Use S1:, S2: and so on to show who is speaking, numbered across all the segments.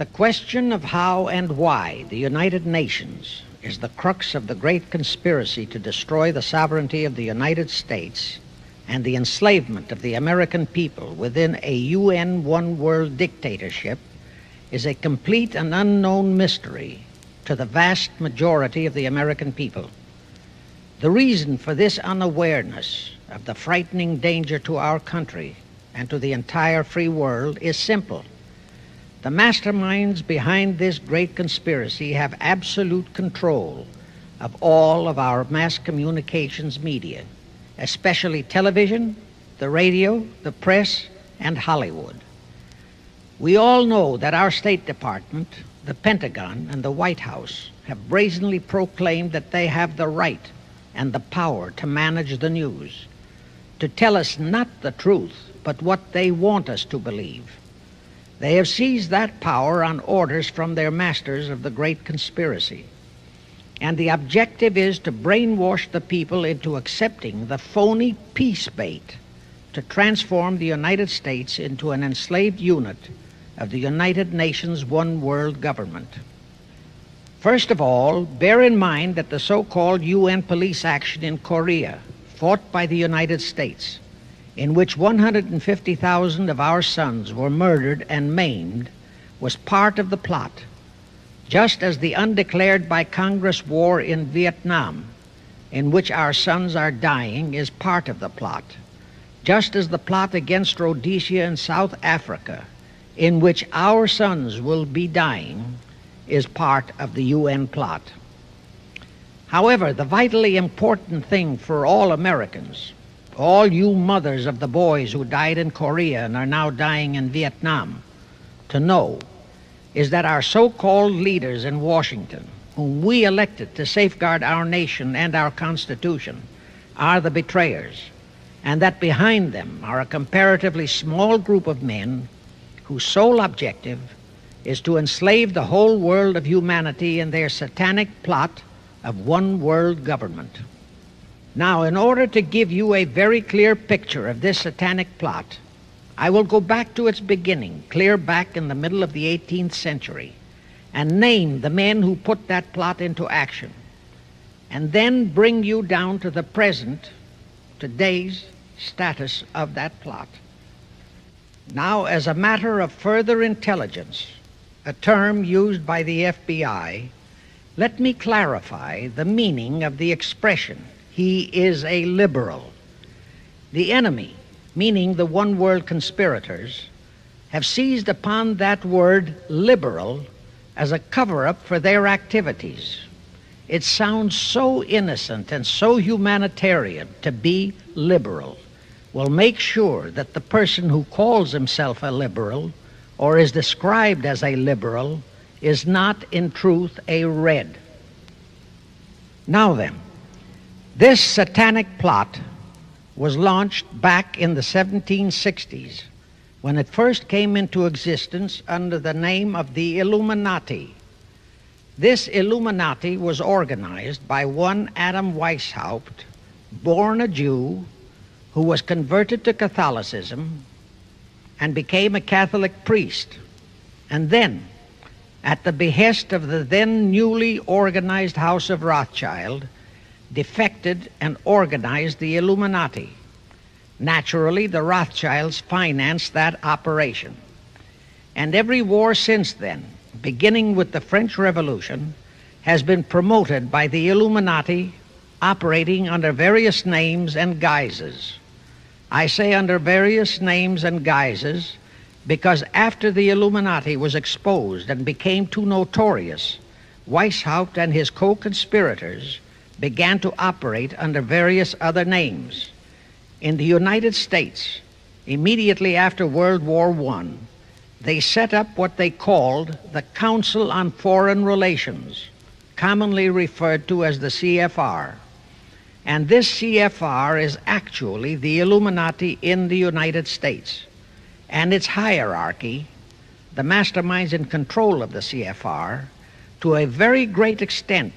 S1: The question of how and why the United Nations is the crux of the great conspiracy to destroy the sovereignty of the United States and the enslavement of the American people within a UN one-world dictatorship is a complete and unknown mystery to the vast majority of the American people. The reason for this unawareness of the frightening danger to our country and to the entire free world is simple. The masterminds behind this great conspiracy have absolute control of all of our mass communications media, especially television, the radio, the press, and Hollywood. We all know that our State Department, the Pentagon, and the White House have brazenly proclaimed that they have the right and the power to manage the news, to tell us not the truth, but what they want us to believe. They have seized that power on orders from their masters of the great conspiracy. And the objective is to brainwash the people into accepting the phony peace bait to transform the United States into an enslaved unit of the United Nations one world government. First of all, bear in mind that the so-called UN police action in Korea, fought by the United States, in which 150,000 of our sons were murdered and maimed, was part of the plot, just as the undeclared by Congress war in Vietnam, in which our sons are dying, is part of the plot, just as the plot against Rhodesia and South Africa, in which our sons will be dying, is part of the UN plot. However, the vitally important thing for all Americans, all you mothers of the boys who died in Korea and are now dying in Vietnam, to know is that our so-called leaders in Washington, whom we elected to safeguard our nation and our Constitution, are the betrayers, and that behind them are a comparatively small group of men whose sole objective is to enslave the whole world of humanity in their satanic plot of one world government. Now, in order to give you a very clear picture of this satanic plot, I will go back to its beginning, clear back in the middle of the 18th century, and name the men who put that plot into action, and then bring you down to the present, today's status of that plot. Now, as a matter of further intelligence, a term used by the FBI, let me clarify the meaning of the expression, "He is a liberal." The enemy, meaning the one world conspirators, have seized upon that word liberal as a cover-up for their activities. It sounds so innocent and so humanitarian to be liberal. Well, make sure that the person who calls himself a liberal or is described as a liberal is not in truth a red. Now then, this satanic plot was launched back in the 1760s when it first came into existence under the name of the Illuminati. This Illuminati was organized by one Adam Weishaupt, born a Jew, who was converted to Catholicism and became a Catholic priest, and then, at the behest of the then newly organized House of Rothschild, defected and organized the Illuminati. Naturally, the Rothschilds financed that operation. And every war since then, beginning with the French Revolution, has been promoted by the Illuminati, operating under various names and guises. I say under various names and guises because after the Illuminati was exposed and became too notorious, Weishaupt and his co-conspirators began to operate under various other names. In the United States, immediately after World War I, they set up what they called the Council on Foreign Relations, commonly referred to as the CFR. And this CFR is actually the Illuminati in the United States. And its hierarchy, the masterminds in control of the CFR, to a very great extent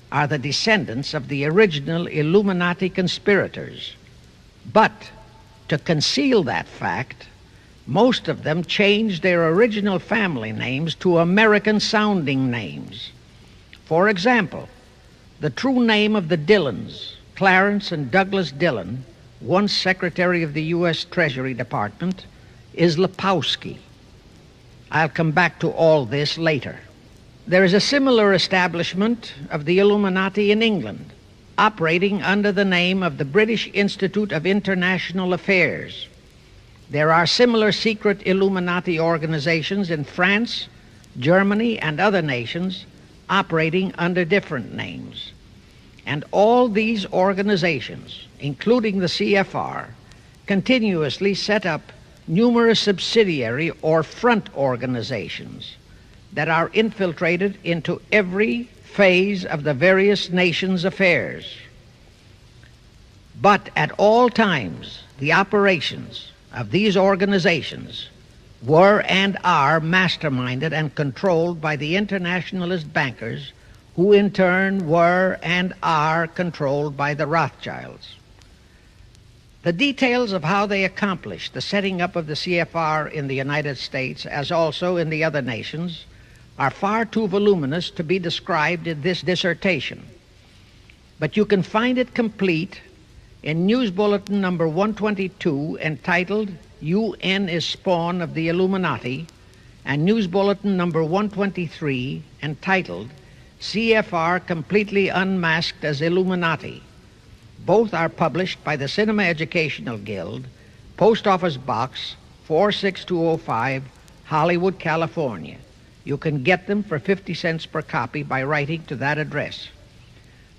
S1: are the descendants of the original Illuminati conspirators. But to conceal that fact, Most of them changed their original family names to American-sounding names. For example, the true name of the Dillons, Clarence and Douglas Dillon, once Secretary of the U.S. Treasury Department, is Lepowski. I'll come back to all this later. There is a similar establishment of the Illuminati in England, operating under the name of the British Institute of International Affairs. There are similar secret Illuminati organizations in France, Germany, and other nations operating under different names. And all these organizations, including the CFR, continuously set up numerous subsidiary or front organizations that are infiltrated into every phase of the various nations' affairs. But at all times, the operations of these organizations were and are masterminded and controlled by the internationalist bankers, who in turn were and are controlled by the Rothschilds. The details of how they accomplished the setting up of the CFR in the United States, as also in the other nations, are far too voluminous to be described in this dissertation. But you can find it complete in News Bulletin number 122, entitled UN is Spawn of the Illuminati, and News Bulletin number 123, entitled CFR Completely Unmasked as Illuminati. Both are published by the Cinema Educational Guild, Post Office Box 46205, Hollywood, California. You can get them for 50 cents per copy by writing to that address.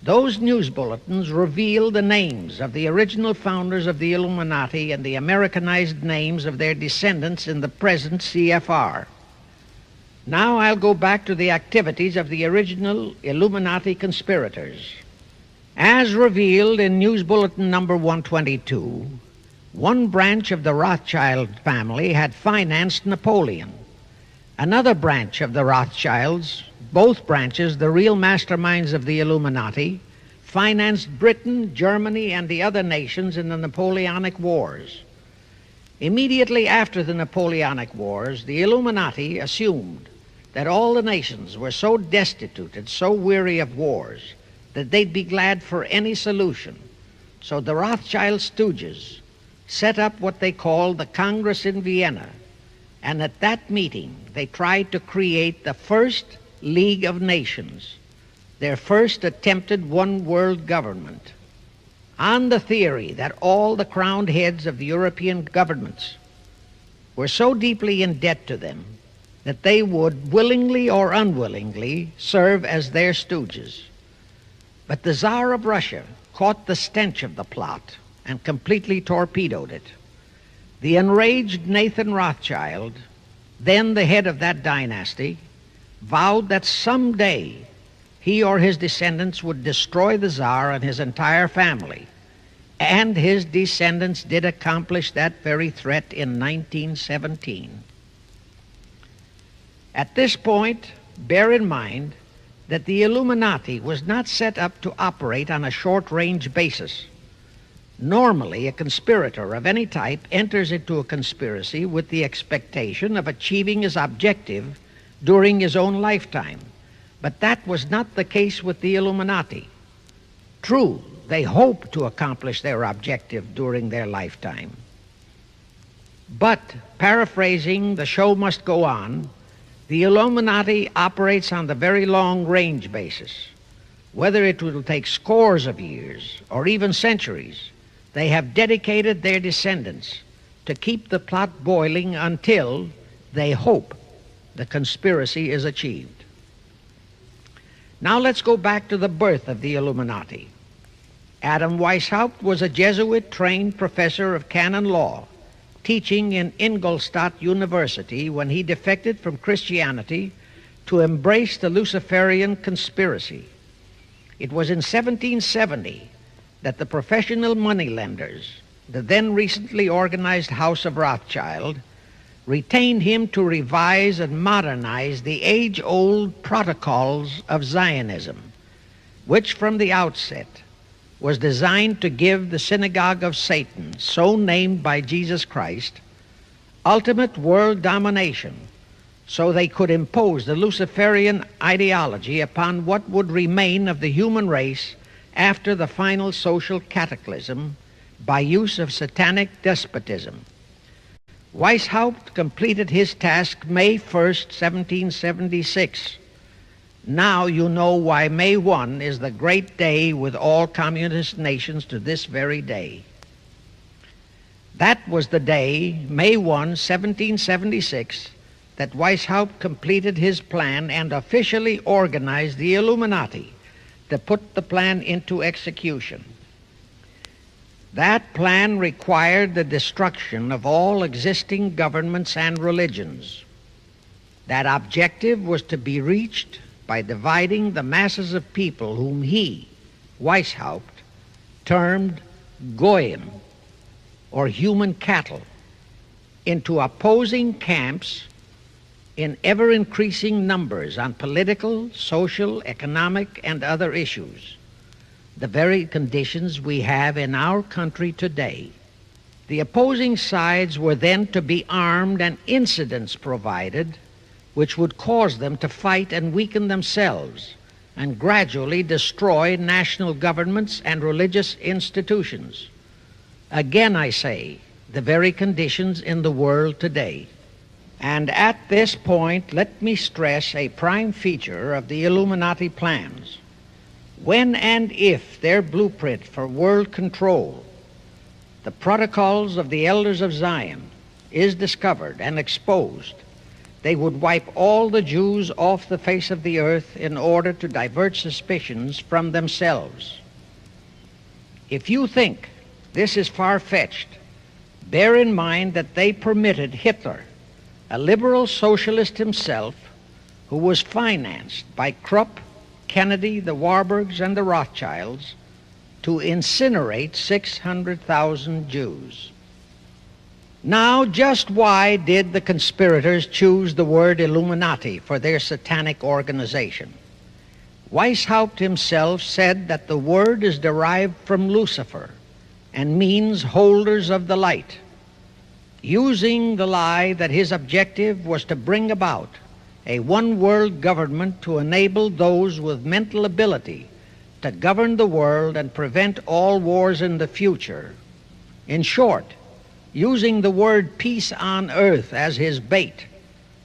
S1: Those news bulletins reveal the names of the original founders of the Illuminati and the Americanized names of their descendants in the present CFR. Now I'll go back to the activities of the original Illuminati conspirators. As revealed in News Bulletin number 122, one branch of the Rothschild family had financed Napoleon. Another branch of the Rothschilds, both branches the real masterminds of the Illuminati, financed Britain, Germany, and the other nations in the Napoleonic Wars. Immediately after the Napoleonic Wars, the Illuminati assumed that all the nations were so destitute and so weary of wars that they'd be glad for any solution. So the Rothschild stooges set up what they called the Congress in Vienna, and at that meeting they tried to create the first League of Nations, their first attempted one world government, on the theory that all the crowned heads of the European governments were so deeply in debt to them that they would willingly or unwillingly serve as their stooges. But the Tsar of Russia caught the stench of the plot and completely torpedoed it. The enraged Nathan Rothschild, then the head of that dynasty, vowed that someday he or his descendants would destroy the Tsar and his entire family. And his descendants did accomplish that very threat in 1917. At this point, bear in mind that the Illuminati was not set up to operate on a short-range basis. Normally, a conspirator of any type enters into a conspiracy with the expectation of achieving his objective during his own lifetime. But that was not the case with the Illuminati. True, they hoped to accomplish their objective during their lifetime. But, paraphrasing The Show Must Go On, the Illuminati operates on the very long-range basis. Whether it will take scores of years or even centuries, they have dedicated their descendants to keep the plot boiling until they hope the conspiracy is achieved. Now let's go back to the birth of the Illuminati. Adam Weishaupt was a Jesuit-trained professor of canon law, teaching in Ingolstadt University when he defected from Christianity to embrace the Luciferian conspiracy. It was in 1770 that the professional moneylenders, the then recently organized House of Rothschild, retained him to revise and modernize the age-old protocols of Zionism, which from the outset was designed to give the synagogue of Satan, so named by Jesus Christ, ultimate world domination, so they could impose the Luciferian ideology upon what would remain of the human race after the final social cataclysm by use of satanic despotism. Weishaupt completed his task May 1st, 1776. Now you know why May 1 is the great day with all communist nations to this very day. That was the day, May 1, 1776, that Weishaupt completed his plan and officially organized the Illuminati to put the plan into execution. That plan required the destruction of all existing governments and religions. That objective was to be reached by dividing the masses of people whom he, Weishaupt, termed Goyim, or human cattle, into opposing camps in ever-increasing numbers on political, social, economic, and other issues, the very conditions we have in our country today. The opposing sides were then to be armed and incidents provided which would cause them to fight and weaken themselves and gradually destroy national governments and religious institutions. Again, I say, the very conditions in the world today. And at this point, let me stress a prime feature of the Illuminati plans. When and if their blueprint for world control, the protocols of the elders of Zion, is discovered and exposed, they would wipe all the Jews off the face of the earth in order to divert suspicions from themselves. If you think this is far-fetched, bear in mind that they permitted Hitler, a liberal socialist himself, who was financed by Krupp, Kennedy, the Warburgs, and the Rothschilds, to incinerate 600,000 Jews. Now, just why did the conspirators choose the word Illuminati for their satanic organization? Weishaupt himself said that the word is derived from Lucifer and means holders of the light, using the lie that his objective was to bring about a one-world government to enable those with mental ability to govern the world and prevent all wars in the future. In short, using the word peace on earth as his bait,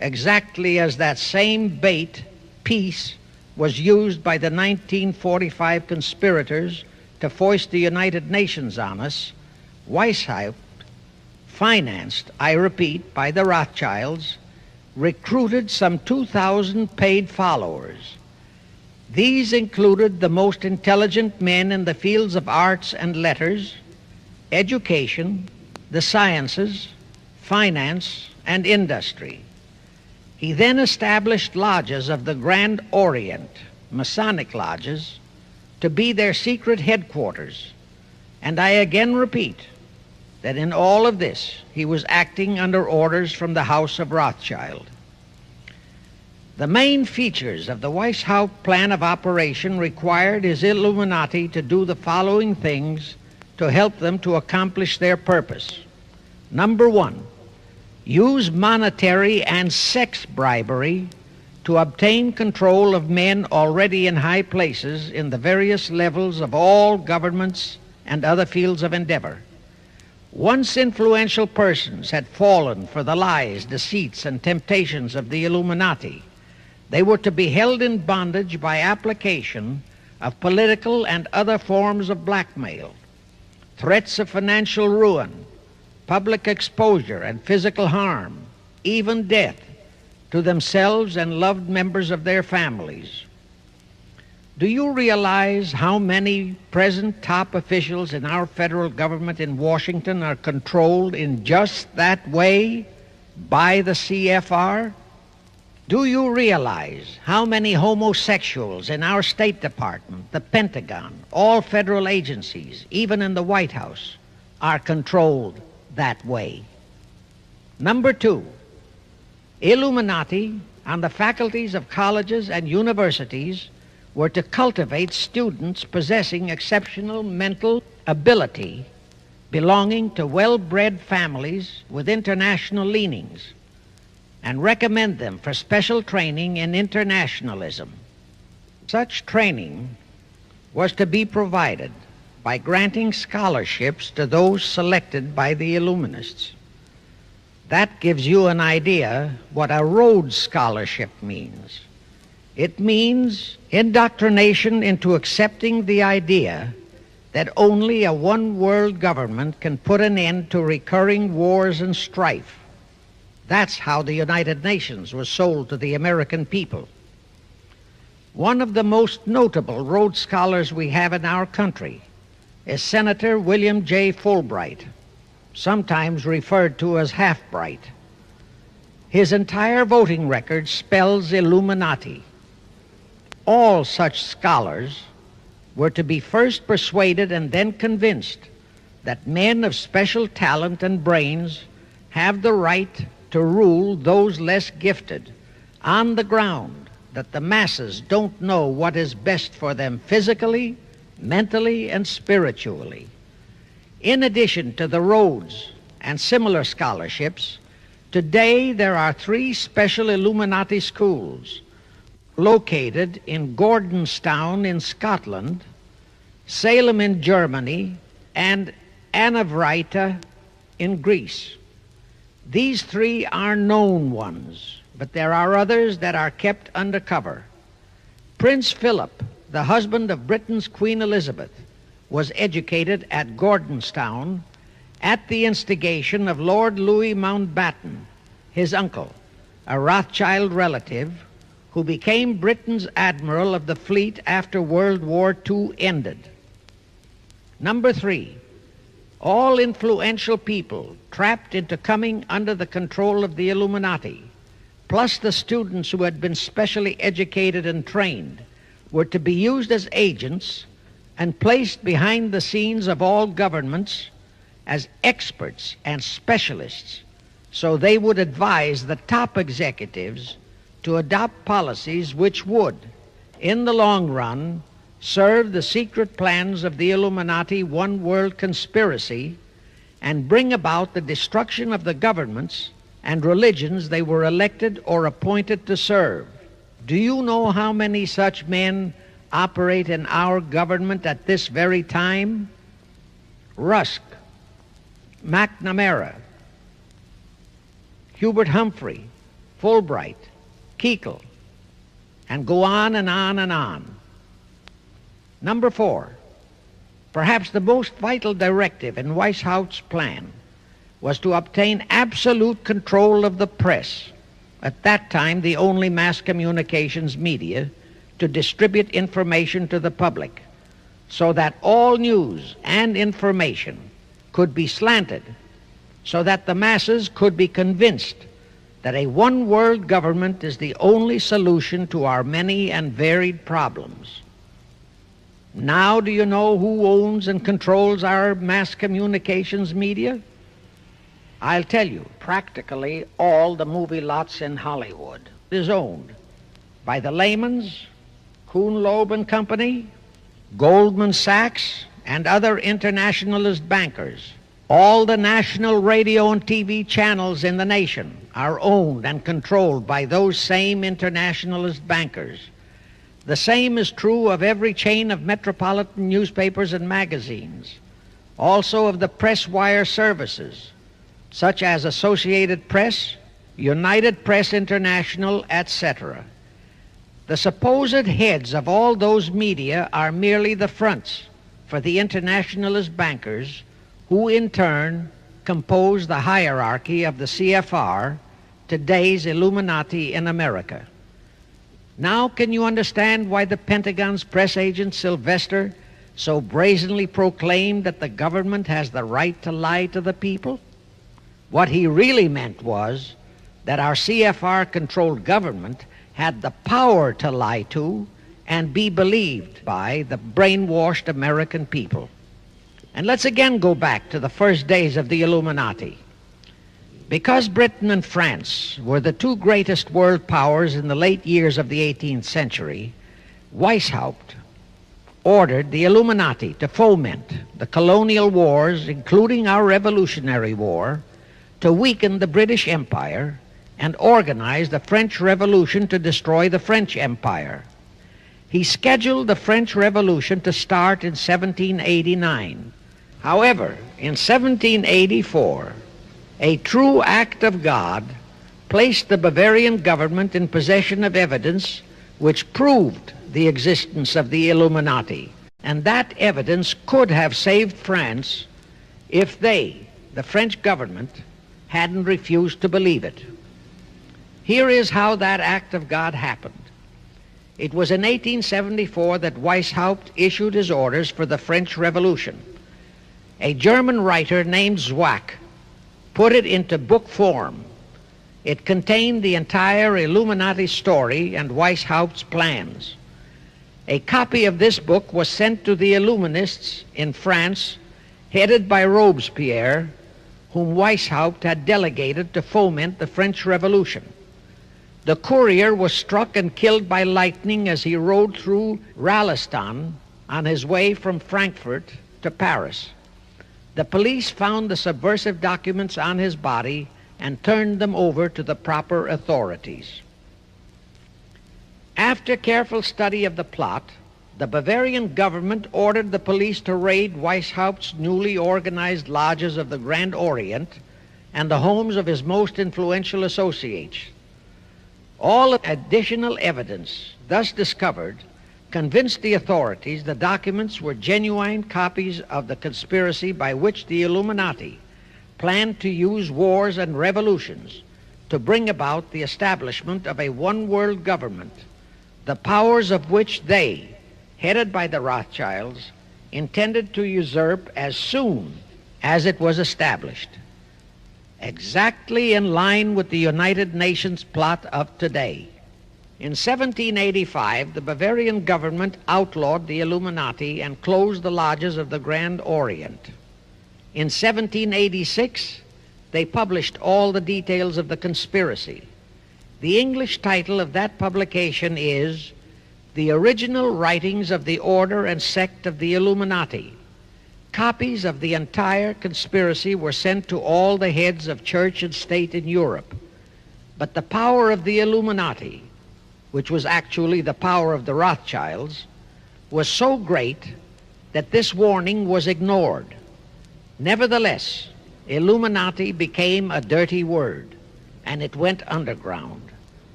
S1: exactly as that same bait, peace, was used by the 1945 conspirators to foist the United Nations on us. Weishaupt, financed, I repeat, by the Rothschilds, recruited some 2,000 paid followers. These included the most intelligent men in the fields of arts and letters, education, the sciences, finance, and industry. He then established lodges of the Grand Orient, Masonic lodges, to be their secret headquarters. And I again repeat that in all of this he was acting under orders from the House of Rothschild. The main features of the Weishaupt plan of operation required his Illuminati to do the following things to help them to accomplish their purpose. Number one, use monetary and sex bribery to obtain control of men already in high places in the various levels of all governments and other fields of endeavor. Once influential persons had fallen for the lies, deceits, and temptations of the Illuminati, they were to be held in bondage by application of political and other forms of blackmail, threats of financial ruin, public exposure and physical harm, even death, to themselves and loved members of their families. Do you realize how many present top officials in our federal government in Washington are controlled in just that way by the CFR? Do you realize how many homosexuals in our State Department, the Pentagon, all federal agencies, even in the White House, are controlled that way? Number two, Illuminati on the faculties of colleges and universities were to cultivate students possessing exceptional mental ability belonging to well-bred families with international leanings and recommend them for special training in internationalism. Such training was to be provided by granting scholarships to those selected by the Illuminists. That gives you an idea what a Rhodes Scholarship means. It means indoctrination into accepting the idea that only a one-world government can put an end to recurring wars and strife. That's how the United Nations was sold to the American people. One of the most notable Rhodes Scholars we have in our country is Senator William J. Fulbright, sometimes referred to as Half-Bright. His entire voting record spells Illuminati. All such scholars were to be first persuaded and then convinced that men of special talent and brains have the right to rule those less gifted on the ground that the masses don't know what is best for them physically, mentally, and spiritually. In addition to the Rhodes and similar scholarships, today there are 3 special Illuminati schools located in Gordonstown in Scotland, Salem in Germany, and Anavryta in Greece. These 3 are known ones, but there are others that are kept undercover. Prince Philip, the husband of Britain's Queen Elizabeth, was educated at Gordonstown at the instigation of Lord Louis Mountbatten, his uncle, a Rothschild relative who became Britain's admiral of the fleet after World War II ended. Number 3, all influential people trapped into coming under the control of the Illuminati, plus the students who had been specially educated and trained, were to be used as agents and placed behind the scenes of all governments as experts and specialists, so they would advise the top executives to adopt policies which would, in the long run, serve the secret plans of the Illuminati one-world conspiracy and bring about the destruction of the governments and religions they were elected or appointed to serve. Do you know how many such men operate in our government at this very time? Rusk, McNamara, Hubert Humphrey, Fulbright, Kuchel, and go on and on and on. Number 4, perhaps the most vital directive in Weishaupt's plan was to obtain absolute control of the press, at that time the only mass communications media, to distribute information to the public, so that all news and information could be slanted, so that the masses could be convinced that a one-world government is the only solution to our many and varied problems. Now do you know who owns and controls our mass communications media? I'll tell you, practically all the movie lots in Hollywood is owned by the Lehmans, Kuhn Loeb and Company, Goldman Sachs, and other internationalist bankers. All the national radio and TV channels in the nation are owned and controlled by those same internationalist bankers. The same is true of every chain of metropolitan newspapers and magazines, also of the press wire services, such as Associated Press, United Press International, etc. The supposed heads of all those media are merely the fronts for the internationalist bankers, who in turn compose the hierarchy of the CFR, today's Illuminati in America. Now can you understand why the Pentagon's press agent Sylvester so brazenly proclaimed that the government has the right to lie to the people? What he really meant was that our CFR-controlled government had the power to lie to and be believed by the brainwashed American people. And let's again go back to the first days of the Illuminati. Because Britain and France were the 2 greatest world powers in the late years of the 18th century, Weishaupt, ordered the Illuminati to foment the colonial wars, including our Revolutionary War, to weaken the British Empire and organize the French Revolution to destroy the French Empire. He scheduled the French Revolution to start in 1789. However, in 1784, a true act of God placed the Bavarian government in possession of evidence which proved the existence of the Illuminati, and that evidence could have saved France if they, the French government, hadn't refused to believe it. Here is how that act of God happened. It was in 1874 that Weishaupt issued his orders for the French Revolution. A German writer named Zwack put it into book form. It contained the entire Illuminati story and Weishaupt's plans. A copy of this book was sent to the Illuminists in France, headed by Robespierre, whom Weishaupt had delegated to foment the French Revolution. The courier was struck and killed by lightning as he rode through Raleston on his way from Frankfurt to Paris. The police found the subversive documents on his body and turned them over to the proper authorities. After careful study of the plot, the Bavarian government ordered the police to raid Weishaupt's newly organized lodges of the Grand Orient and the homes of his most influential associates. All additional evidence thus discovered convinced the authorities the documents were genuine copies of the conspiracy by which the Illuminati planned to use wars and revolutions to bring about the establishment of a one-world government, the powers of which they, headed by the Rothschilds, intended to usurp as soon as it was established, exactly in line with the United Nations plot of today. In 1785, the Bavarian government outlawed the Illuminati and closed the lodges of the Grand Orient. In 1786, they published all the details of the conspiracy. The English title of that publication is The Original Writings of the Order and Sect of the Illuminati. Copies of the entire conspiracy were sent to all the heads of church and state in Europe. But the power of the Illuminati, which was actually the power of the Rothschilds, was so great that this warning was ignored. Nevertheless, Illuminati became a dirty word, and it went underground.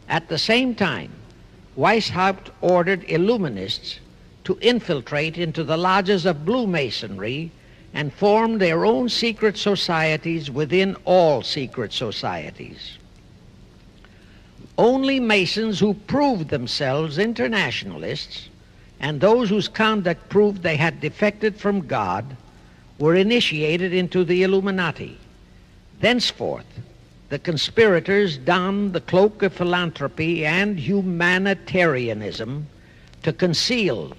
S1: At the same time, Weishaupt ordered Illuminists to infiltrate into the lodges of Blue Masonry and form their own secret societies within all secret societies. Only Masons who proved themselves internationalists and those whose conduct proved they had defected from God were initiated into the Illuminati. Thenceforth, the conspirators donned the cloak of philanthropy and humanitarianism to conceal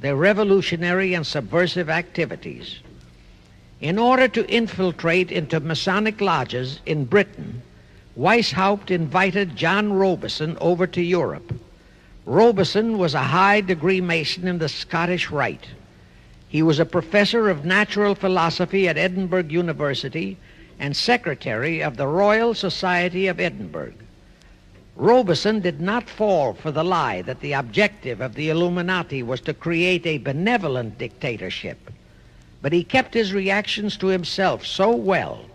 S1: their revolutionary and subversive activities. In order to infiltrate into Masonic lodges in Britain, Weishaupt invited John Robison over to Europe. Robison was a high-degree Mason in the Scottish Rite. He was a professor of natural philosophy at Edinburgh University and secretary of the Royal Society of Edinburgh. Robison did not fall for the lie that the objective of the Illuminati was to create a benevolent dictatorship, but he kept his reactions to himself so well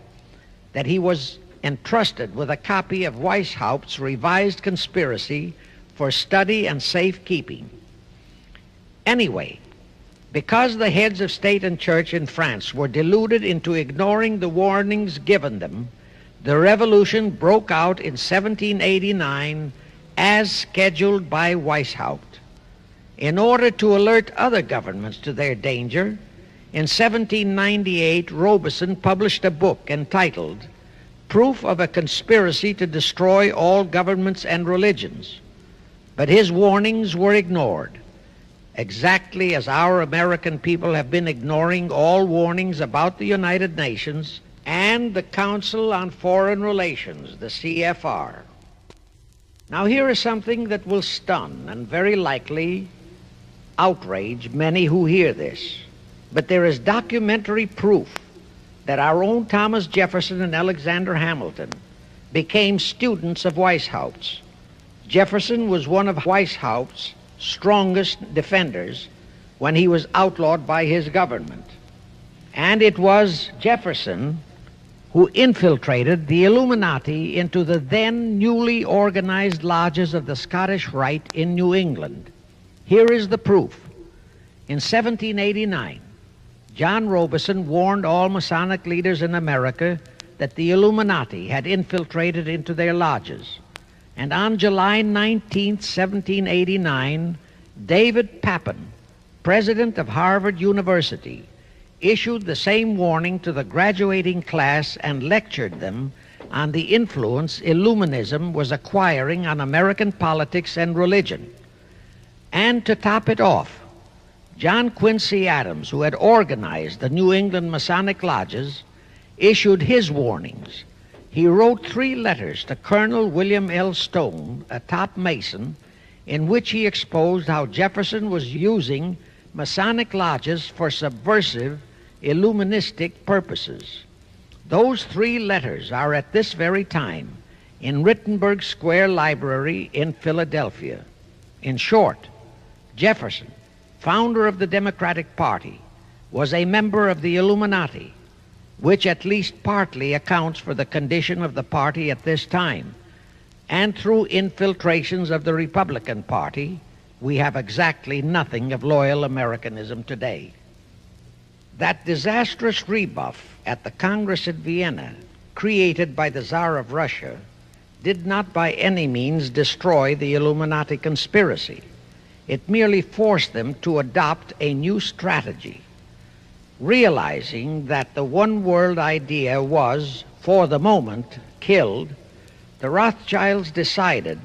S1: that he was entrusted with a copy of Weishaupt's revised conspiracy for study and safekeeping. Anyway, because the heads of state and church in France were deluded into ignoring the warnings given them, the revolution broke out in 1789 as scheduled by Weishaupt. In order to alert other governments to their danger, in 1798 Robison published a book entitled Proof of a Conspiracy to Destroy All Governments and Religions. But his warnings were ignored, exactly as our American people have been ignoring all warnings about the United Nations and the Council on Foreign Relations, the CFR. Now here is something that will stun and very likely outrage many who hear this, but there is documentary proof that our own Thomas Jefferson and Alexander Hamilton became students of Weishaupt. Jefferson was one of Weishaupt's strongest defenders when he was outlawed by his government. And it was Jefferson who infiltrated the Illuminati into the then newly organized lodges of the Scottish Rite in New England. Here is the proof. In 1789, John Robison warned all Masonic leaders in America that the Illuminati had infiltrated into their lodges. And on July 19, 1789, David Papin, president of Harvard University, issued the same warning to the graduating class and lectured them on the influence Illuminism was acquiring on American politics and religion. And to top it off, John Quincy Adams, who had organized the New England Masonic lodges, issued his warnings. He wrote 3 letters to Colonel William L. Stone, a top Mason, in which he exposed how Jefferson was using Masonic lodges for subversive, Illuministic purposes. Those 3 letters are at this very time in Rittenberg Square Library in Philadelphia. In short, Jefferson, founder of the Democratic Party, was a member of the Illuminati, which at least partly accounts for the condition of the party at this time. And through infiltrations of the Republican Party, we have exactly nothing of loyal Americanism today. That disastrous rebuff at the Congress at Vienna, created by the Tsar of Russia, did not by any means destroy the Illuminati conspiracy. It merely forced them to adopt a new strategy. Realizing that the one world idea was, for the moment, killed, the Rothschilds decided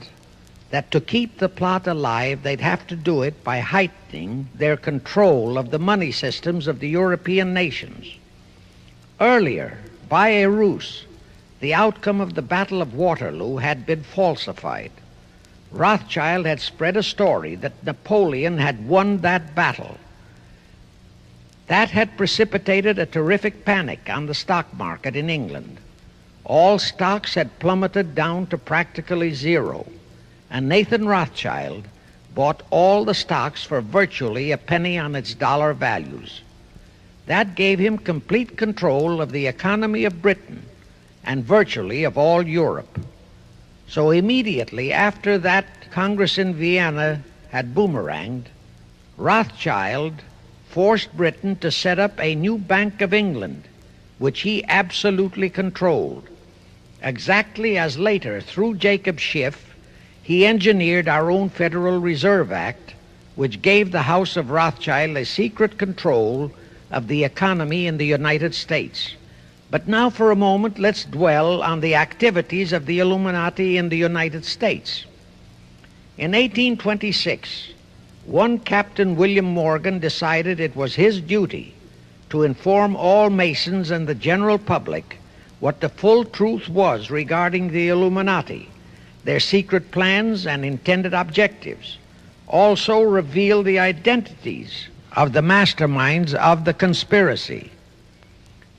S1: that to keep the plot alive, they'd have to do it by heightening their control of the money systems of the European nations. Earlier, by a ruse, the outcome of the Battle of Waterloo had been falsified. Rothschild had spread a story that Napoleon had won that battle. That had precipitated a terrific panic on the stock market in England. All stocks had plummeted down to practically zero, and Nathan Rothschild bought all the stocks for virtually a penny on its dollar values. That gave him complete control of the economy of Britain and virtually of all Europe. So immediately after that Congress in Vienna had boomeranged, Rothschild forced Britain to set up a new Bank of England, which he absolutely controlled, exactly as later, through Jacob Schiff, he engineered our own Federal Reserve Act, which gave the House of Rothschild a secret control of the economy in the United States. But now for a moment, let's dwell on the activities of the Illuminati in the United States. In 1826, one Captain William Morgan decided it was his duty to inform all Masons and the general public what the full truth was regarding the Illuminati, their secret plans and intended objectives. Also reveal the identities of the masterminds of the conspiracy.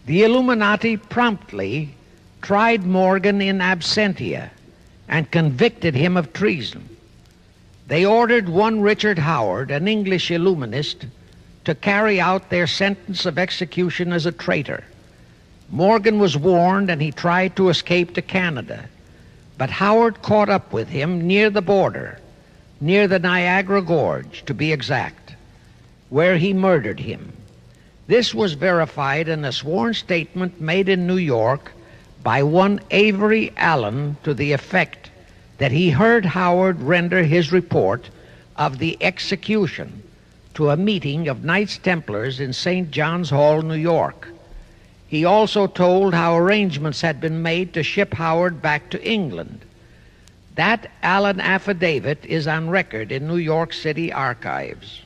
S1: The Illuminati promptly tried Morgan in absentia and convicted him of treason. They ordered one Richard Howard, an English Illuminist, to carry out their sentence of execution as a traitor. Morgan was warned and he tried to escape to Canada, but Howard caught up with him near the border, near the Niagara Gorge to be exact, where he murdered him. This was verified in a sworn statement made in New York by one Avery Allen to the effect that he heard Howard render his report of the execution to a meeting of Knights Templars in St. John's Hall, New York. He also told how arrangements had been made to ship Howard back to England. That Allen affidavit is on record in New York City archives.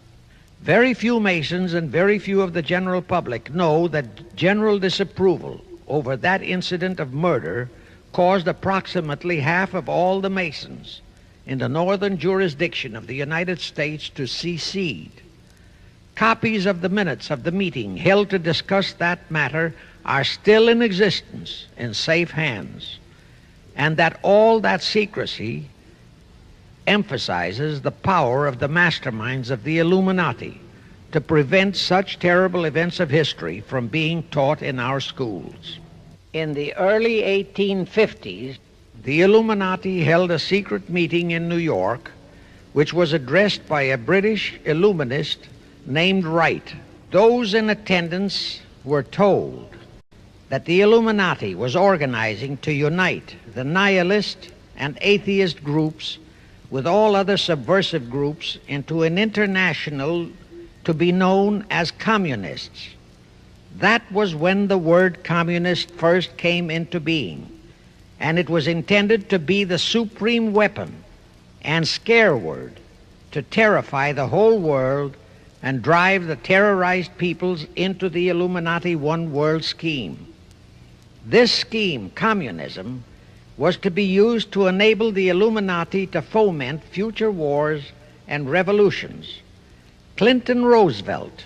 S1: Very few Masons and very few of the general public know that general disapproval over that incident of murder caused approximately half of all the Masons in the northern jurisdiction of the United States to secede. Copies of the minutes of the meeting held to discuss that matter are still in existence in safe hands, and that all that secrecy emphasizes the power of the masterminds of the Illuminati to prevent such terrible events of history from being taught in our schools. In the early 1850s, the Illuminati held a secret meeting in New York, which was addressed by a British Illuminist named Wright. Those in attendance were told that the Illuminati was organizing to unite the nihilist and atheist groups with all other subversive groups into an international to be known as communists. That was when the word communist first came into being, and it was intended to be the supreme weapon and scare word to terrify the whole world and drive the terrorized peoples into the Illuminati one world scheme. This scheme, communism, was to be used to enable the Illuminati to foment future wars and revolutions. Clinton Roosevelt,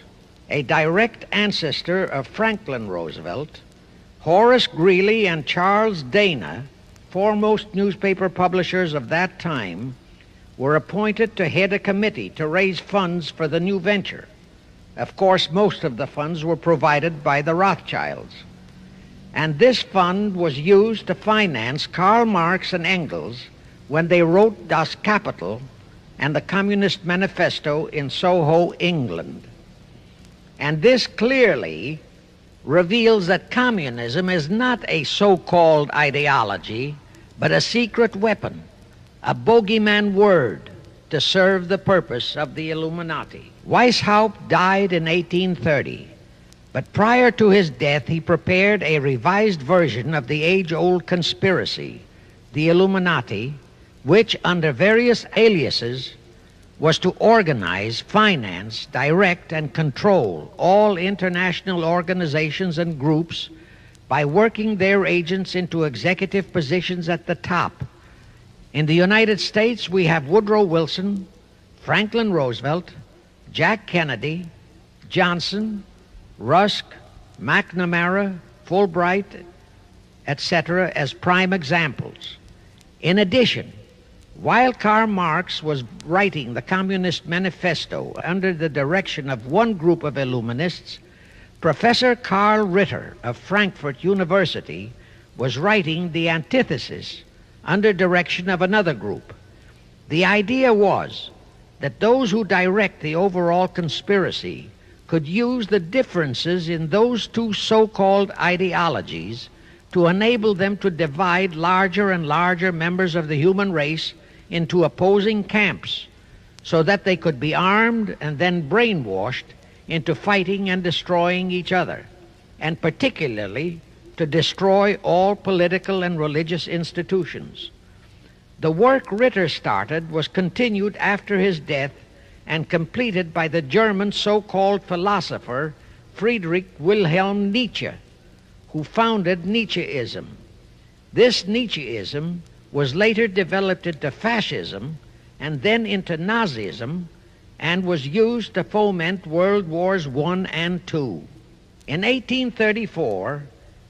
S1: a direct ancestor of Franklin Roosevelt, Horace Greeley and Charles Dana, foremost newspaper publishers of that time, were appointed to head a committee to raise funds for the new venture. Of course, most of the funds were provided by the Rothschilds. And this fund was used to finance Karl Marx and Engels when they wrote Das Kapital and the Communist Manifesto in Soho, England. And this clearly reveals that communism is not a so-called ideology, but a secret weapon, a bogeyman word to serve the purpose of the Illuminati. Weishaupt died in 1830, but prior to his death he prepared a revised version of the age-old conspiracy, the Illuminati, which under various aliases was to organize, finance, direct, and control all international organizations and groups by working their agents into executive positions at the top. In the United States, we have Woodrow Wilson, Franklin Roosevelt, Jack Kennedy, Johnson, Rusk, McNamara, Fulbright, etc. as prime examples. In addition, while Karl Marx was writing the Communist Manifesto under the direction of one group of Illuminists, Professor Karl Ritter of Frankfurt University was writing the Antithesis under direction of another group. The idea was that those who direct the overall conspiracy could use the differences in those two so-called ideologies to enable them to divide larger and larger members of the human race into opposing camps so that they could be armed and then brainwashed into fighting and destroying each other, and particularly to destroy all political and religious institutions. The work Ritter started was continued after his death and completed by the German so-called philosopher Friedrich Wilhelm Nietzsche, who founded Nietzscheism. This Nietzscheism was later developed into fascism and then into Nazism and was used to foment World Wars I and II. In 1834,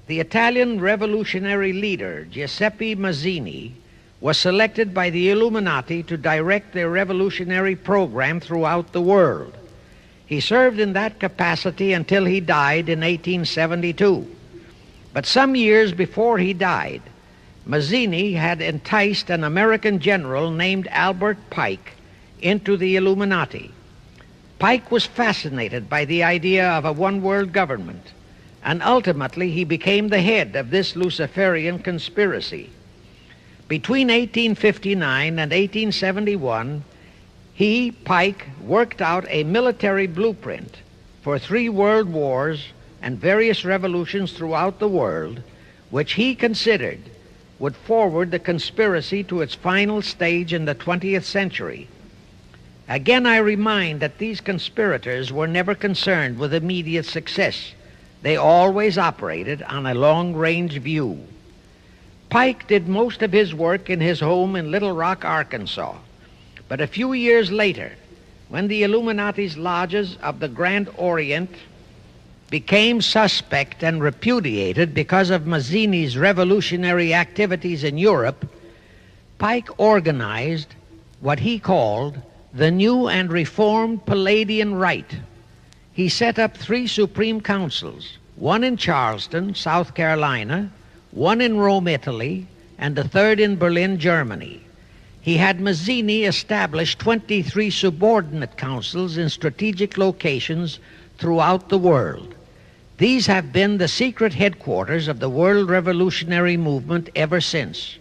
S1: the Italian revolutionary leader Giuseppe Mazzini was selected by the Illuminati to direct their revolutionary program throughout the world. He served in that capacity until he died in 1872. But some years before he died, Mazzini had enticed an American general named Albert Pike into the Illuminati. Pike was fascinated by the idea of a one-world government, and ultimately he became the head of this Luciferian conspiracy. Between 1859 and 1871, he, Pike, worked out a military blueprint for 3 world wars and various revolutions throughout the world, which he considered would forward the conspiracy to its final stage in the 20th century. Again, I remind that these conspirators were never concerned with immediate success. They always operated on a long-range view. Pike did most of his work in his home in Little Rock, Arkansas. But a few years later, when the Illuminati's lodges of the Grand Orient became suspect and repudiated because of Mazzini's revolutionary activities in Europe, Pike organized what he called the New and Reformed Palladian Rite. He set up 3 Supreme Councils, one in Charleston, South Carolina, one in Rome, Italy, and the third in Berlin, Germany. He had Mazzini establish 23 subordinate councils in strategic locations throughout the world. These have been the secret headquarters of the world revolutionary movement ever since.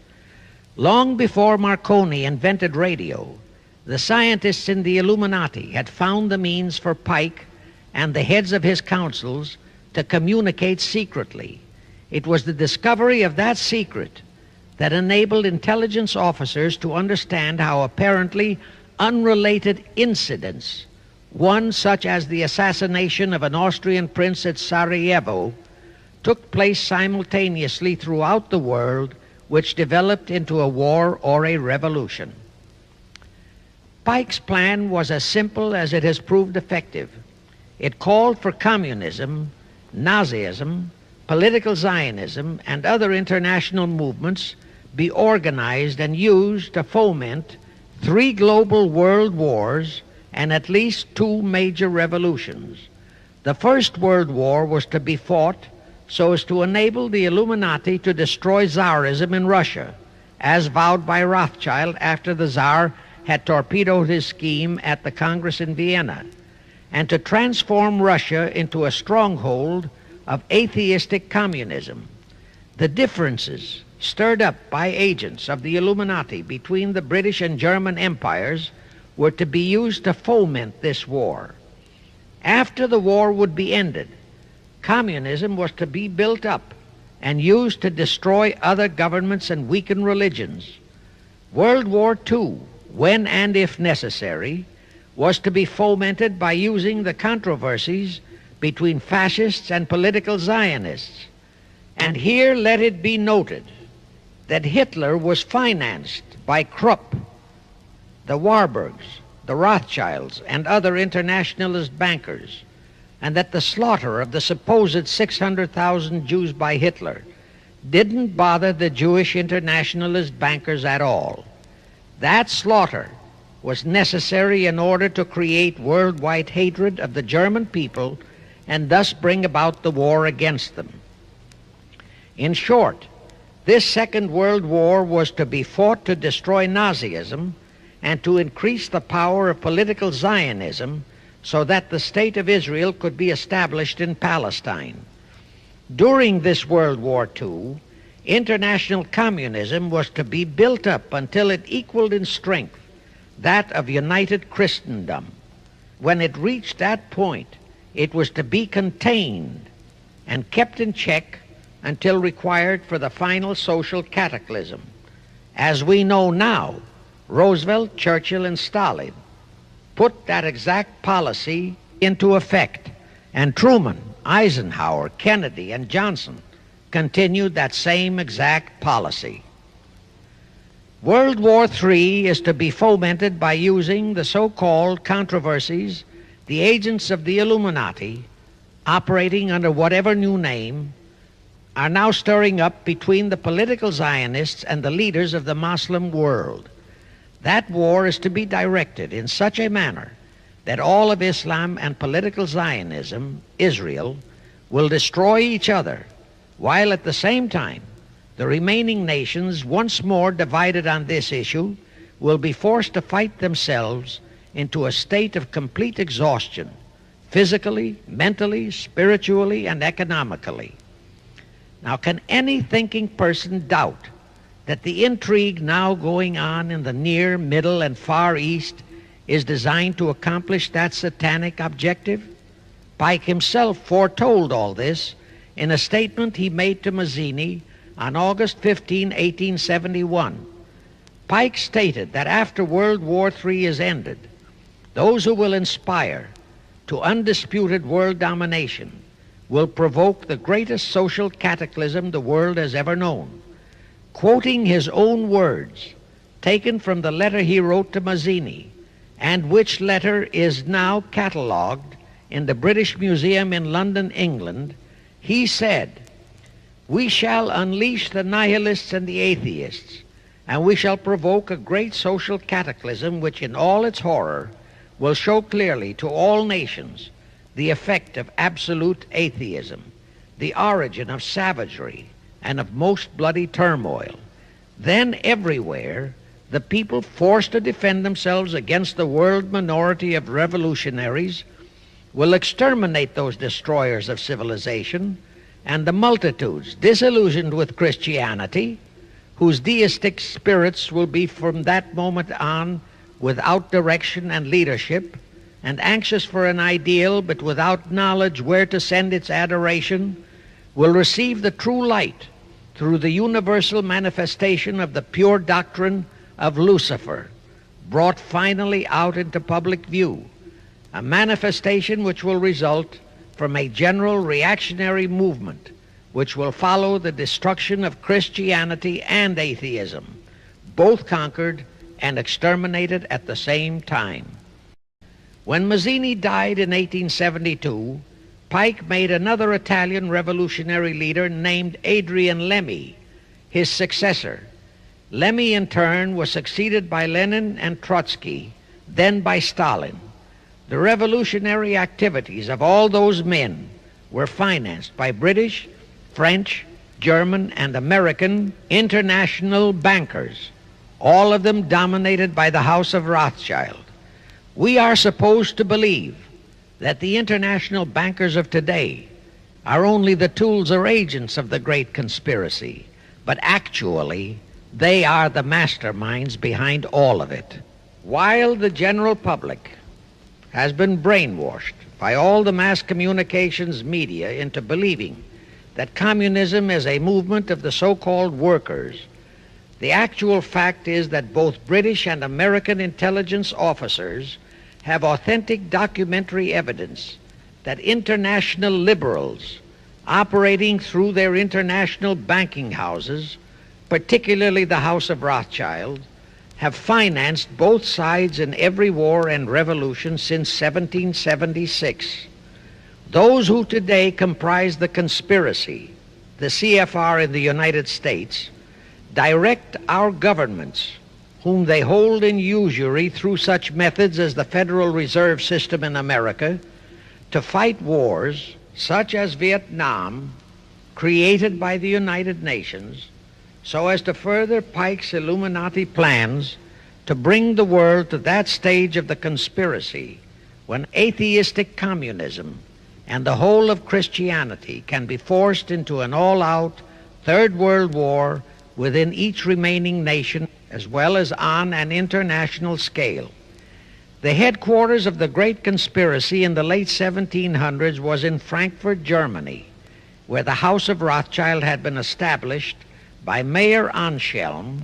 S1: Long before Marconi invented radio, the scientists in the Illuminati had found the means for Pike and the heads of his councils to communicate secretly. It was the discovery of that secret that enabled intelligence officers to understand how apparently unrelated incidents, one such as the assassination of an Austrian prince at Sarajevo, took place simultaneously throughout the world, which developed into a war or a revolution. Pike's plan was as simple as it has proved effective. It called for communism, Nazism, political Zionism, and other international movements be organized and used to foment 3 global world wars and at least 2 major revolutions. The First World War was to be fought so as to enable the Illuminati to destroy Tsarism in Russia, as vowed by Rothschild after the Tsar had torpedoed his scheme at the Congress in Vienna, and to transform Russia into a stronghold of atheistic communism. The differences stirred up by agents of the Illuminati between the British and German empires were to be used to foment this war. After the war would be ended, communism was to be built up and used to destroy other governments and weaken religions. World War II, when and if necessary, was to be fomented by using the controversies between fascists and political Zionists. And here let it be noted that Hitler was financed by Krupp, the Warburgs, the Rothschilds, and other internationalist bankers, and that the slaughter of the supposed 600,000 Jews by Hitler didn't bother the Jewish internationalist bankers at all. That slaughter was necessary in order to create worldwide hatred of the German people and thus bring about the war against them. In short, this Second World War was to be fought to destroy Nazism and to increase the power of political Zionism so that the State of Israel could be established in Palestine. During this World War II, international communism was to be built up until it equaled in strength that of united Christendom. When it reached that point, it was to be contained and kept in check until required for the final social cataclysm. As we know now, Roosevelt, Churchill, and Stalin put that exact policy into effect, and Truman, Eisenhower, Kennedy, and Johnson continued that same exact policy. World War III is to be fomented by using the so-called controversies the agents of the Illuminati, operating under whatever new name, are now stirring up between the political Zionists and the leaders of the Muslim world. That war is to be directed in such a manner that all of Islam and political Zionism, Israel, will destroy each other, while at the same time the remaining nations, once more divided on this issue, will be forced to fight themselves into a state of complete exhaustion, physically, mentally, spiritually, and economically. Now, can any thinking person doubt that the intrigue now going on in the Near, Middle, and Far East is designed to accomplish that satanic objective? Pike himself foretold all this in a statement he made to Mazzini on August 15, 1871. Pike stated that after World War III is ended, those who will inspire to undisputed world domination will provoke the greatest social cataclysm the world has ever known. Quoting his own words, taken from the letter he wrote to Mazzini and which letter is now catalogued in the British Museum in London, England, he said, "We shall unleash the nihilists and the atheists, and we shall provoke a great social cataclysm which in all its horror will show clearly to all nations the effect of absolute atheism, the origin of savagery and of most bloody turmoil. Then everywhere the people, forced to defend themselves against the world minority of revolutionaries, will exterminate those destroyers of civilization, and the multitudes disillusioned with Christianity, whose deistic spirits will be from that moment on without direction and leadership, and anxious for an ideal but without knowledge where to send its adoration, will receive the true light through the universal manifestation of the pure doctrine of Lucifer, brought finally out into public view, a manifestation which will result from a general reactionary movement which will follow the destruction of Christianity and atheism, both conquered and exterminated at the same time." When Mazzini died in 1872, Pike made another Italian revolutionary leader named Adrian Lemmy his successor. Lemmy, in turn, was succeeded by Lenin and Trotsky, then by Stalin. The revolutionary activities of all those men were financed by British, French, German, and American international bankers, all of them dominated by the House of Rothschild. We are supposed to believe that the international bankers of today are only the tools or agents of the great conspiracy, but actually they are the masterminds behind all of it. While the general public has been brainwashed by all the mass communications media into believing that communism is a movement of the so-called workers, the actual fact is that both British and American intelligence officers have authentic documentary evidence that international liberals operating through their international banking houses, particularly the House of Rothschild, have financed both sides in every war and revolution since 1776. Those who today comprise the conspiracy, the CFR in the United States, direct our governments, whom they hold in usury through such methods as the Federal Reserve System in America, to fight wars such as Vietnam, created by the United Nations, so as to further Pike's Illuminati plans to bring the world to that stage of the conspiracy when atheistic communism and the whole of Christianity can be forced into an all-out Third World War within each remaining nation, as well as on an international scale. The headquarters of the great conspiracy in the late 1700s was in Frankfurt, Germany, where the House of Rothschild had been established by Mayer Anschelm,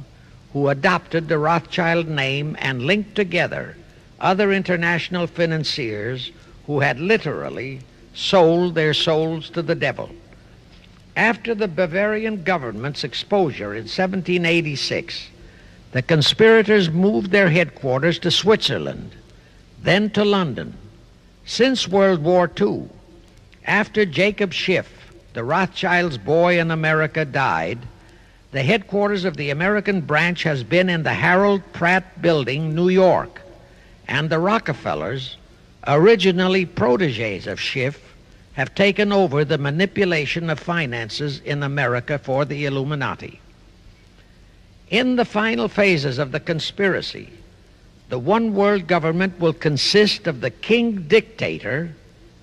S1: who adopted the Rothschild name and linked together other international financiers who had literally sold their souls to the devil. After the Bavarian government's exposure in 1786, the conspirators moved their headquarters to Switzerland, then to London. Since World War II, after Jacob Schiff, the Rothschilds' boy in America, died, the headquarters of the American branch has been in the Harold Pratt Building, New York, and the Rockefellers, originally protégés of Schiff, have taken over the manipulation of finances in America for the Illuminati. In the final phases of the conspiracy, the one world government will consist of the king dictator,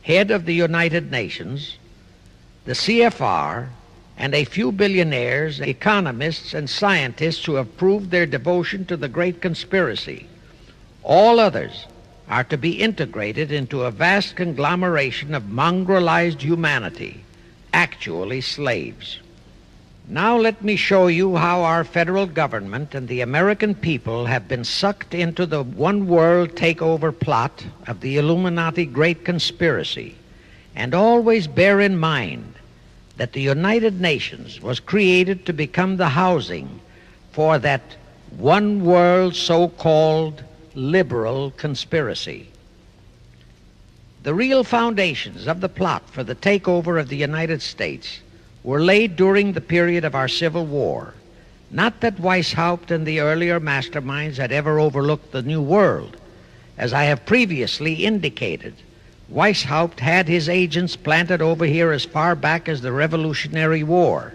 S1: head of the United Nations, the CFR, and a few billionaires, economists, and scientists who have proved their devotion to the great conspiracy. All others are to be integrated into a vast conglomeration of mongrelized humanity, actually slaves. Now let me show you how our federal government and the American people have been sucked into the one world takeover plot of the Illuminati great conspiracy. And always bear in mind that the United Nations was created to become the housing for that one world so-called liberal conspiracy. The real foundations of the plot for the takeover of the United States were laid during the period of our Civil War. Not that Weishaupt and the earlier masterminds had ever overlooked the New World. As I have previously indicated, Weishaupt had his agents planted over here as far back as the Revolutionary War.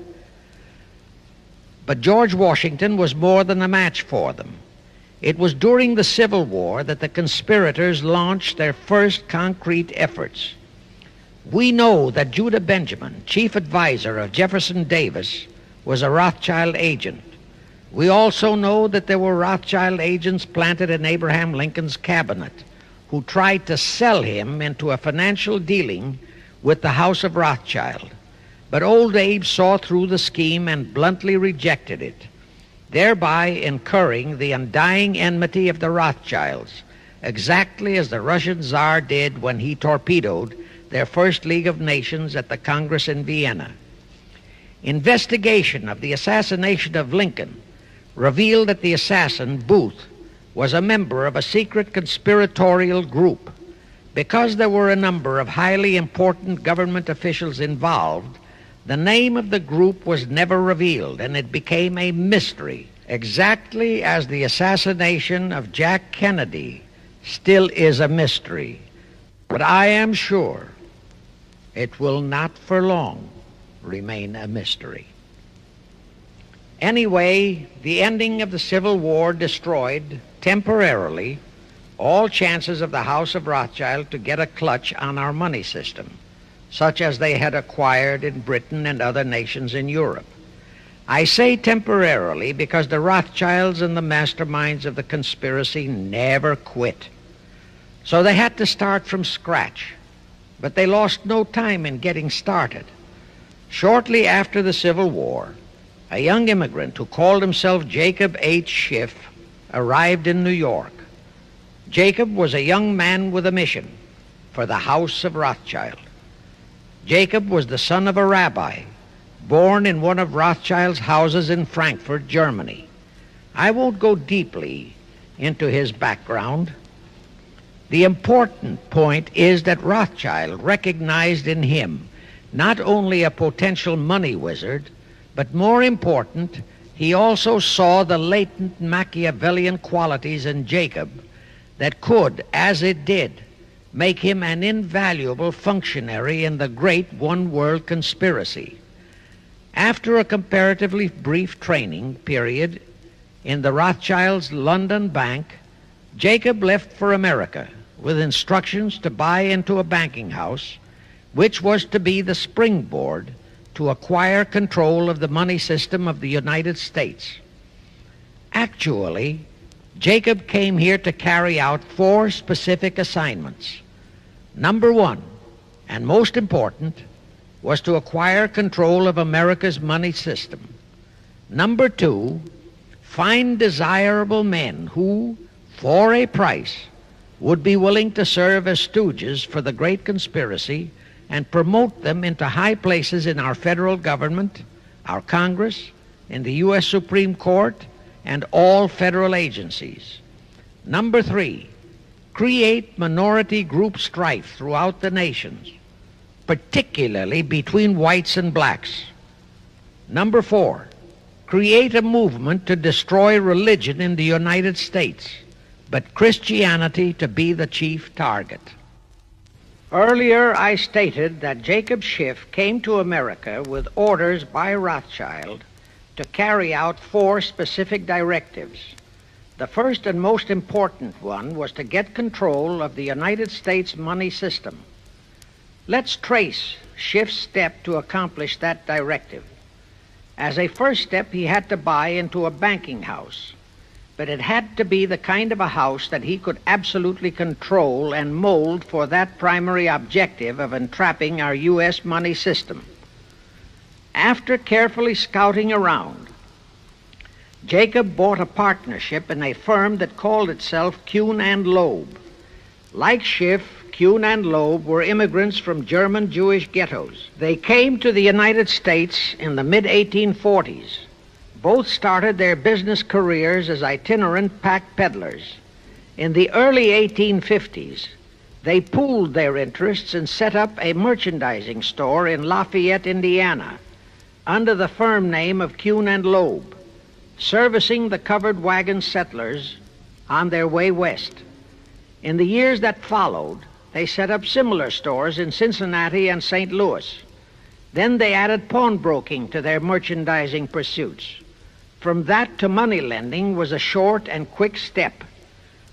S1: But George Washington was more than a match for them. It was during the Civil War that the conspirators launched their first concrete efforts. We know that Judah Benjamin, chief advisor of Jefferson Davis, was a Rothschild agent. We also know that there were Rothschild agents planted in Abraham Lincoln's cabinet who tried to sell him into a financial dealing with the House of Rothschild. But old Abe saw through the scheme and bluntly rejected it, thereby incurring the undying enmity of the Rothschilds, exactly as the Russian Tsar did when he torpedoed their first League of Nations at the Congress in Vienna. Investigation of the assassination of Lincoln revealed that the assassin, Booth, was a member of a secret conspiratorial group. Because there were a number of highly important government officials involved, the name of the group was never revealed, and it became a mystery, exactly as the assassination of Jack Kennedy still is a mystery. But I am sure it will not for long remain a mystery. Anyway, the ending of the Civil War destroyed, temporarily, all chances of the House of Rothschild to get a clutch on our money system, such as they had acquired in Britain and other nations in Europe. I say temporarily because the Rothschilds and the masterminds of the conspiracy never quit. So they had to start from scratch, but they lost no time in getting started. Shortly after the Civil War, a young immigrant who called himself Jacob H. Schiff arrived in New York. Jacob was a young man with a mission for the House of Rothschild. Jacob was the son of a rabbi, born in one of Rothschild's houses in Frankfurt, Germany. I won't go deeply into his background. The important point is that Rothschild recognized in him not only a potential money wizard, but more important, he also saw the latent Machiavellian qualities in Jacob that could, as it did, make him an invaluable functionary in the great one-world conspiracy. After a comparatively brief training period in the Rothschilds' London bank, Jacob left for America with instructions to buy into a banking house, which was to be the springboard to acquire control of the money system of the United States. Actually, Jacob came here to carry out 4 specific assignments. Number 1, and most important, was to acquire control of America's money system. Number 2, find desirable men who, for a price, would be willing to serve as stooges for the great conspiracy and promote them into high places in our federal government, our Congress, in the U.S. Supreme Court, and all federal agencies. Number 3, create minority group strife throughout the nations, particularly between whites and blacks. Number 4, create a movement to destroy religion in the United States, but Christianity to be the chief target. Earlier, I stated that Jacob Schiff came to America with orders by Rothschild to carry out 4 specific directives. The first and most important one was to get control of the United States money system. Let's trace Schiff's step to accomplish that directive. As a first step, he had to buy into a banking house, but it had to be the kind of a house that he could absolutely control and mold for that primary objective of entrapping our U.S. money system. After carefully scouting around, Jacob bought a partnership in a firm that called itself Kuhn and Loeb. Like Schiff, Kuhn and Loeb were immigrants from German Jewish ghettos. They came to the United States in the mid-1840s. Both started their business careers as itinerant pack peddlers. In the early 1850s, they pooled their interests and set up a merchandising store in Lafayette, Indiana, under the firm name of Kuhn and Loeb, servicing the covered wagon settlers on their way west. In the years that followed, they set up similar stores in Cincinnati and St. Louis. Then they added pawnbroking to their merchandising pursuits. From that to money lending was a short and quick step.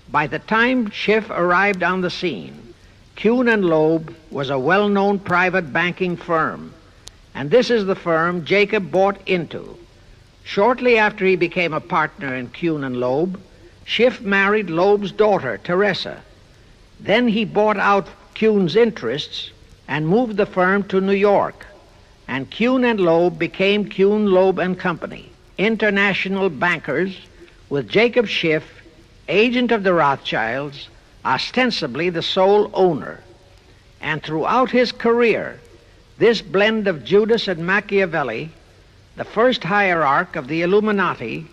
S1: By the time Schiff arrived on the scene, Kuhn and Loeb was a well-known private banking firm, and this is the firm Jacob bought into. Shortly after he became a partner in Kuhn and Loeb, Schiff married Loeb's daughter, Teresa. Then he bought out Kuhn's interests and moved the firm to New York, and Kuhn and Loeb became Kuhn, Loeb and Company, international bankers, with Jacob Schiff, agent of the Rothschilds, ostensibly the sole owner. And throughout his career, this blend of Judas and Machiavelli, the first hierarch of the Illuminati,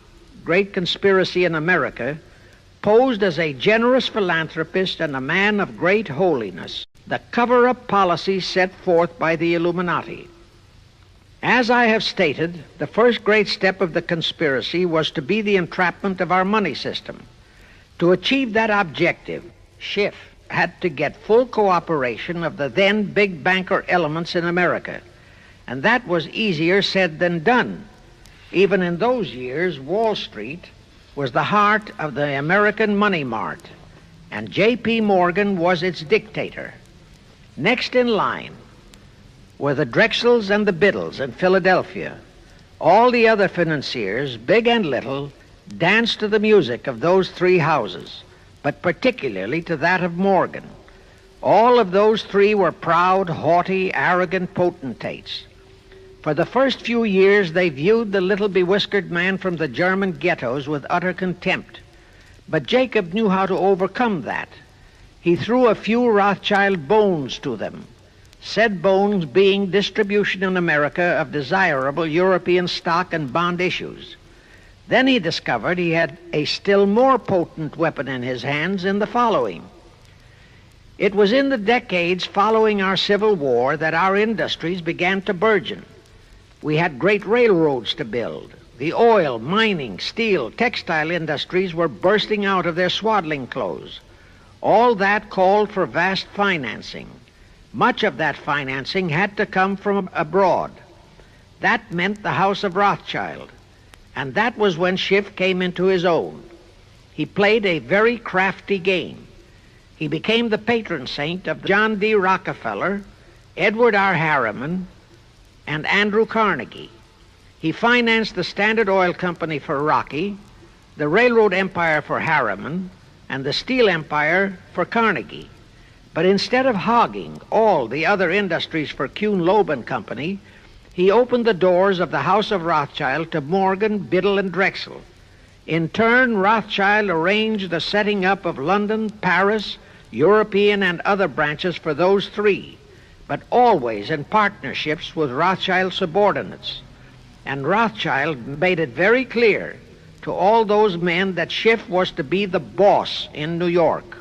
S1: great conspiracy in America, posed as a generous philanthropist and a man of great holiness, the cover-up policy set forth by the Illuminati. As I have stated, the first great step of the conspiracy was to be the entrapment of our money system. To achieve that objective, Schiff had to get full cooperation of the then big banker elements in America, and that was easier said than done. Even in those years, Wall Street was the heart of the American money mart, and J.P. Morgan was its dictator. Next in line were the Drexels and the Biddles in Philadelphia. All the other financiers, big and little, danced to the music of those three houses, but particularly to that of Morgan. All of those three were proud, haughty, arrogant potentates. For the first few years, they viewed the little bewhiskered man from the German ghettos with utter contempt. But Jacob knew how to overcome that. He threw a few Rothschild bones to them, said bones being distribution in America of desirable European stock and bond issues. Then he discovered he had a still more potent weapon in his hands in the following. It was in the decades following our Civil War that our industries began to burgeon. We had great railroads to build. The oil, mining, steel, textile industries were bursting out of their swaddling clothes. All that called for vast financing. Much of that financing had to come from abroad. That meant the House of Rothschild. And that was when Schiff came into his own. He played a very crafty game. He became the patron saint of John D. Rockefeller, Edward R. Harriman, and Andrew Carnegie. He financed the Standard Oil Company for Rocky, the railroad empire for Harriman, and the steel empire for Carnegie. But instead of hogging all the other industries for Kuhn, Loeb and Company, he opened the doors of the House of Rothschild to Morgan, Biddle, and Drexel. In turn, Rothschild arranged the setting up of London, Paris, European, and other branches for those three, but always in partnerships with Rothschild subordinates. And Rothschild made it very clear to all those men that Schiff was to be the boss in New York.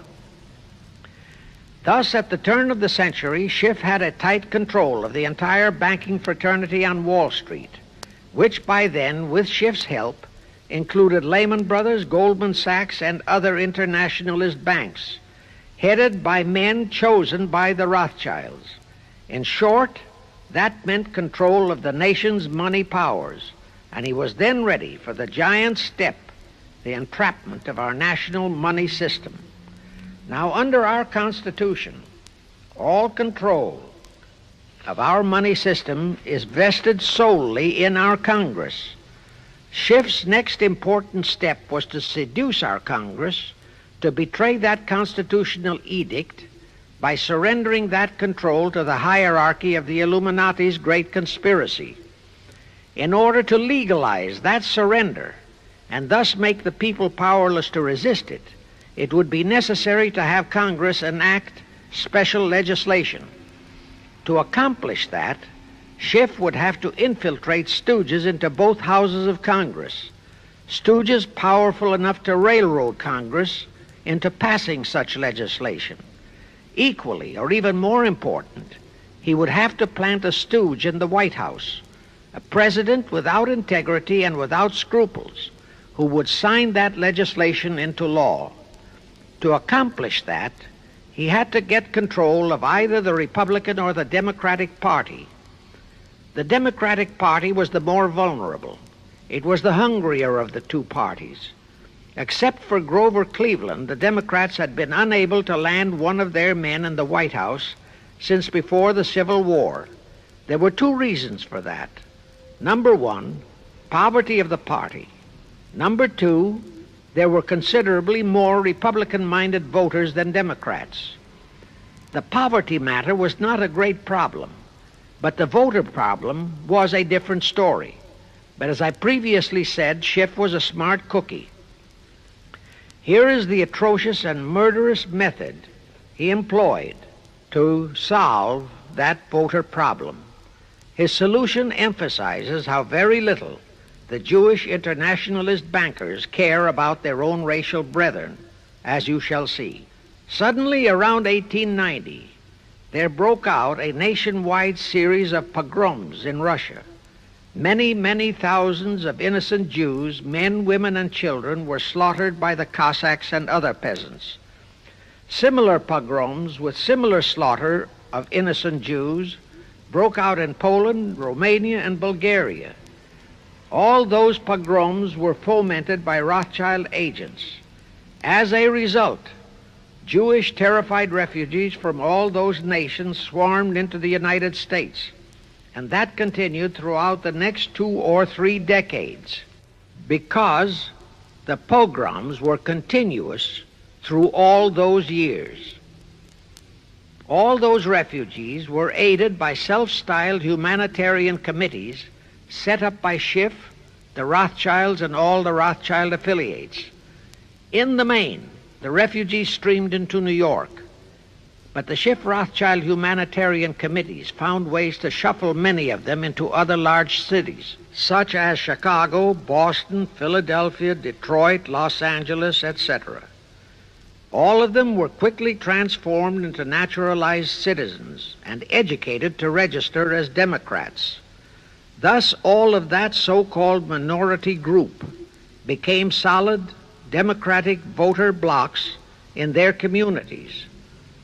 S1: Thus, at the turn of the century, Schiff had a tight control of the entire banking fraternity on Wall Street, which by then, with Schiff's help, included Lehman Brothers, Goldman Sachs, and other internationalist banks, headed by men chosen by the Rothschilds. In short, that meant control of the nation's money powers, and he was then ready for the giant step, the entrapment of our national money system. Now, under our Constitution, all control of our money system is vested solely in our Congress. Schiff's next important step was to seduce our Congress to betray that constitutional edict by surrendering that control to the hierarchy of the Illuminati's great conspiracy. In order to legalize that surrender and thus make the people powerless to resist it, it would be necessary to have Congress enact special legislation. To accomplish that, Schiff would have to infiltrate stooges into both houses of Congress, stooges powerful enough to railroad Congress into passing such legislation. Equally, or even more important, he would have to plant a stooge in the White House, a president without integrity and without scruples, who would sign that legislation into law. To accomplish that, he had to get control of either the Republican or the Democratic Party. The Democratic Party was the more vulnerable. It was the hungrier of the two parties. Except for Grover Cleveland, the Democrats had been unable to land one of their men in the White House since before the Civil War. There were two reasons for that. Number one, poverty of the party. Number two, there were considerably more Republican-minded voters than Democrats. The poverty matter was not a great problem, but the voter problem was a different story. But as I previously said, Schiff was a smart cookie. Here is the atrocious and murderous method he employed to solve that voter problem. His solution emphasizes how very little the Jewish internationalist bankers care about their own racial brethren, as you shall see. Suddenly, around 1890, there broke out a nationwide series of pogroms in Russia. Many, many thousands of innocent Jews, men, women, and children, were slaughtered by the Cossacks and other peasants. Similar pogroms with similar slaughter of innocent Jews broke out in Poland, Romania, and Bulgaria. All those pogroms were fomented by Rothschild agents. As a result, Jewish terrified refugees from all those nations swarmed into the United States, and that continued throughout the next 2 or 3 decades because the pogroms were continuous through all those years. All those refugees were aided by self-styled humanitarian committees set up by Schiff, the Rothschilds, and all the Rothschild affiliates. In the main, the refugees streamed into New York, but the Schiff-Rothschild humanitarian committees found ways to shuffle many of them into other large cities, such as Chicago, Boston, Philadelphia, Detroit, Los Angeles, etc. All of them were quickly transformed into naturalized citizens and educated to register as Democrats. Thus, all of that so-called minority group became solid Democratic voter blocs in their communities,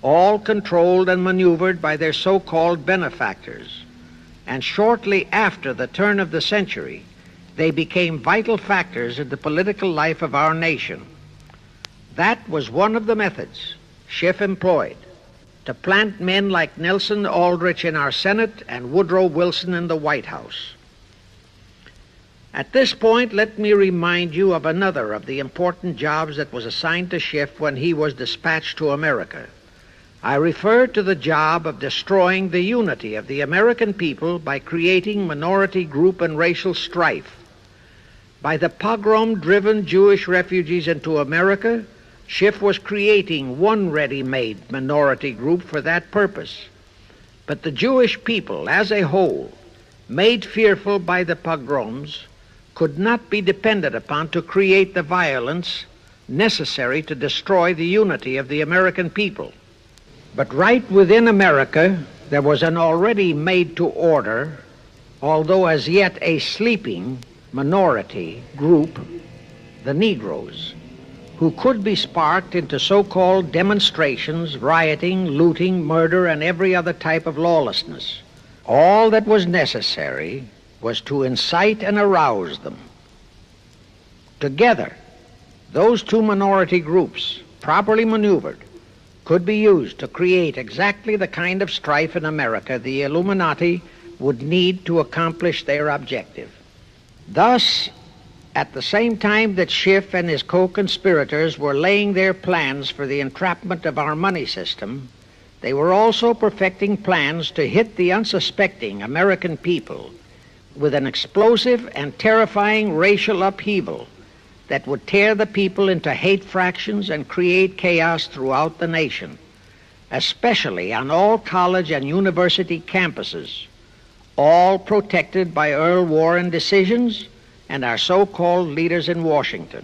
S1: all controlled and maneuvered by their so-called benefactors. And shortly after the turn of the century, they became vital factors in the political life of our nation. That was one of the methods Schiff employed to plant men like Nelson Aldrich in our Senate and Woodrow Wilson in the White House. At this point, let me remind you of another of the important jobs that was assigned to Schiff when he was dispatched to America. I refer to the job of destroying the unity of the American people by creating minority group and racial strife. By the pogrom-driven Jewish refugees into America, Schiff was creating one ready-made minority group for that purpose. But the Jewish people as a whole, made fearful by the pogroms, could not be depended upon to create the violence necessary to destroy the unity of the American people. But right within America, there was an already made-to-order, although as yet a sleeping minority group, the Negroes, who could be sparked into so-called demonstrations, rioting, looting, murder, and every other type of lawlessness. All that was necessary was to incite and arouse them. Together, those two minority groups, properly maneuvered, could be used to create exactly the kind of strife in America the Illuminati would need to accomplish their objective. Thus, at the same time that Schiff and his co-conspirators were laying their plans for the entrapment of our money system, they were also perfecting plans to hit the unsuspecting American people with an explosive and terrifying racial upheaval that would tear the people into hate fractions and create chaos throughout the nation, especially on all college and university campuses, all protected by Earl Warren decisions and our so-called leaders in Washington.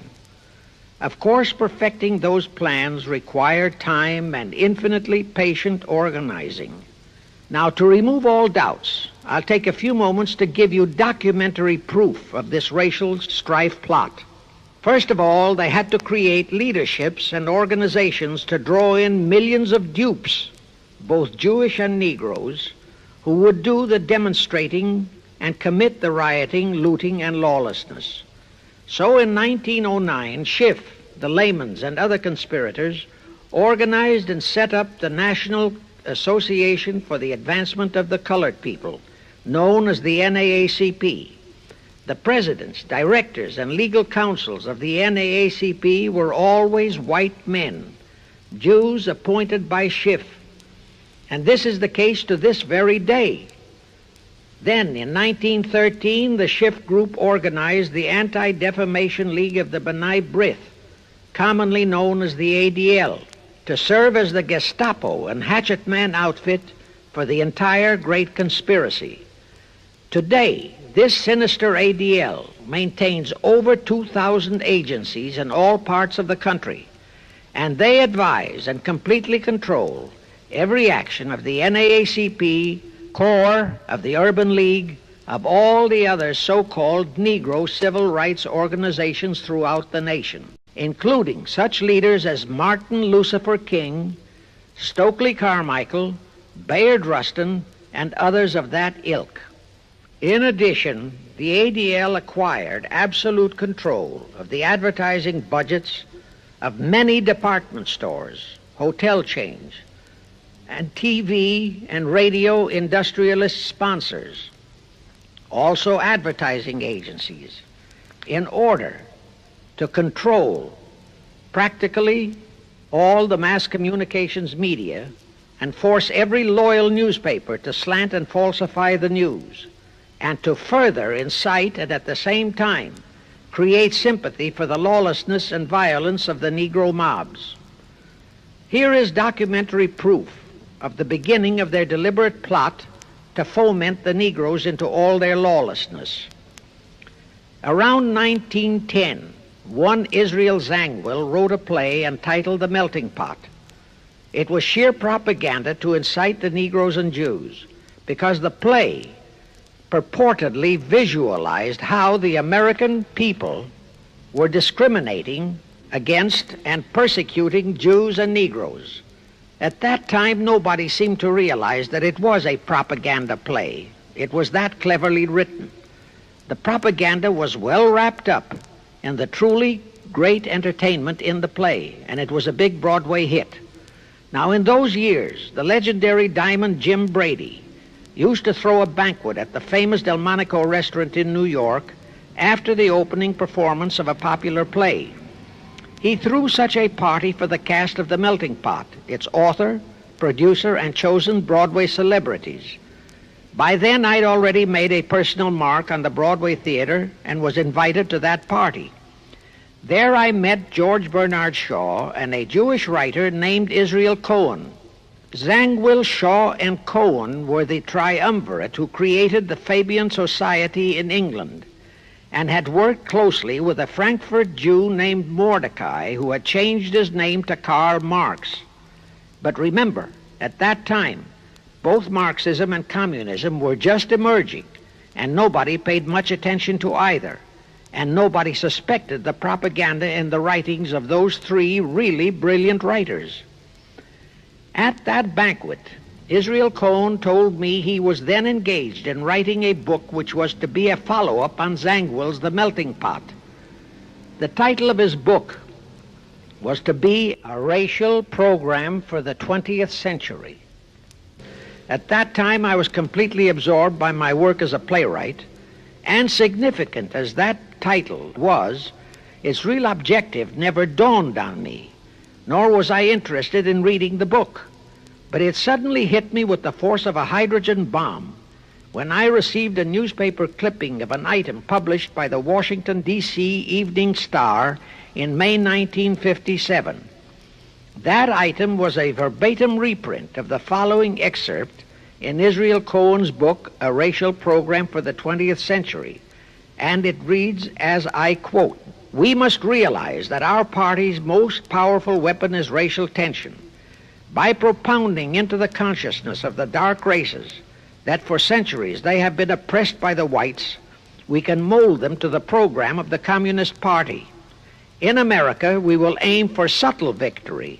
S1: Of course, perfecting those plans required time and infinitely patient organizing. Now, to remove all doubts, I'll take a few moments to give you documentary proof of this racial strife plot. First of all, they had to create leaderships and organizations to draw in millions of dupes, both Jewish and Negroes, who would do the demonstrating and commit the rioting, looting, and lawlessness. So in 1909, Schiff, the Lamans, and other conspirators organized and set up the National Association for the Advancement of the Colored People, known as the NAACP. The presidents, directors, and legal counsels of the NAACP were always white men, Jews appointed by Schiff. And this is the case to this very day. Then, in 1913, the Schiff Group organized the Anti-Defamation League of the B'nai B'rith, commonly known as the ADL, to serve as the Gestapo and hatchet man outfit for the entire great conspiracy. Today, this sinister ADL maintains over 2,000 agencies in all parts of the country, and they advise and completely control every action of the NAACP, CORE, of the Urban League, of all the other so-called Negro civil rights organizations throughout the nation, including such leaders as Martin Lucifer King, Stokely Carmichael, Bayard Rustin, and others of that ilk. In addition, the ADL acquired absolute control of the advertising budgets of many department stores, hotel chains, and TV and radio industrialist sponsors, also advertising agencies, in order to control practically all the mass communications media and force every loyal newspaper to slant and falsify the news, and to further incite and at the same time create sympathy for the lawlessness and violence of the Negro mobs. Here is documentary proof of the beginning of their deliberate plot to foment the Negroes into all their lawlessness. Around 1910, one Israel Zangwill wrote a play entitled The Melting Pot. It was sheer propaganda to incite the Negroes and Jews, because the play purportedly visualized how the American people were discriminating against and persecuting Jews and Negroes. At that time, nobody seemed to realize that it was a propaganda play. It was that cleverly written. The propaganda was well wrapped up in the truly great entertainment in the play, and it was a big Broadway hit. Now, in those years, the legendary Diamond Jim Brady used to throw a banquet at the famous Delmonico restaurant in New York after the opening performance of a popular play. He threw such a party for the cast of The Melting Pot, its author, producer, and chosen Broadway celebrities. By then, I'd already made a personal mark on the Broadway theater and was invited to that party. There I met George Bernard Shaw and a Jewish writer named Israel Cohen. Zangwill, Shaw, and Cohen were the triumvirate who created the Fabian Society in England, and had worked closely with a Frankfurt Jew named Mordecai, who had changed his name to Karl Marx. But remember, at that time, both Marxism and communism were just emerging, and nobody paid much attention to either, and nobody suspected the propaganda in the writings of those three really brilliant writers. At that banquet, Israel Cohen told me he was then engaged in writing a book which was to be a follow-up on Zangwill's The Melting Pot. The title of his book was to be A Racial Program for the 20th Century. At that time, I was completely absorbed by my work as a playwright, and significant as that title was, its real objective never dawned on me, nor was I interested in reading the book. But it suddenly hit me with the force of a hydrogen bomb when I received a newspaper clipping of an item published by the Washington, D.C. Evening Star in May 1957. That item was a verbatim reprint of the following excerpt in Israel Cohen's book, A Racial Program for the 20th Century, and it reads as I quote, We must realize that our party's most powerful weapon is racial tension. By propounding into the consciousness of the dark races that for centuries they have been oppressed by the whites, we can mold them to the program of the Communist Party. In America, we will aim for subtle victory.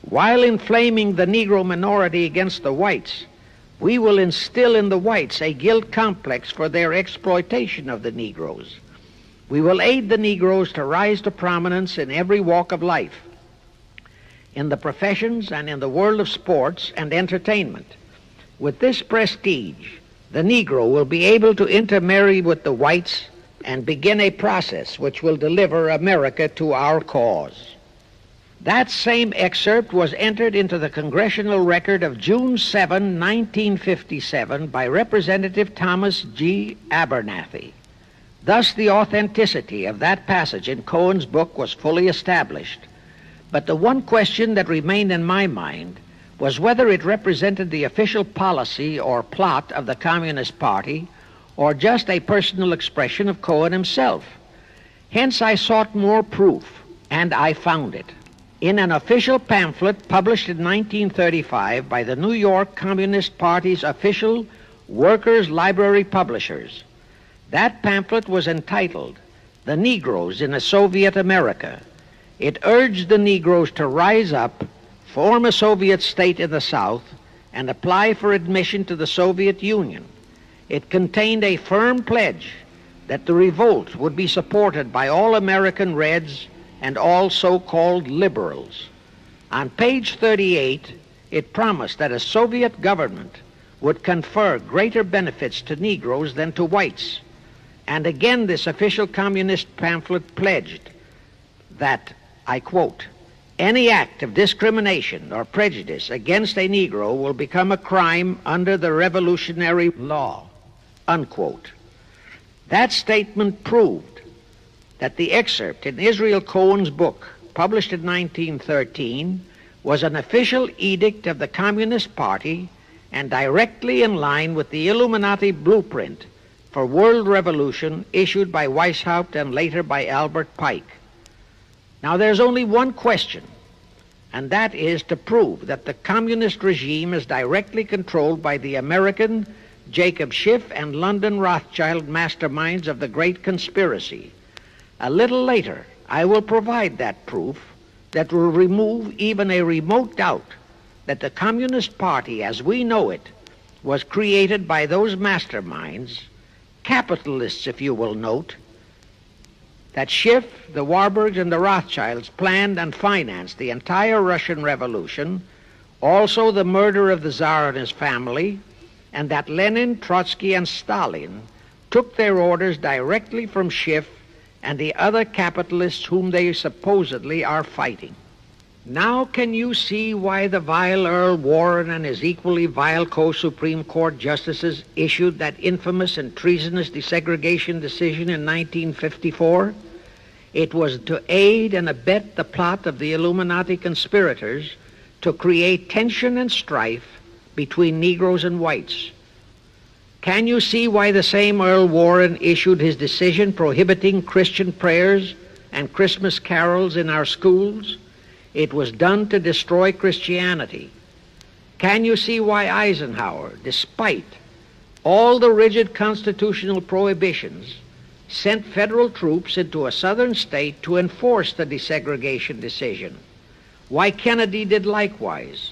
S1: While inflaming the Negro minority against the whites, we will instill in the whites a guilt complex for their exploitation of the Negroes. We will aid the Negroes to rise to prominence in every walk of life, in the professions and in the world of sports and entertainment. With this prestige, the Negro will be able to intermarry with the whites and begin a process which will deliver America to our cause. That same excerpt was entered into the Congressional Record of June 7, 1957 by Representative Thomas G. Abernathy. Thus, the authenticity of that passage in Cohen's book was fully established. But the one question that remained in my mind was whether it represented the official policy or plot of the Communist Party or just a personal expression of Cohen himself. Hence, I sought more proof, and I found it. In an official pamphlet published in 1935 by the New York Communist Party's official Workers' Library Publishers, that pamphlet was entitled "The Negroes in a Soviet America." It urged the Negroes to rise up, form a Soviet state in the South, and apply for admission to the Soviet Union. It contained a firm pledge that the revolt would be supported by all American Reds and all so-called liberals. On page 38, it promised that a Soviet government would confer greater benefits to Negroes than to whites. And again, this official communist pamphlet pledged that, I quote, "Any act of discrimination or prejudice against a Negro will become a crime under the revolutionary law," unquote. That statement proved that the excerpt in Israel Cohen's book, published in 1913, was an official edict of the Communist Party and directly in line with the Illuminati blueprint for world revolution issued by Weishaupt and later by Albert Pike. Now, there's only one question, and that is to prove that the communist regime is directly controlled by the American Jacob Schiff and London Rothschild masterminds of the Great Conspiracy. A little later, I will provide that proof that will remove even a remote doubt that the Communist Party, as we know it, was created by those masterminds, capitalists, if you will note, that Schiff, the Warburgs, and the Rothschilds planned and financed the entire Russian Revolution, also the murder of the Tsar and his family, and that Lenin, Trotsky, and Stalin took their orders directly from Schiff and the other capitalists whom they supposedly are fighting. Now can you see why the vile Earl Warren and his equally vile co-Supreme Court justices issued that infamous and treasonous desegregation decision in 1954? It was to aid and abet the plot of the Illuminati conspirators to create tension and strife between Negroes and whites. Can you see why the same Earl Warren issued his decision prohibiting Christian prayers and Christmas carols in our schools? It was done to destroy Christianity. Can you see why Eisenhower, despite all the rigid constitutional prohibitions, sent federal troops into a southern state to enforce the desegregation decision? Why Kennedy did likewise?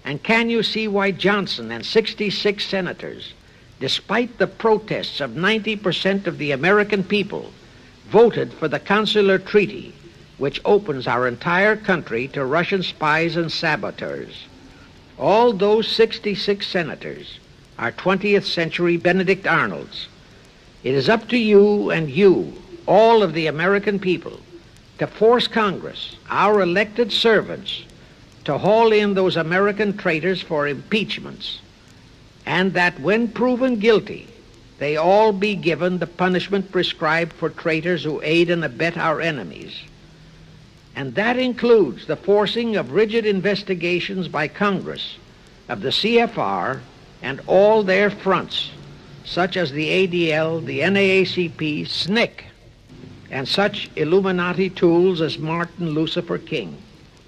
S1: And can you see why Johnson and 66 senators, despite the protests of 90% of the American people, voted for the Consular Treaty, which opens our entire country to Russian spies and saboteurs? All those 66 senators are 20th century Benedict Arnolds. It is up to you and you, all of the American people, to force Congress, our elected servants, to haul in those American traitors for impeachments, and that when proven guilty, they all be given the punishment prescribed for traitors who aid and abet our enemies. And that includes the forcing of rigid investigations by Congress of the CFR and all their fronts, such as the ADL, the NAACP, SNCC, and such Illuminati tools as Martin Lucifer King.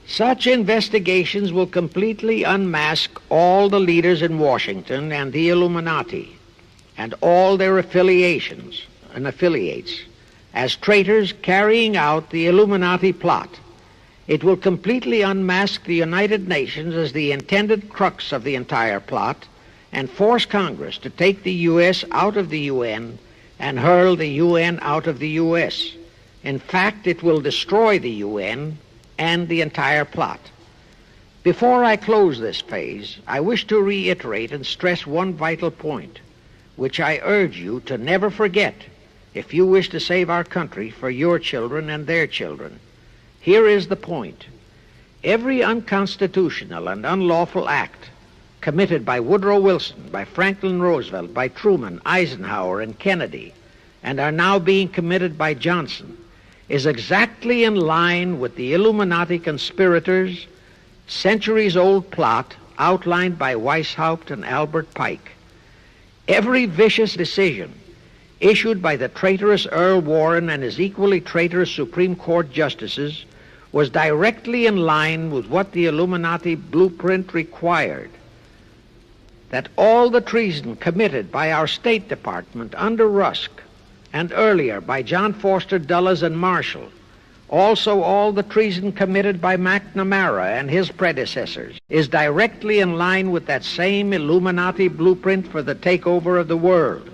S1: Such investigations will completely unmask all the leaders in Washington and the Illuminati and all their affiliations and affiliates as traitors carrying out the Illuminati plot. It will completely unmask the United Nations as the intended crux of the entire plot and force Congress to take the U.S. out of the UN and hurl the UN out of the U.S. In fact, it will destroy the UN and the entire plot. Before I close this phase, I wish to reiterate and stress one vital point, which I urge you to never forget if you wish to save our country for your children and their children. Here is the point. Every unconstitutional and unlawful act committed by Woodrow Wilson, by Franklin Roosevelt, by Truman, Eisenhower, and Kennedy, and are now being committed by Johnson, is exactly in line with the Illuminati conspirators' centuries-old plot outlined by Weishaupt and Albert Pike. Every vicious decision issued by the traitorous Earl Warren and his equally traitorous Supreme Court justices was directly in line with what the Illuminati blueprint required. That all the treason committed by our State Department under Rusk and earlier by John Foster Dulles and Marshall, also all the treason committed by McNamara and his predecessors, is directly in line with that same Illuminati blueprint for the takeover of the world.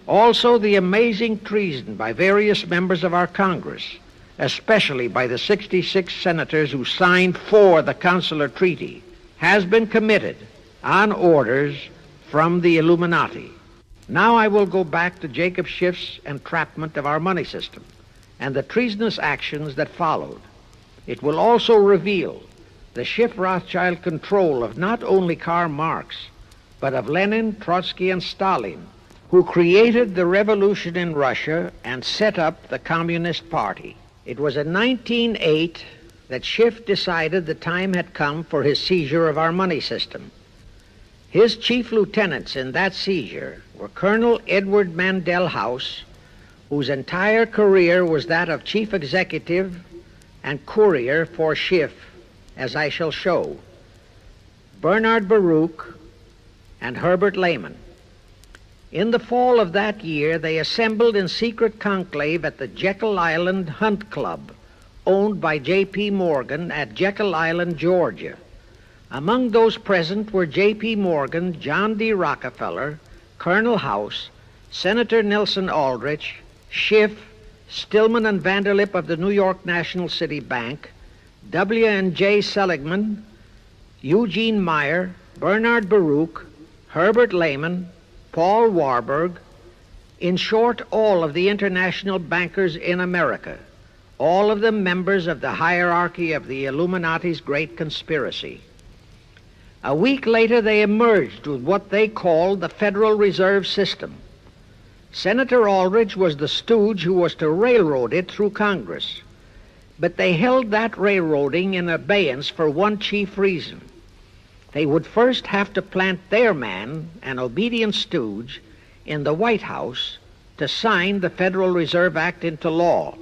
S1: Also the amazing treason by various members of our Congress, especially by the 66 senators who signed for the Consular Treaty, has been committed on orders from the Illuminati. Now I will go back to Jacob Schiff's entrapment of our money system and the treasonous actions that followed. It will also reveal the Schiff-Rothschild control of not only Karl Marx, but of Lenin, Trotsky, and Stalin, who created the revolution in Russia and set up the Communist Party. It was in 1908 that Schiff decided the time had come for his seizure of our money system. His chief lieutenants in that seizure were Colonel Edward Mandell House, whose entire career was that of chief executive and courier for Schiff, as I shall show, Bernard Baruch, and Herbert Lehman. In the fall of that year, they assembled in secret conclave at the Jekyll Island Hunt Club, owned by J.P. Morgan at Jekyll Island, Georgia. Among those present were J.P. Morgan, John D. Rockefeller, Colonel House, Senator Nelson Aldrich, Schiff, Stillman and Vanderlip of the New York National City Bank, W. and J. Seligman, Eugene Meyer, Bernard Baruch, Herbert Lehman, Paul Warburg, in short, all of the international bankers in America, all of them members of the hierarchy of the Illuminati's great conspiracy. A week later, they emerged with what they called the Federal Reserve System. Senator Aldrich was the stooge who was to railroad it through Congress. But they held that railroading in abeyance for one chief reason. They would first have to plant their man, an obedient stooge, in the White House to sign the Federal Reserve Act into law.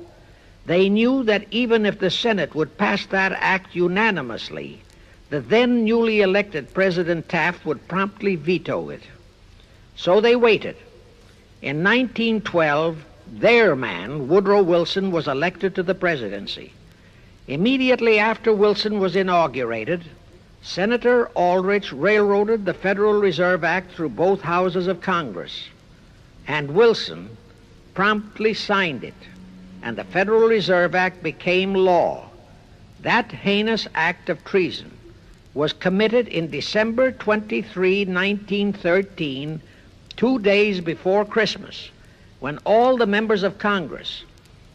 S1: They knew that even if the Senate would pass that act unanimously, the then newly elected President Taft would promptly veto it. So they waited. In 1912, their man, Woodrow Wilson, was elected to the presidency. Immediately after Wilson was inaugurated, Senator Aldrich railroaded the Federal Reserve Act through both houses of Congress, and Wilson promptly signed it, and the Federal Reserve Act became law. That heinous act of treason was committed in December 23, 1913, 2 days before Christmas, when all the members of Congress,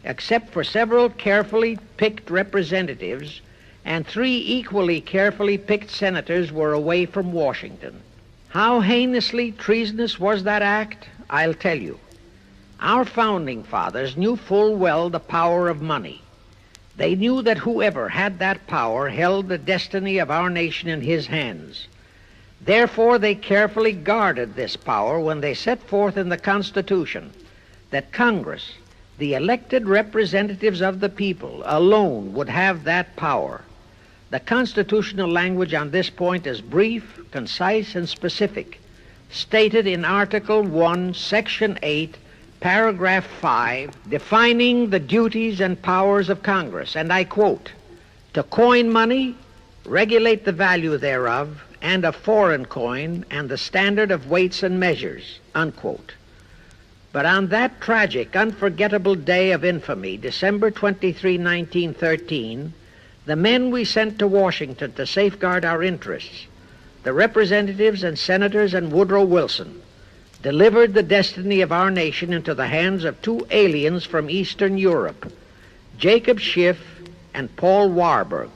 S1: except for several carefully picked representatives and 3 equally carefully picked senators, were away from Washington. How heinously treasonous was that act? I'll tell you. Our founding fathers knew full well the power of money. They knew that whoever had that power held the destiny of our nation in his hands. Therefore, they carefully guarded this power when they set forth in the Constitution that Congress, The elected representatives of the people alone would have that power. The constitutional language on this point is brief, concise, and specific, stated in Article 1, Section 8, Paragraph 5, defining the duties and powers of Congress, and I quote, "To coin money, regulate the value thereof, and of foreign coin, and the standard of weights and measures," unquote. But on that tragic, unforgettable day of infamy, December 23, 1913, the men we sent to Washington to safeguard our interests, the representatives and senators and Woodrow Wilson, delivered the destiny of our nation into the hands of two aliens from Eastern Europe, Jacob Schiff and Paul Warburg.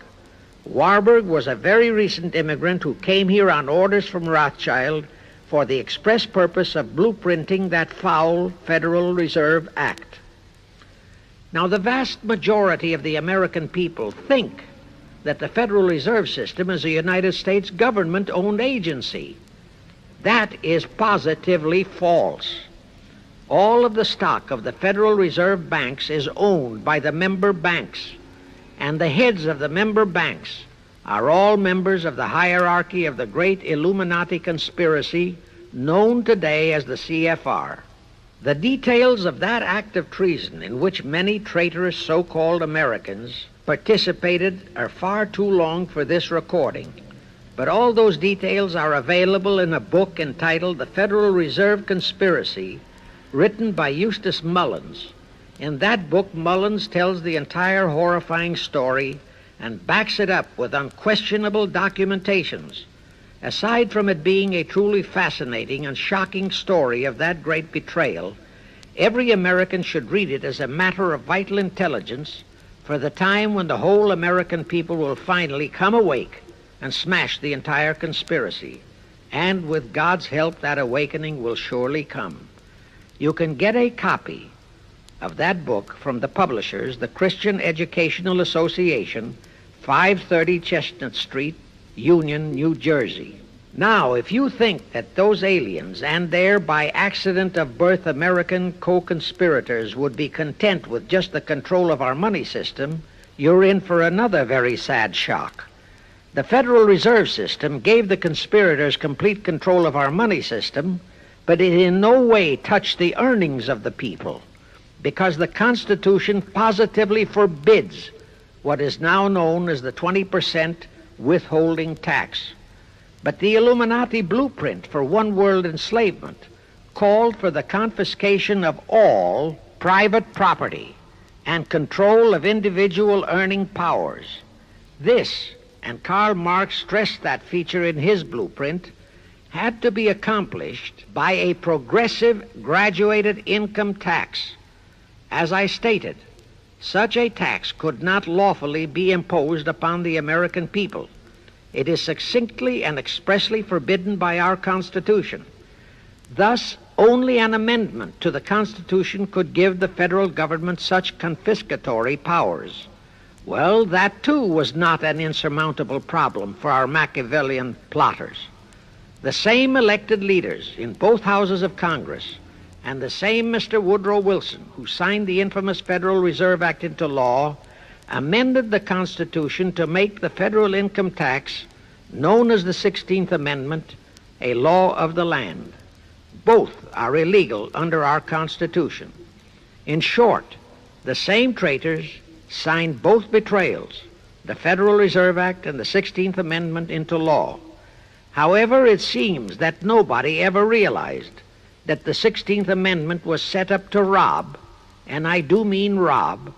S1: Warburg was a very recent immigrant who came here on orders from Rothschild for the express purpose of blueprinting that foul Federal Reserve Act. Now, the vast majority of the American people think that the Federal Reserve System is a United States government-owned agency. That is positively false. All of the stock of the Federal Reserve banks is owned by the member banks, and the heads of the member banks are all members of the hierarchy of the great Illuminati conspiracy known today as the CFR. The details of that act of treason in which many traitorous so-called Americans participated are far too long for this recording, but all those details are available in a book entitled The Federal Reserve Conspiracy, written by Eustace Mullins. In that book, Mullins tells the entire horrifying story and backs it up with unquestionable documentations. Aside from it being a truly fascinating and shocking story of that great betrayal, every American should read it as a matter of vital intelligence for the time when the whole American people will finally come awake and smash the entire conspiracy. And with God's help, that awakening will surely come. You can get a copy of that book from the publishers, the Christian Educational Association, 530 Chestnut Street, Union, New Jersey. Now, if you think that those aliens and their by accident of birth American co-conspirators would be content with just the control of our money system, you're in for another very sad shock. The Federal Reserve System gave the conspirators complete control of our money system, but it in no way touched the earnings of the people, because the Constitution positively forbids what is now known as the 20% withholding tax. But the Illuminati blueprint for one-world enslavement called for the confiscation of all private property and control of individual earning powers. This, and Karl Marx stressed that feature in his blueprint, had to be accomplished by a progressive graduated income tax. As I stated, such a tax could not lawfully be imposed upon the American people. It is succinctly and expressly forbidden by our Constitution. Thus, only an amendment to the Constitution could give the federal government such confiscatory powers. Well, that too was not an insurmountable problem for our Machiavellian plotters. The same elected leaders in both houses of Congress and the same Mr. Woodrow Wilson, who signed the infamous Federal Reserve Act into law, amended the Constitution to make the federal income tax, known as the 16th Amendment, a law of the land. Both are illegal under our Constitution. In short, the same traitors signed both betrayals, the Federal Reserve Act and the 16th Amendment, into law. However, it seems that nobody ever realized that the 16th Amendment was set up to rob, and I do mean rob,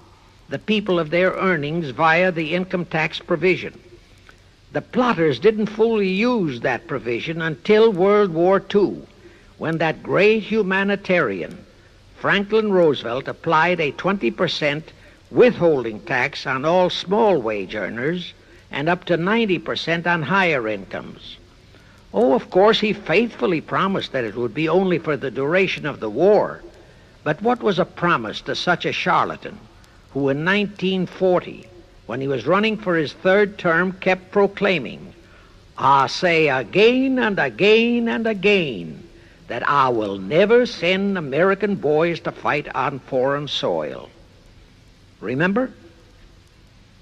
S1: the people of their earnings via the income tax provision. The plotters didn't fully use that provision until World War II, when that great humanitarian, Franklin Roosevelt, applied a 20% withholding tax on all small wage earners and up to 90% on higher incomes. Oh, of course, he faithfully promised that it would be only for the duration of the war. But what was a promise to such a charlatan who in 1940, when he was running for his third term, kept proclaiming, "I say again and again and again, that I will never send American boys to fight on foreign soil. Remember?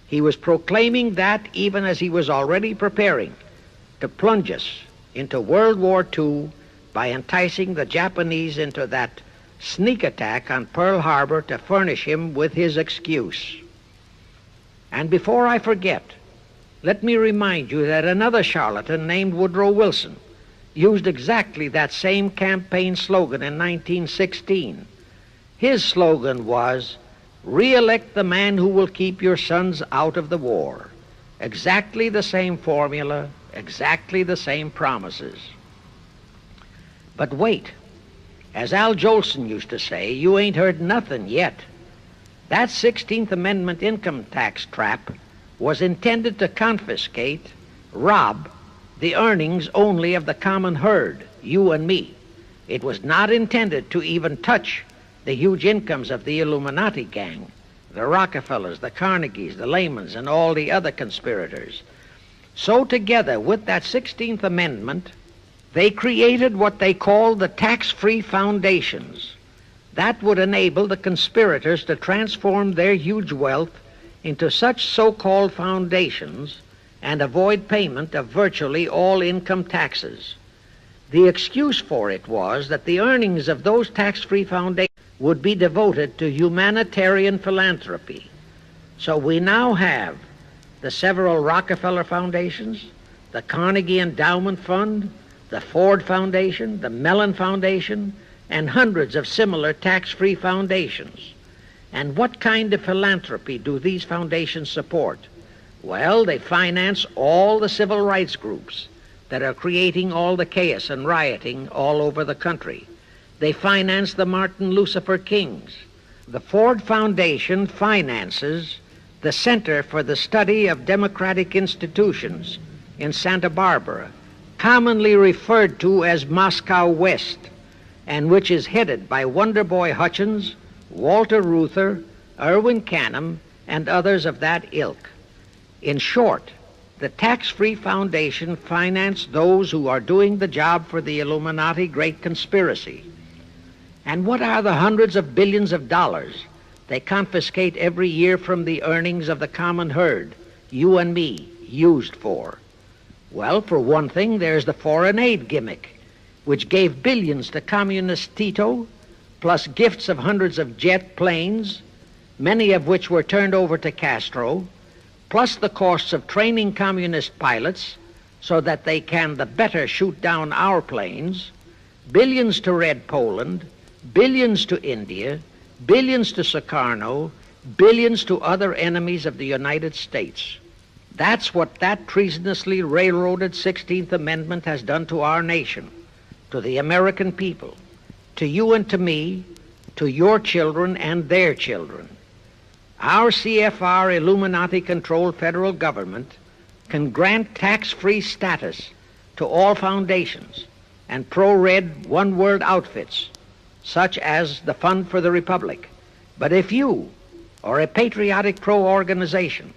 S1: He was proclaiming that even as he was already preparing to plunge us into World War II by enticing the Japanese into that sneak attack on Pearl Harbor to furnish him with his excuse. And before I forget, let me remind you that another charlatan named Woodrow Wilson used exactly that same campaign slogan in 1916. His slogan was, "Re-elect the man who will keep your sons out of the war." Exactly the same formula, exactly the same promises. But wait, as Al Jolson used to say, you ain't heard nothing yet. That 16th Amendment income tax trap was intended to confiscate, rob, the earnings only of the common herd, you and me. It was not intended to even touch the huge incomes of the Illuminati gang, the Rockefellers, the Carnegies, the Lehmans, and all the other conspirators. So together with that 16th Amendment, they created what they called the tax-free foundations. That would enable the conspirators to transform their huge wealth into such so-called foundations and avoid payment of virtually all income taxes. The excuse for it was that the earnings of those tax-free foundations would be devoted to humanitarian philanthropy. So we now have the several Rockefeller foundations, the Carnegie Endowment Fund, the Ford Foundation, the Mellon Foundation, and hundreds of similar tax-free foundations. And what kind of philanthropy do these foundations support? Well, they finance all the civil rights groups that are creating all the chaos and rioting all over the country. They finance the Martin Lucifer Kings. The Ford Foundation finances the Center for the Study of Democratic Institutions in Santa Barbara, commonly referred to as Moscow West, and which is headed by Wonderboy Hutchins, Walter Reuther, Irwin Canham, and others of that ilk. In short, the tax-free foundation financed those who are doing the job for the Illuminati great conspiracy. And what are the hundreds of billions of dollars they confiscate every year from the earnings of the common herd, you and me, used for? Well, for one thing, there's the foreign aid gimmick, which gave billions to communist Tito, plus gifts of hundreds of jet planes, many of which were turned over to Castro, plus the costs of training communist pilots so that they can the better shoot down our planes, billions to Red Poland, billions to India, billions to Sukarno, billions to other enemies of the United States. That's what that treasonously railroaded 16th Amendment has done to our nation, to the American people, to you and to me, to your children and their children. Our CFR Illuminati-controlled federal government can grant tax-free status to all foundations and pro-red one-world outfits, such as the Fund for the Republic. But if you, or a patriotic pro-organization,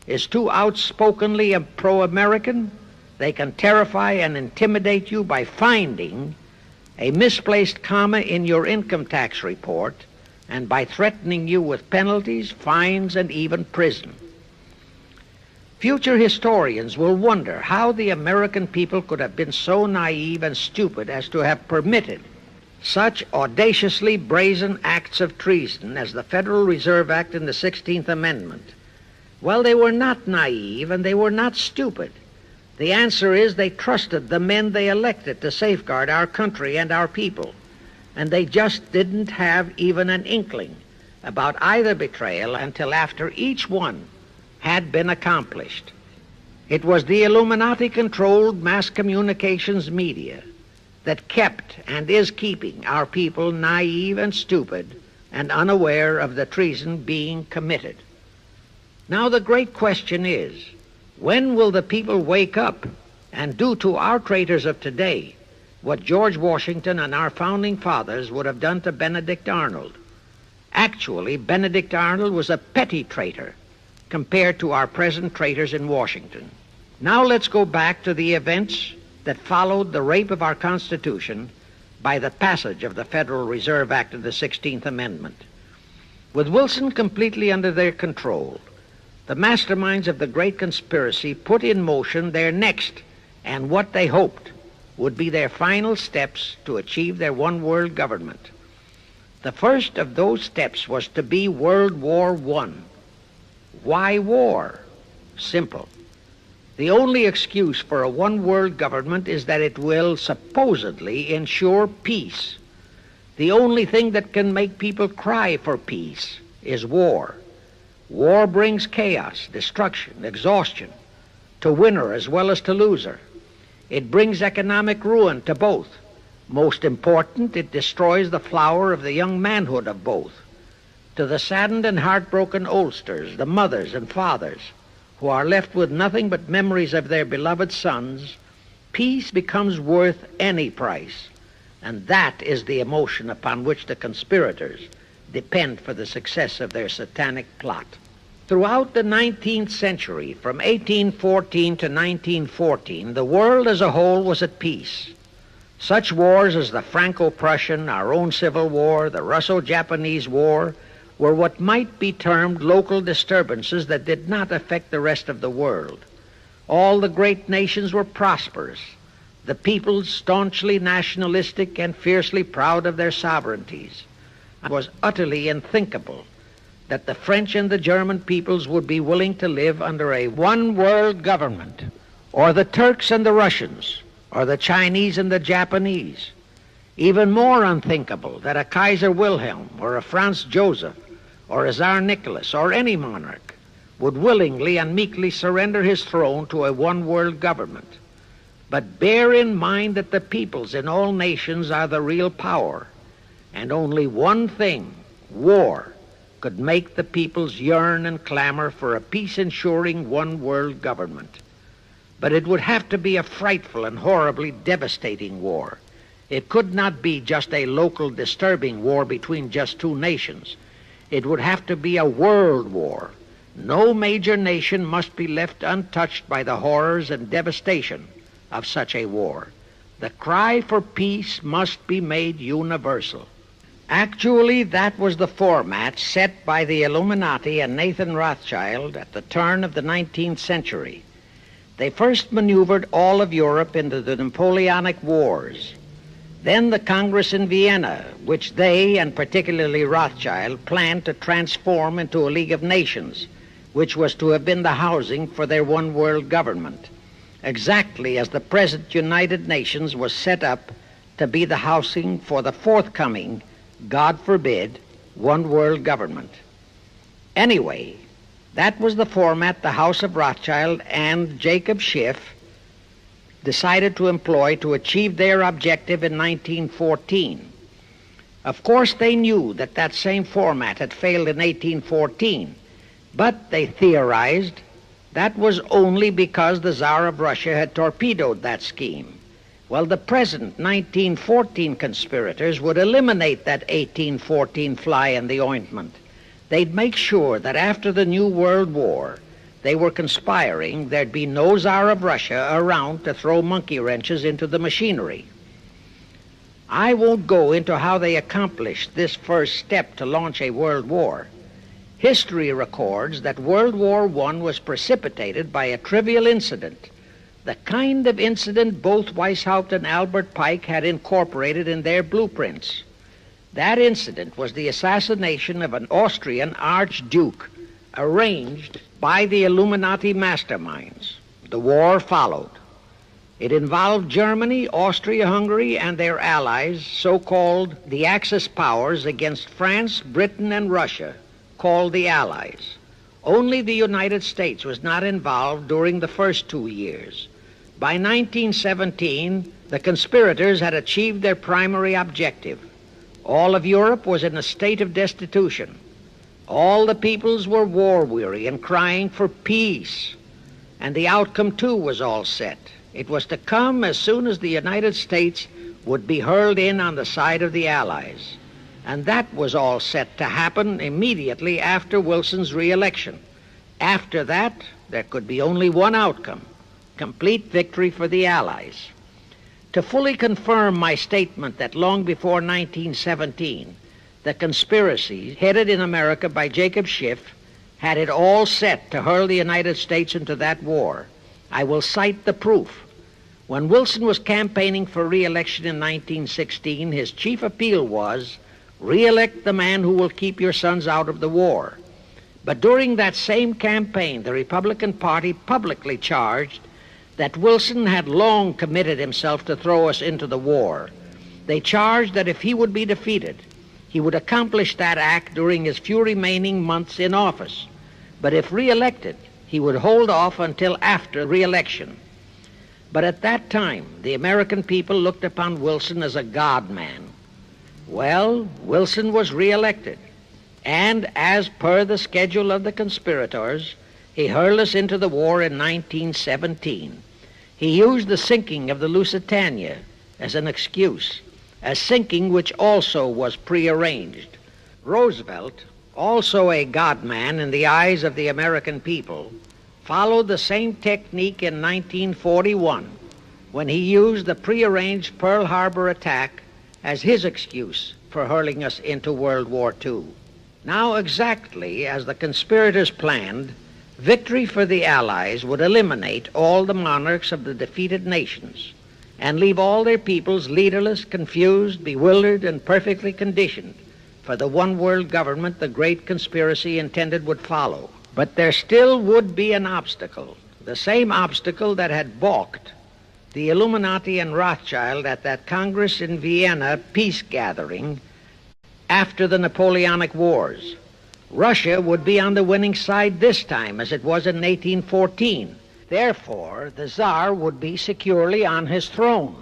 S1: is too outspokenly pro-American, they can terrify and intimidate you by finding a misplaced comma in your income tax report and by threatening you with penalties, fines, and even prison. Future historians will wonder how the American people could have been so naive and stupid as to have permitted such audaciously brazen acts of treason as the Federal Reserve Act and the 16th Amendment. Well, they were not naive and they were not stupid. The answer is they trusted the men they elected to safeguard our country and our people, and they just didn't have even an inkling about either betrayal until after each one had been accomplished. It was the Illuminati-controlled mass communications media that kept and is keeping our people naive and stupid and unaware of the treason being committed. Now the great question is, when will the people wake up and do to our traitors of today what George Washington and our founding fathers would have done to Benedict Arnold? Actually, Benedict Arnold was a petty traitor compared to our present traitors in Washington. Now let's go back to the events that followed the rape of our Constitution by the passage of the Federal Reserve Act of the 16th Amendment. With Wilson completely under their control, the masterminds of the great conspiracy put in motion their next and what they hoped would be their final steps to achieve their one-world government. The first of those steps was to be World War I. Why war? Simple. The only excuse for a one-world government is that it will supposedly ensure peace. The only thing that can make people cry for peace is war. War brings chaos, destruction, exhaustion, to winner as well as to loser. It brings economic ruin to both. Most important, it destroys the flower of the young manhood of both. To the saddened and heartbroken oldsters, the mothers and fathers, who are left with nothing but memories of their beloved sons, peace becomes worth any price. And that is the emotion upon which the conspirators depend for the success of their satanic plot. Throughout the 19th century, from 1814 to 1914, the world as a whole was at peace. Such wars as the Franco-Prussian, our own Civil War, the Russo-Japanese War, were what might be termed local disturbances that did not affect the rest of the world. All the great nations were prosperous, the peoples staunchly nationalistic and fiercely proud of their sovereignties. It was utterly unthinkable that the French and the German peoples would be willing to live under a one-world government, or the Turks and the Russians, or the Chinese and the Japanese. Even more unthinkable that a Kaiser Wilhelm or a Franz Joseph or a Tsar Nicholas or any monarch would willingly and meekly surrender his throne to a one-world government. But bear in mind that the peoples in all nations are the real power, and only one thing, war, could make the peoples yearn and clamor for a peace-ensuring one-world government. But it would have to be a frightful and horribly devastating war. It could not be just a local disturbing war between just two nations. It would have to be a world war. No major nation must be left untouched by the horrors and devastation of such a war. The cry for peace must be made universal. Actually, that was the format set by the Illuminati and Nathan Rothschild at the turn of the 19th century. They first maneuvered all of Europe into the Napoleonic Wars. Then the Congress in Vienna, which they, and particularly Rothschild, planned to transform into a League of Nations, which was to have been the housing for their one-world government, exactly as the present United Nations was set up to be the housing for the forthcoming, God forbid, one-world government. Anyway, that was the format the House of Rothschild and Jacob Schiff decided to employ to achieve their objective in 1914. Of course, they knew that that same format had failed in 1814, but they theorized that was only because the Tsar of Russia had torpedoed that scheme. Well, the present 1914 conspirators would eliminate that 1814 fly in the ointment. They'd make sure that after the New World War, they were conspiring, there'd be no Tsar of Russia around to throw monkey wrenches into the machinery. I won't go into how they accomplished this first step to launch a world war. History records that World War I was precipitated by a trivial incident, the kind of incident both Weishaupt and Albert Pike had incorporated in their blueprints. That incident was the assassination of an Austrian archduke, arranged by the Illuminati masterminds. The war followed. It involved Germany, Austria-Hungary, and their allies, so-called the Axis powers, against France, Britain, and Russia, called the Allies. Only the United States was not involved during the first 2 years. By 1917, the conspirators had achieved their primary objective. All of Europe was in a state of destitution. All the peoples were war-weary and crying for peace. And the outcome, too, was all set. It was to come as soon as the United States would be hurled in on the side of the Allies. And that was all set to happen immediately after Wilson's re-election. After that, there could be only one outcome: complete victory for the Allies. To fully confirm my statement that long before 1917, the conspiracy headed in America by Jacob Schiff had it all set to hurl the United States into that war, I will cite the proof. When Wilson was campaigning for re-election in 1916, his chief appeal was, "Re-elect the man who will keep your sons out of the war." But during that same campaign, the Republican Party publicly charged that Wilson had long committed himself to throw us into the war. They charged that if he would be defeated, he would accomplish that act during his few remaining months in office. But if re-elected, he would hold off until after re-election. But at that time, the American people looked upon Wilson as a God man. Well, Wilson was re-elected, and as per the schedule of the conspirators, he hurled us into the war in 1917. He used the sinking of the Lusitania as an excuse, a sinking which also was prearranged. Roosevelt, also a God man in the eyes of the American people, followed the same technique in 1941 when he used the prearranged Pearl Harbor attack as his excuse for hurling us into World War II. Now, exactly as the conspirators planned, victory for the Allies would eliminate all the monarchs of the defeated nations and leave all their peoples leaderless, confused, bewildered, and perfectly conditioned for the one world government the great conspiracy intended would follow. But there still would be an obstacle, the same obstacle that had balked the Illuminati and Rothschild at that Congress in Vienna peace gathering after the Napoleonic Wars. Russia would be on the winning side this time, as it was in 1814. Therefore, the Tsar would be securely on his throne.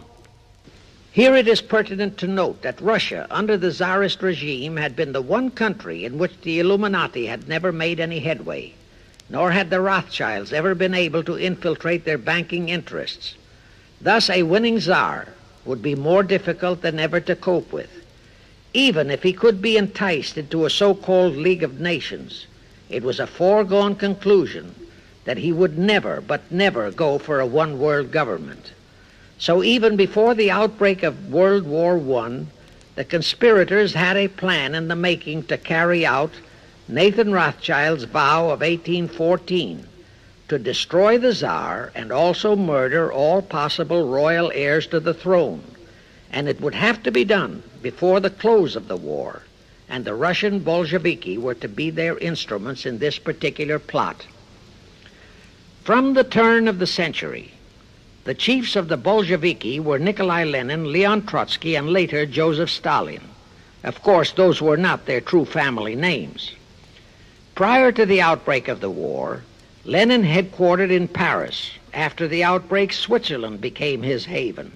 S1: Here it is pertinent to note that Russia, under the Tsarist regime, had been the one country in which the Illuminati had never made any headway, nor had the Rothschilds ever been able to infiltrate their banking interests. Thus, a winning Tsar would be more difficult than ever to cope with. Even if he could be enticed into a so-called League of Nations, it was a foregone conclusion that he would never, but never go for a one-world government. So even before the outbreak of World War I, the conspirators had a plan in the making to carry out Nathan Rothschild's vow of 1814 to destroy the Tsar and also murder all possible royal heirs to the throne. And it would have to be done before the close of the war, and the Russian Bolsheviki were to be their instruments in this particular plot. From the turn of the century, the chiefs of the Bolsheviki were Nikolai Lenin, Leon Trotsky, and later Joseph Stalin. Of course, those were not their true family names. Prior to the outbreak of the war, Lenin headquartered in Paris. After the outbreak, Switzerland became his haven.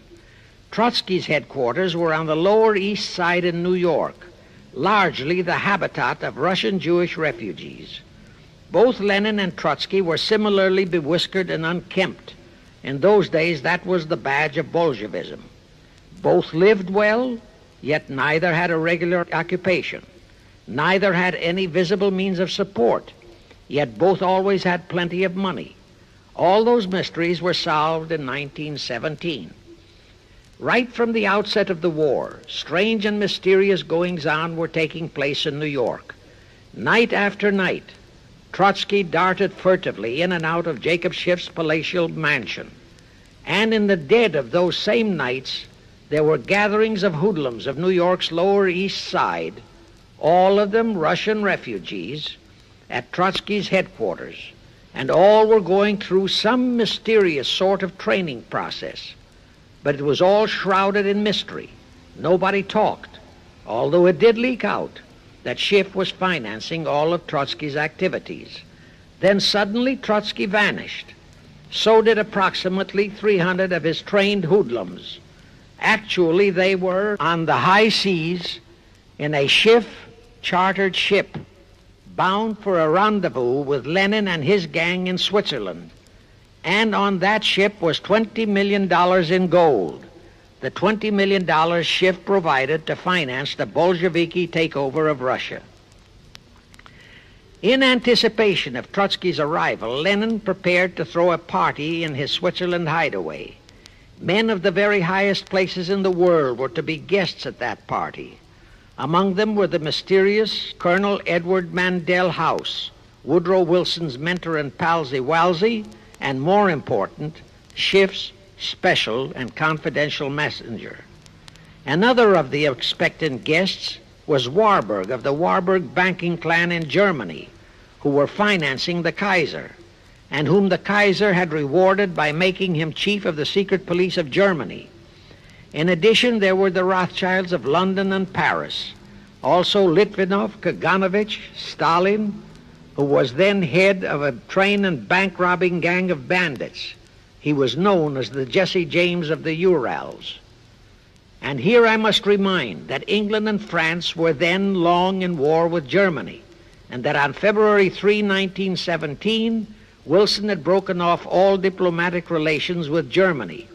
S1: Trotsky's headquarters were on the Lower East Side in New York, largely the habitat of Russian Jewish refugees. Both Lenin and Trotsky were similarly bewhiskered and unkempt. In those days, that was the badge of Bolshevism. Both lived well, yet neither had a regular occupation. Neither had any visible means of support, yet both always had plenty of money. All those mysteries were solved in 1917. Right from the outset of the war, strange and mysterious goings-on were taking place in New York. Night after night, Trotsky darted furtively in and out of Jacob Schiff's palatial mansion. And in the dead of those same nights, there were gatherings of hoodlums of New York's Lower East Side, all of them Russian refugees, at Trotsky's headquarters, and all were going through some mysterious sort of training process. But it was all shrouded in mystery. Nobody talked, although it did leak out that Schiff was financing all of Trotsky's activities. Then suddenly Trotsky vanished. So did approximately 300 of his trained hoodlums. Actually, they were on the high seas in a Schiff-chartered ship bound for a rendezvous with Lenin and his gang in Switzerland. And on that ship was $20 million in gold, the $20 million Schiff provided to finance the Bolsheviki takeover of Russia. In anticipation of Trotsky's arrival, Lenin prepared to throw a party in his Switzerland hideaway. Men of the very highest places in the world were to be guests at that party. Among them were the mysterious Colonel Edward Mandell House, Woodrow Wilson's mentor and palsy walsy, and more important, Schiff's special and confidential messenger. Another of the expectant guests was Warburg of the Warburg banking clan in Germany, who were financing the Kaiser, and whom the Kaiser had rewarded by making him chief of the secret police of Germany. In addition, there were the Rothschilds of London and Paris, also Litvinov, Kaganovich, Stalin, who was then head of a train and bank-robbing gang of bandits. He was known as the Jesse James of the Urals. And here I must remind that England and France were then long in war with Germany, and that on February 3, 1917, Wilson had broken off all diplomatic relations with Germany.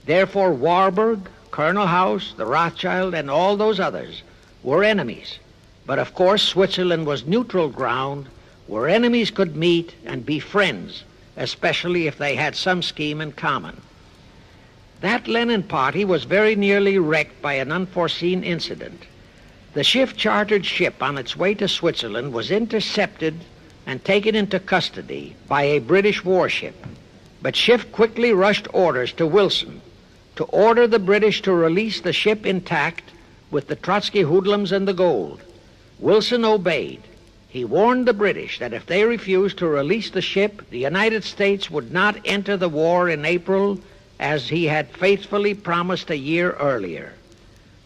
S1: Therefore, Warburg, Colonel House, the Rothschild, and all those others were enemies. But of course, Switzerland was neutral ground where enemies could meet and be friends, especially if they had some scheme in common. That Lenin party was very nearly wrecked by an unforeseen incident. The Schiff chartered ship on its way to Switzerland was intercepted and taken into custody by a British warship. But Schiff quickly rushed orders to Wilson to order the British to release the ship intact with the Trotsky hoodlums and the gold. Wilson obeyed. He warned the British that if they refused to release the ship, the United States would not enter the war in April as he had faithfully promised a year earlier.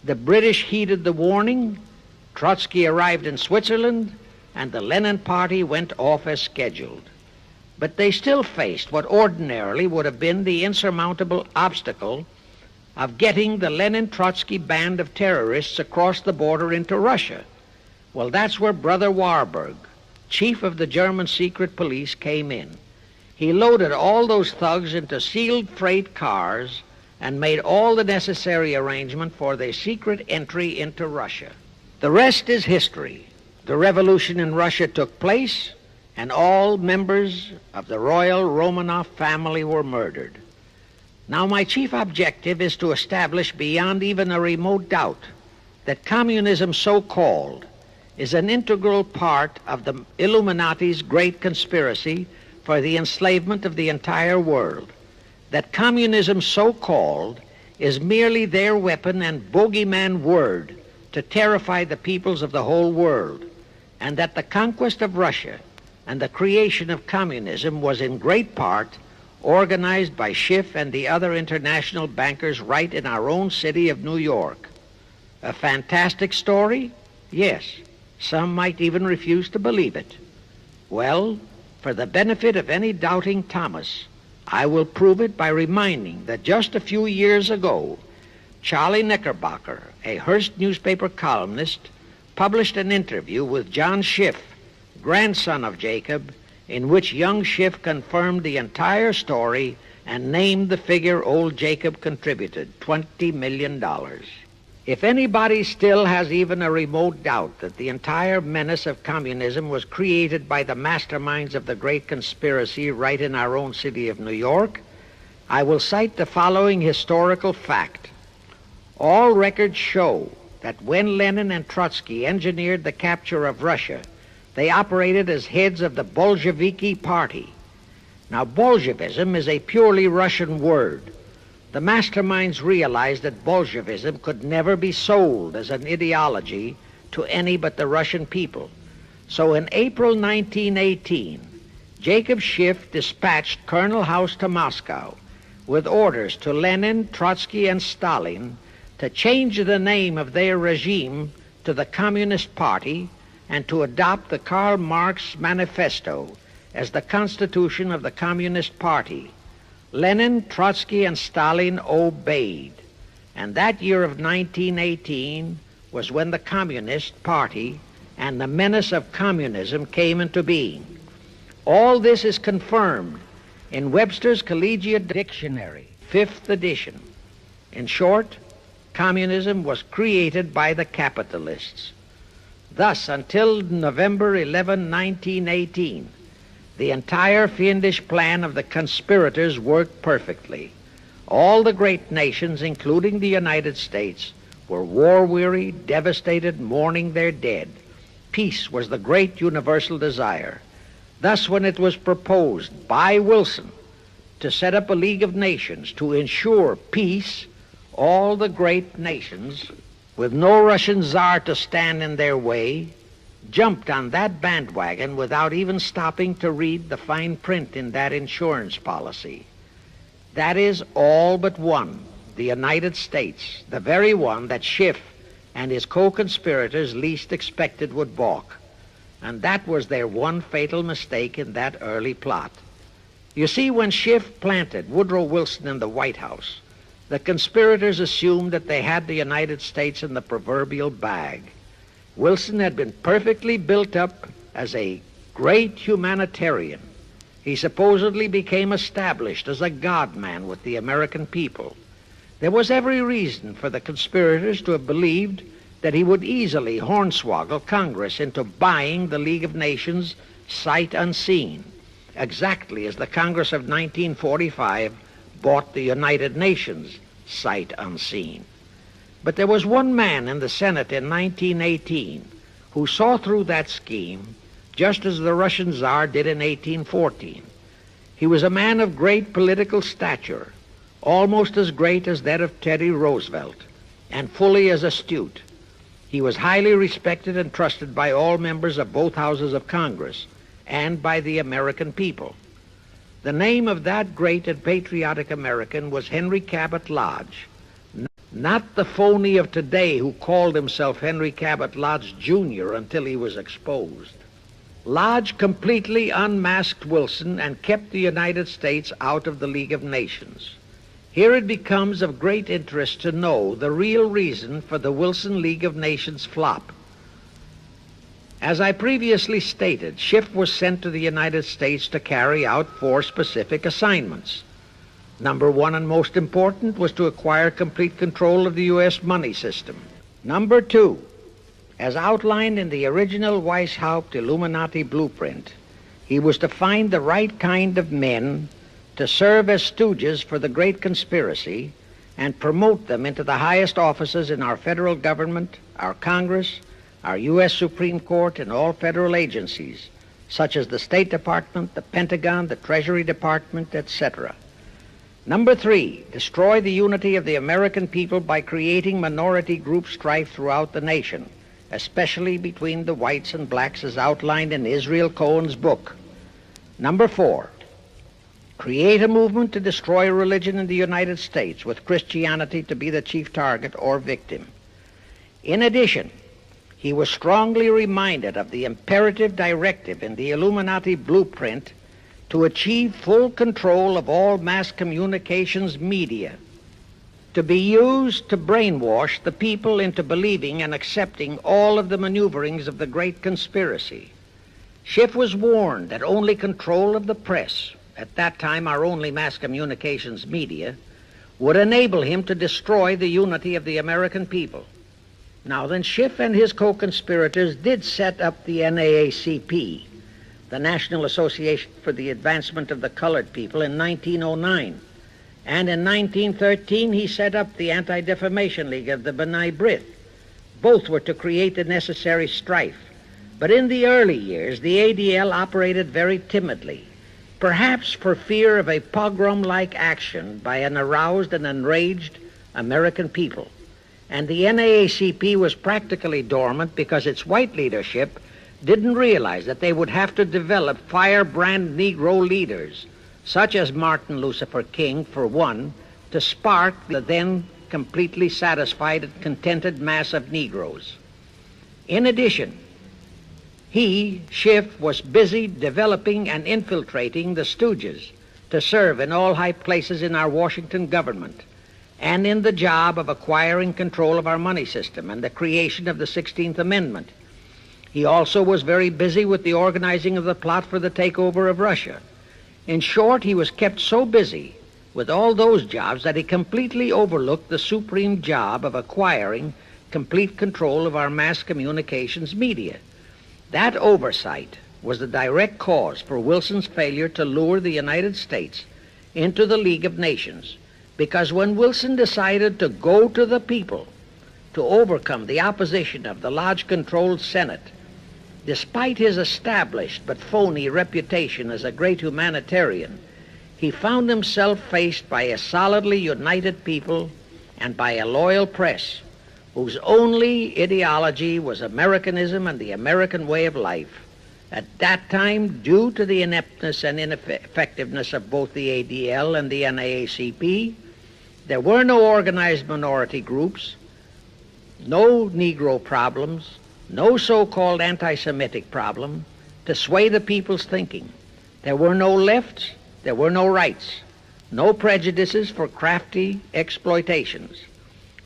S1: The British heeded the warning. Trotsky arrived in Switzerland, and the Lenin party went off as scheduled. But they still faced what ordinarily would have been the insurmountable obstacle of getting the Lenin-Trotsky band of terrorists across the border into Russia. Well, that's where Brother Warburg, chief of the German secret police, came in. He loaded all those thugs into sealed freight cars and made all the necessary arrangement for their secret entry into Russia. The rest is history. The revolution in Russia took place, and all members of the royal Romanov family were murdered. Now, my chief objective is to establish beyond even a remote doubt that communism, so-called, is an integral part of the Illuminati's great conspiracy for the enslavement of the entire world, that communism, so-called, is merely their weapon and bogeyman word to terrify the peoples of the whole world, and that the conquest of Russia and the creation of communism was in great part organized by Schiff and the other international bankers right in our own city of New York. A fantastic story? Yes. Some might even refuse to believe it. Well, for the benefit of any doubting Thomas, I will prove it by reminding that just a few years ago, Charlie Knickerbocker, a Hearst newspaper columnist, published an interview with John Schiff, grandson of Jacob, in which young Schiff confirmed the entire story and named the figure old Jacob contributed, $20 million. If anybody still has even a remote doubt that the entire menace of communism was created by the masterminds of the great conspiracy right in our own city of New York, I will cite the following historical fact. All records show that when Lenin and Trotsky engineered the capture of Russia, they operated as heads of the Bolsheviki party. Now, Bolshevism is a purely Russian word. The masterminds realized that Bolshevism could never be sold as an ideology to any but the Russian people. So in April 1918, Jacob Schiff dispatched Colonel House to Moscow with orders to Lenin, Trotsky, and Stalin to change the name of their regime to the Communist Party and to adopt the Karl Marx Manifesto as the constitution of the Communist Party. Lenin, Trotsky, and Stalin obeyed. And that year of 1918 was when the Communist Party and the menace of communism came into being. All this is confirmed in Webster's Collegiate Dictionary, 5th edition. In short, communism was created by the capitalists. Thus, until November 11, 1918, the entire fiendish plan of the conspirators worked perfectly. All the great nations, including the United States, were war-weary, devastated, mourning their dead. Peace was the great universal desire. Thus, when it was proposed by Wilson to set up a League of Nations to ensure peace, all the great nations, with no Russian Tsar to stand in their way, jumped on that bandwagon without even stopping to read the fine print in that insurance policy. That is, all but one, the United States, the very one that Schiff and his co-conspirators least expected would balk. And that was their one fatal mistake in that early plot. You see, when Schiff planted Woodrow Wilson in the White House, the conspirators assumed that they had the United States in the proverbial bag. Wilson had been perfectly built up as a great humanitarian. He supposedly became established as a God-man with the American people. There was every reason for the conspirators to have believed that he would easily hornswoggle Congress into buying the League of Nations sight unseen, exactly as the Congress of 1945 bought the United Nations sight unseen. But there was one man in the Senate in 1918 who saw through that scheme just as the Russian Tsar did in 1814. He was a man of great political stature, almost as great as that of Teddy Roosevelt, and fully as astute. He was highly respected and trusted by all members of both houses of Congress and by the American people. The name of that great and patriotic American was Henry Cabot Lodge, not the phony of today who called himself Henry Cabot Lodge, Jr. until he was exposed. Lodge completely unmasked Wilson and kept the United States out of the League of Nations. Here it becomes of great interest to know the real reason for the Wilson League of Nations flop. As I previously stated, Schiff was sent to the United States to carry out 4 specific assignments. Number 1, and most important, was to acquire complete control of the U.S. money system. Number 2, as outlined in the original Weishaupt Illuminati blueprint, he was to find the right kind of men to serve as stooges for the great conspiracy and promote them into the highest offices in our federal government, our Congress, our U.S. Supreme Court, and all federal agencies, such as the State Department, the Pentagon, the Treasury Department, etc. Number 3, destroy the unity of the American people by creating minority group strife throughout the nation, especially between the whites and blacks as outlined in Israel Cohen's book. Number 4, create a movement to destroy religion in the United States, with Christianity to be the chief target or victim. In addition, he was strongly reminded of the imperative directive in the Illuminati blueprint to achieve full control of all mass communications media, to be used to brainwash the people into believing and accepting all of the maneuverings of the great conspiracy. Schiff was warned that only control of the press, at that time our only mass communications media, would enable him to destroy the unity of the American people. Now then, Schiff and his co-conspirators did set up the NAACP, the National Association for the Advancement of the Colored People, in 1909. And in 1913, he set up the Anti-Defamation League of the B'nai B'rith. Both were to create the necessary strife. But in the early years, the ADL operated very timidly, perhaps for fear of a pogrom-like action by an aroused and enraged American people. And the NAACP was practically dormant because its white leadership didn't realize that they would have to develop firebrand Negro leaders, such as Martin Lucifer King, for one, to spark the then completely satisfied and contented mass of Negroes. In addition, he, Schiff, was busy developing and infiltrating the stooges to serve in all high places in our Washington government and in the job of acquiring control of our money system and the creation of the 16th Amendment. He also was very busy with the organizing of the plot for the takeover of Russia. In short, he was kept so busy with all those jobs that he completely overlooked the supreme job of acquiring complete control of our mass communications media. That oversight was the direct cause for Wilson's failure to lure the United States into the League of Nations, because when Wilson decided to go to the people to overcome the opposition of the Lodge-controlled Senate, despite his established but phony reputation as a great humanitarian, he found himself faced by a solidly united people and by a loyal press whose only ideology was Americanism and the American way of life. At that time, due to the ineptness and ineffectiveness of both the ADL and the NAACP, there were no organized minority groups, no Negro problems, no so-called anti-Semitic problem to sway the people's thinking. There were no lefts, there were no rights, no prejudices for crafty exploitations.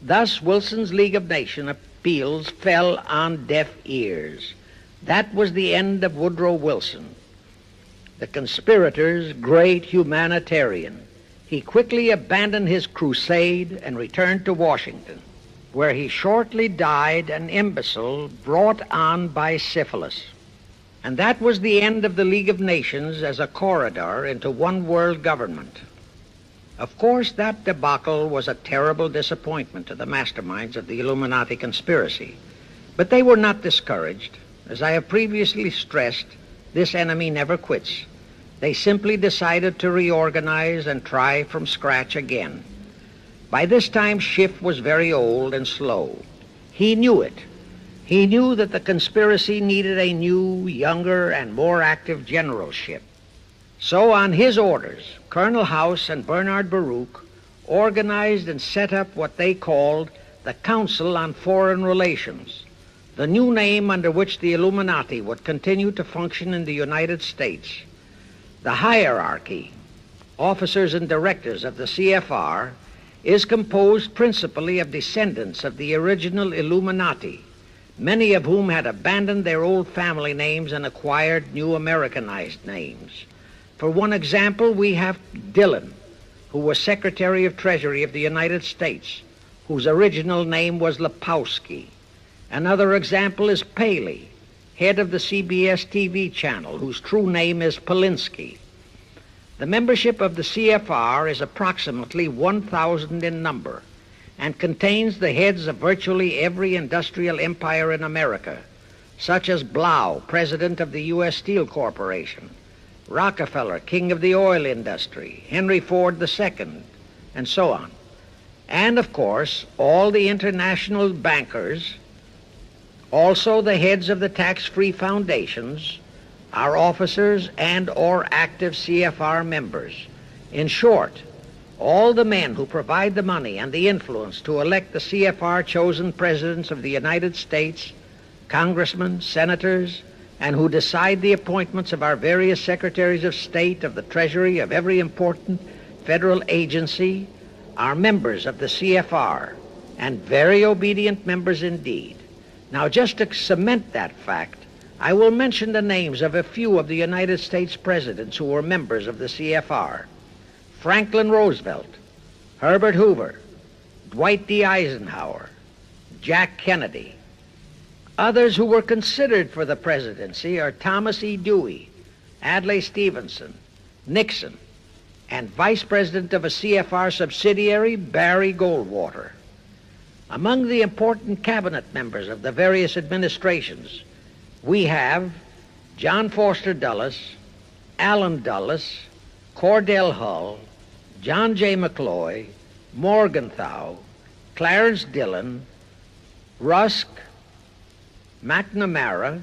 S1: Thus, Wilson's League of Nations appeals fell on deaf ears. That was the end of Woodrow Wilson, the conspirator's great humanitarian. He quickly abandoned his crusade and returned to Washington, where he shortly died an imbecile brought on by syphilis. And that was the end of the League of Nations as a corridor into one world government. Of course, that debacle was a terrible disappointment to the masterminds of the Illuminati conspiracy. But they were not discouraged. As I have previously stressed, this enemy never quits. They simply decided to reorganize and try from scratch again. By this time, Schiff was very old and slow. He knew it. He knew that the conspiracy needed a new, younger, and more active generalship. So on his orders, Colonel House and Bernard Baruch organized and set up what they called the Council on Foreign Relations, the new name under which the Illuminati would continue to function in the United States. The hierarchy, officers and directors of the CFR, is composed principally of descendants of the original Illuminati, many of whom had abandoned their old family names and acquired new Americanized names. For one example, we have Dillon, who was Secretary of Treasury of the United States, whose original name was Lepowski. Another example is Paley, head of the CBS TV channel, whose true name is Polinsky. The membership of the CFR is approximately 1,000 in number and contains the heads of virtually every industrial empire in America, such as Blau, president of the U.S. Steel Corporation, Rockefeller, king of the oil industry, Henry Ford II, and so on. And, of course, all the international bankers, also the heads of the tax-free foundations, are officers and or active CFR members. In short, all the men who provide the money and the influence to elect the CFR-chosen presidents of the United States, congressmen, senators, and who decide the appointments of our various secretaries of state, of the Treasury, of every important federal agency, are members of the CFR, and very obedient members indeed. Now, just to cement that fact, I will mention the names of a few of the United States presidents who were members of the CFR. Franklin Roosevelt, Herbert Hoover, Dwight D. Eisenhower, Jack Kennedy. Others who were considered for the presidency are Thomas E. Dewey, Adlai Stevenson, Nixon, and Vice President of a CFR subsidiary, Barry Goldwater. Among the important cabinet members of the various administrations, we have John Foster Dulles, Allen Dulles, Cordell Hull, John J. McCloy, Morgenthau, Clarence Dillon, Rusk, McNamara,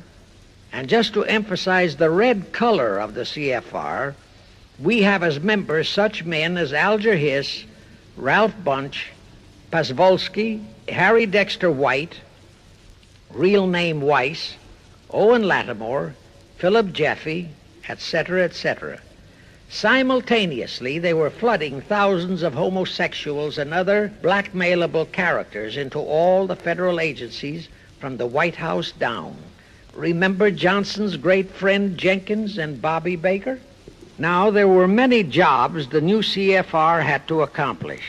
S1: and just to emphasize the red color of the CFR, we have as members such men as Alger Hiss, Ralph Bunche, Pasvolsky, Harry Dexter White, real name Weiss, Owen Lattimore, Philip Jeffy, etc., etc. Simultaneously, they were flooding thousands of homosexuals and other blackmailable characters into all the federal agencies from the White House down. Remember Johnson's great friend Jenkins and Bobby Baker? Now, there were many jobs the new CFR had to accomplish.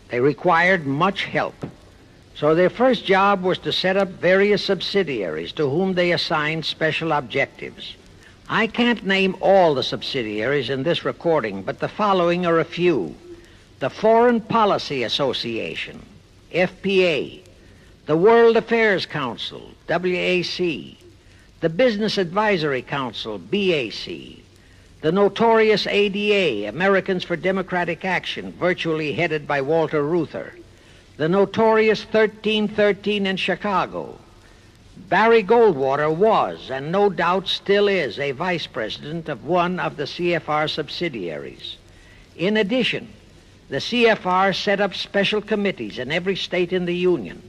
S1: They required much help. So their first job was to set up various subsidiaries to whom they assigned special objectives. I can't name all the subsidiaries in this recording, but the following are a few. the Foreign Policy Association, FPA, the World Affairs Council, WAC, the Business Advisory Council, BAC, the notorious ADA, Americans for Democratic Action, virtually headed by Walter Reuther, the notorious 1313 in Chicago. Barry Goldwater was, and no doubt still is, a vice president of one of the CFR subsidiaries. In addition, the CFR set up special committees in every state in the Union,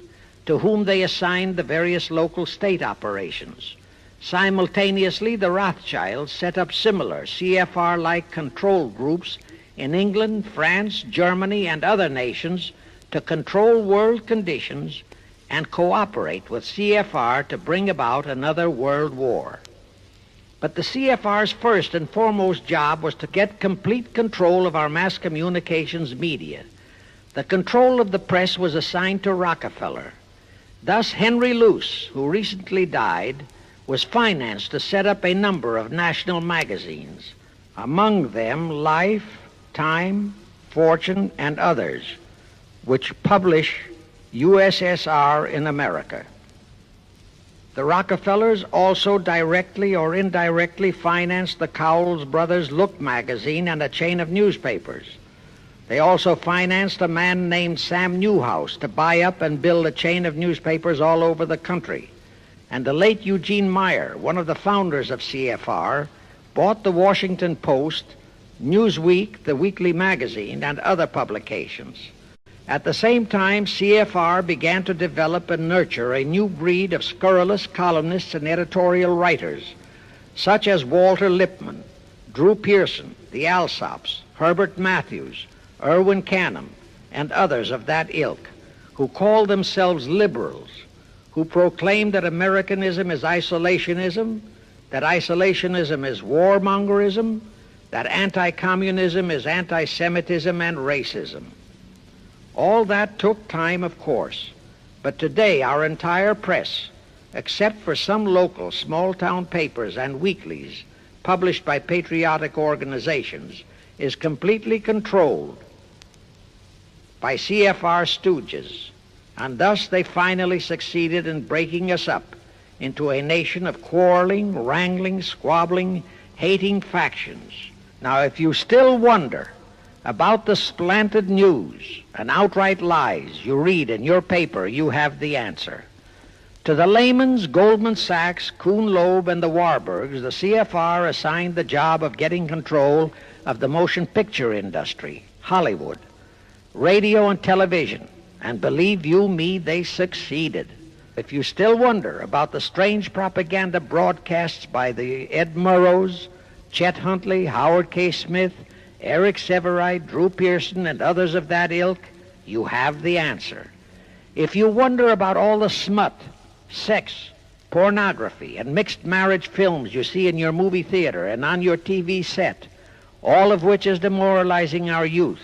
S1: to whom they assigned the various local state operations. Simultaneously, the Rothschilds set up similar CFR-like control groups in England, France, Germany, and other nations to control world conditions and cooperate with CFR to bring about another world war. But the CFR's first and foremost job was to get complete control of our mass communications media. The control of the press was assigned to Rockefeller. Thus, Henry Luce, who recently died, was financed to set up a number of national magazines, among them Life, Time, Fortune, and others, which publish USSR in America. The Rockefellers also directly or indirectly financed the Cowles Brothers Look magazine and a chain of newspapers. They also financed a man named Sam Newhouse to buy up and build a chain of newspapers all over the country. And the late Eugene Meyer, one of the founders of CFR, bought the Washington Post, Newsweek, the weekly magazine, and other publications. At the same time, CFR began to develop and nurture a new breed of scurrilous columnists and editorial writers, such as Walter Lippmann, Drew Pearson, the Alsops, Herbert Matthews, Irwin Canham, and others of that ilk, who called themselves liberals, who proclaimed that Americanism is isolationism, that isolationism is warmongerism, that anti-communism is anti-Semitism and racism. All that took time, of course, but today our entire press, except for some local small-town papers and weeklies published by patriotic organizations, is completely controlled by CFR stooges, and thus they finally succeeded in breaking us up into a nation of quarreling, wrangling, squabbling, hating factions. Now, if you still wonder about the slanted news and outright lies you read in your paper, you have the answer. To the Lehmans, Goldman Sachs, Kuhn Loeb, and the Warburgs, the CFR assigned the job of getting control of the motion picture industry, Hollywood, radio and television, and believe you me, they succeeded. If you still wonder about the strange propaganda broadcasts by the Ed Murrows, Chet Huntley, Howard K. Smith, Eric Sevareid, Drew Pearson, and others of that ilk, you have the answer. If you wonder about all the smut, sex, pornography, and mixed marriage films you see in your movie theater and on your TV set, all of which is demoralizing our youth,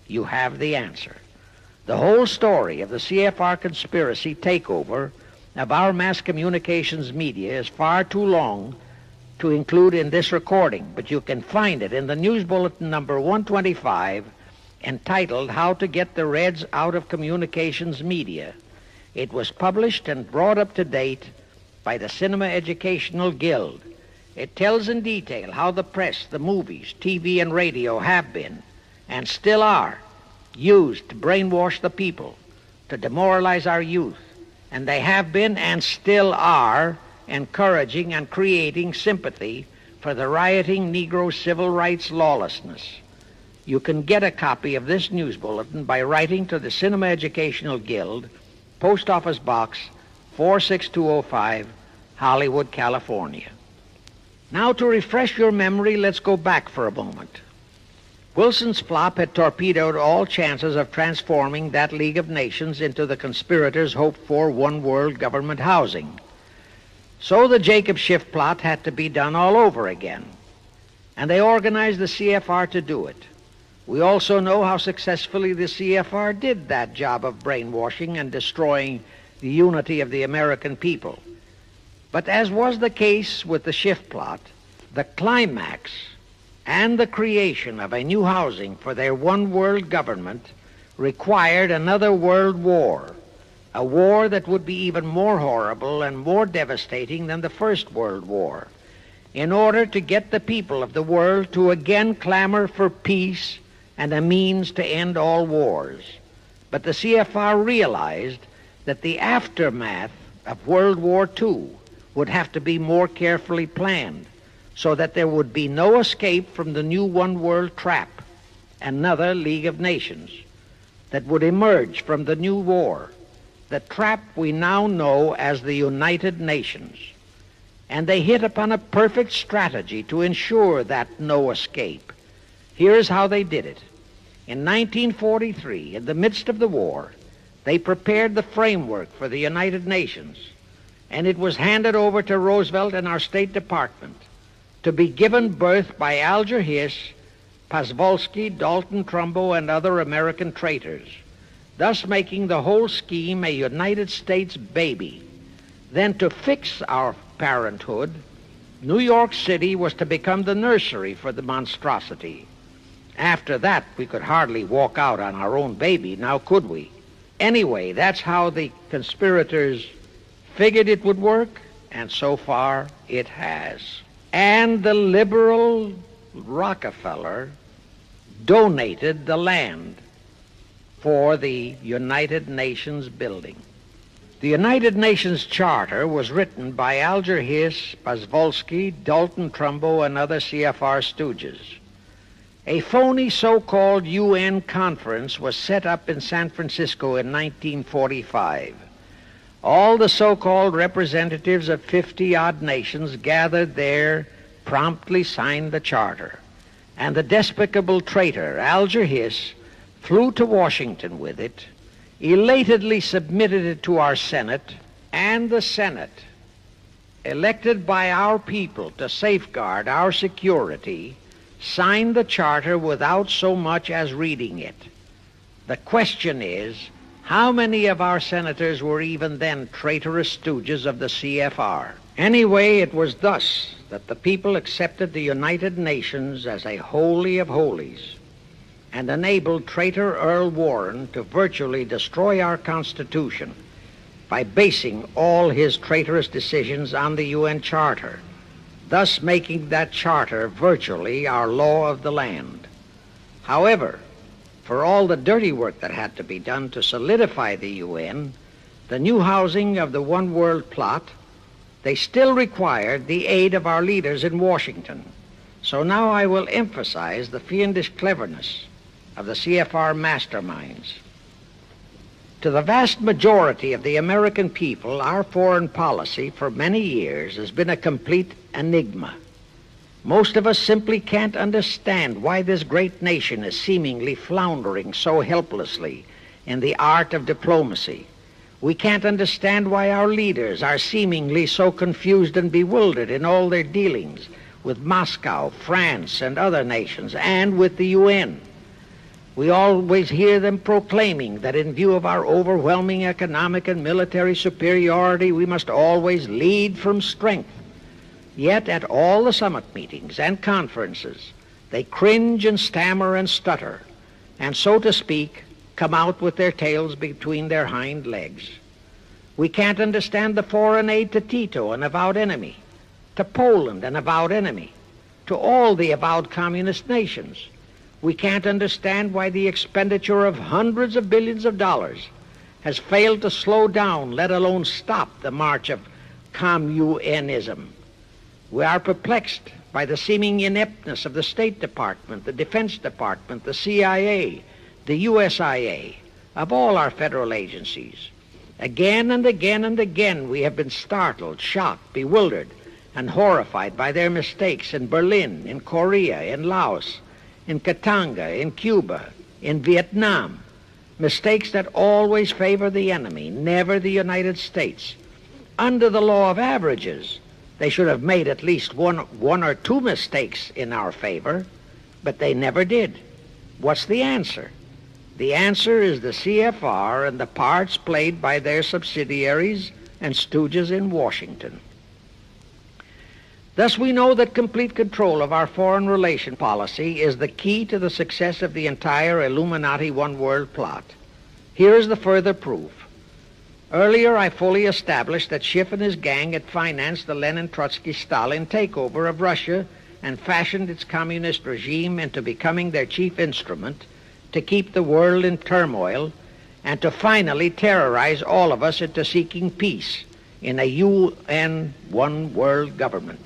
S1: you have the answer. The whole story of the CFR conspiracy takeover of our mass communications media is far too long to include in this recording, but you can find it in the News Bulletin number 125, entitled How to Get the Reds Out of Communications Media. It was published and brought up to date by the Cinema Educational Guild. It tells in detail how the press, the movies, TV, and radio have been, and still are, used to brainwash the people, to demoralize our youth, and they have been and still are encouraging and creating sympathy for the rioting Negro civil rights lawlessness. You can get a copy of this news bulletin by writing to the Cinema Educational Guild, Post Office Box 46205, Hollywood, California. Now, to refresh your memory, let's go back for a moment. Wilson's flop had torpedoed all chances of transforming that League of Nations into the conspirators' hoped-for one-world government housing. So the Jacob Schiff plot had to be done all over again, and they organized the CFR to do it. We also know how successfully the CFR did that job of brainwashing and destroying the unity of the American people. But as was the case with the Schiff plot, the climax and the creation of a new housing for their one world government required another world war, a war that would be even more horrible and more devastating than the First World War, in order to get the people of the world to again clamor for peace and a means to end all wars. But the CFR realized that the aftermath of World War II would have to be more carefully planned so that there would be no escape from the new one world trap, another League of Nations, that would emerge from the new war, the trap we now know as the United Nations. And they hit upon a perfect strategy to ensure that no escape. Here's how they did it. In 1943, in the midst of the war, they prepared the framework for the United Nations, and it was handed over to Roosevelt and our State Department to be given birth by Alger Hiss, Pozwalski, Dalton Trumbo, and other American traitors, thus making the whole scheme a United States baby. Then to fix our parenthood, New York City was to become the nursery for the monstrosity. After that, we could hardly walk out on our own baby, now could we? Anyway, that's how the conspirators figured it would work, and so far it has. And the liberal Rockefeller donated the land for the United Nations building. The United Nations Charter was written by Alger Hiss, Pozwalski, Dalton Trumbo, and other CFR stooges. A phony so-called UN conference was set up in San Francisco in 1945. All the so-called representatives of 50-odd nations gathered there, promptly signed the charter, and the despicable traitor Alger Hiss flew to Washington with it, elatedly submitted it to our Senate, and the Senate, elected by our people to safeguard our security, signed the charter without so much as reading it. The question is, how many of our senators were even then traitorous stooges of the CFR? Anyway, it was thus that the people accepted the United Nations as a holy of holies and enabled traitor Earl Warren to virtually destroy our Constitution by basing all his traitorous decisions on the UN Charter, thus making that charter virtually our law of the land. However, for all the dirty work that had to be done to solidify the UN, the new housing of the one world plot, they still required the aid of our leaders in Washington. So now I will emphasize the fiendish cleverness of the CFR masterminds. To the vast majority of the American people, our foreign policy for many years has been a complete enigma. Most of us simply can't understand why this great nation is seemingly floundering so helplessly in the art of diplomacy. We can't understand why our leaders are seemingly so confused and bewildered in all their dealings with Moscow, France, and other nations, and with the UN. We always hear them proclaiming that in view of our overwhelming economic and military superiority, we must always lead from strength. Yet at all the summit meetings and conferences, they cringe and stammer and stutter, and so to speak, come out with their tails between their hind legs. We can't understand the foreign aid to Tito, an avowed enemy, to Poland, an avowed enemy, to all the avowed communist nations. We can't understand why the expenditure of hundreds of billions of dollars has failed to slow down, let alone stop, the march of communism. We are perplexed by the seeming ineptness of the State Department, the Defense Department, the CIA, the USIA, of all our federal agencies. Again and again and again we have been startled, shocked, bewildered, and horrified by their mistakes in Berlin, in Korea, in Laos, in Katanga, in Cuba, in Vietnam. Mistakes that always favor the enemy, never the United States. Under the law of averages, they should have made at least one or two mistakes in our favor, but they never did. What's the answer? The answer is the CFR and the parts played by their subsidiaries and stooges in Washington. Thus, we know that complete control of our foreign relation policy is the key to the success of the entire Illuminati One World plot. Here is the further proof. Earlier, I fully established that Schiff and his gang had financed the Lenin-Trotsky-Stalin takeover of Russia and fashioned its communist regime into becoming their chief instrument to keep the world in turmoil and to finally terrorize all of us into seeking peace in a UN One World government.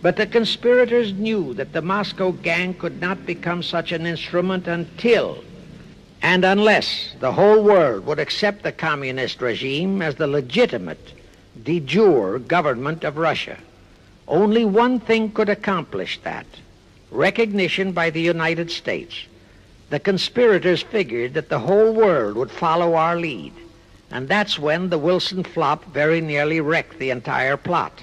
S1: But the conspirators knew that the Moscow gang could not become such an instrument until and unless the whole world would accept the communist regime as the legitimate, de jure government of Russia. Only one thing could accomplish that: recognition by the United States. The conspirators figured that the whole world would follow our lead, and that's when the Wilson flop very nearly wrecked the entire plot.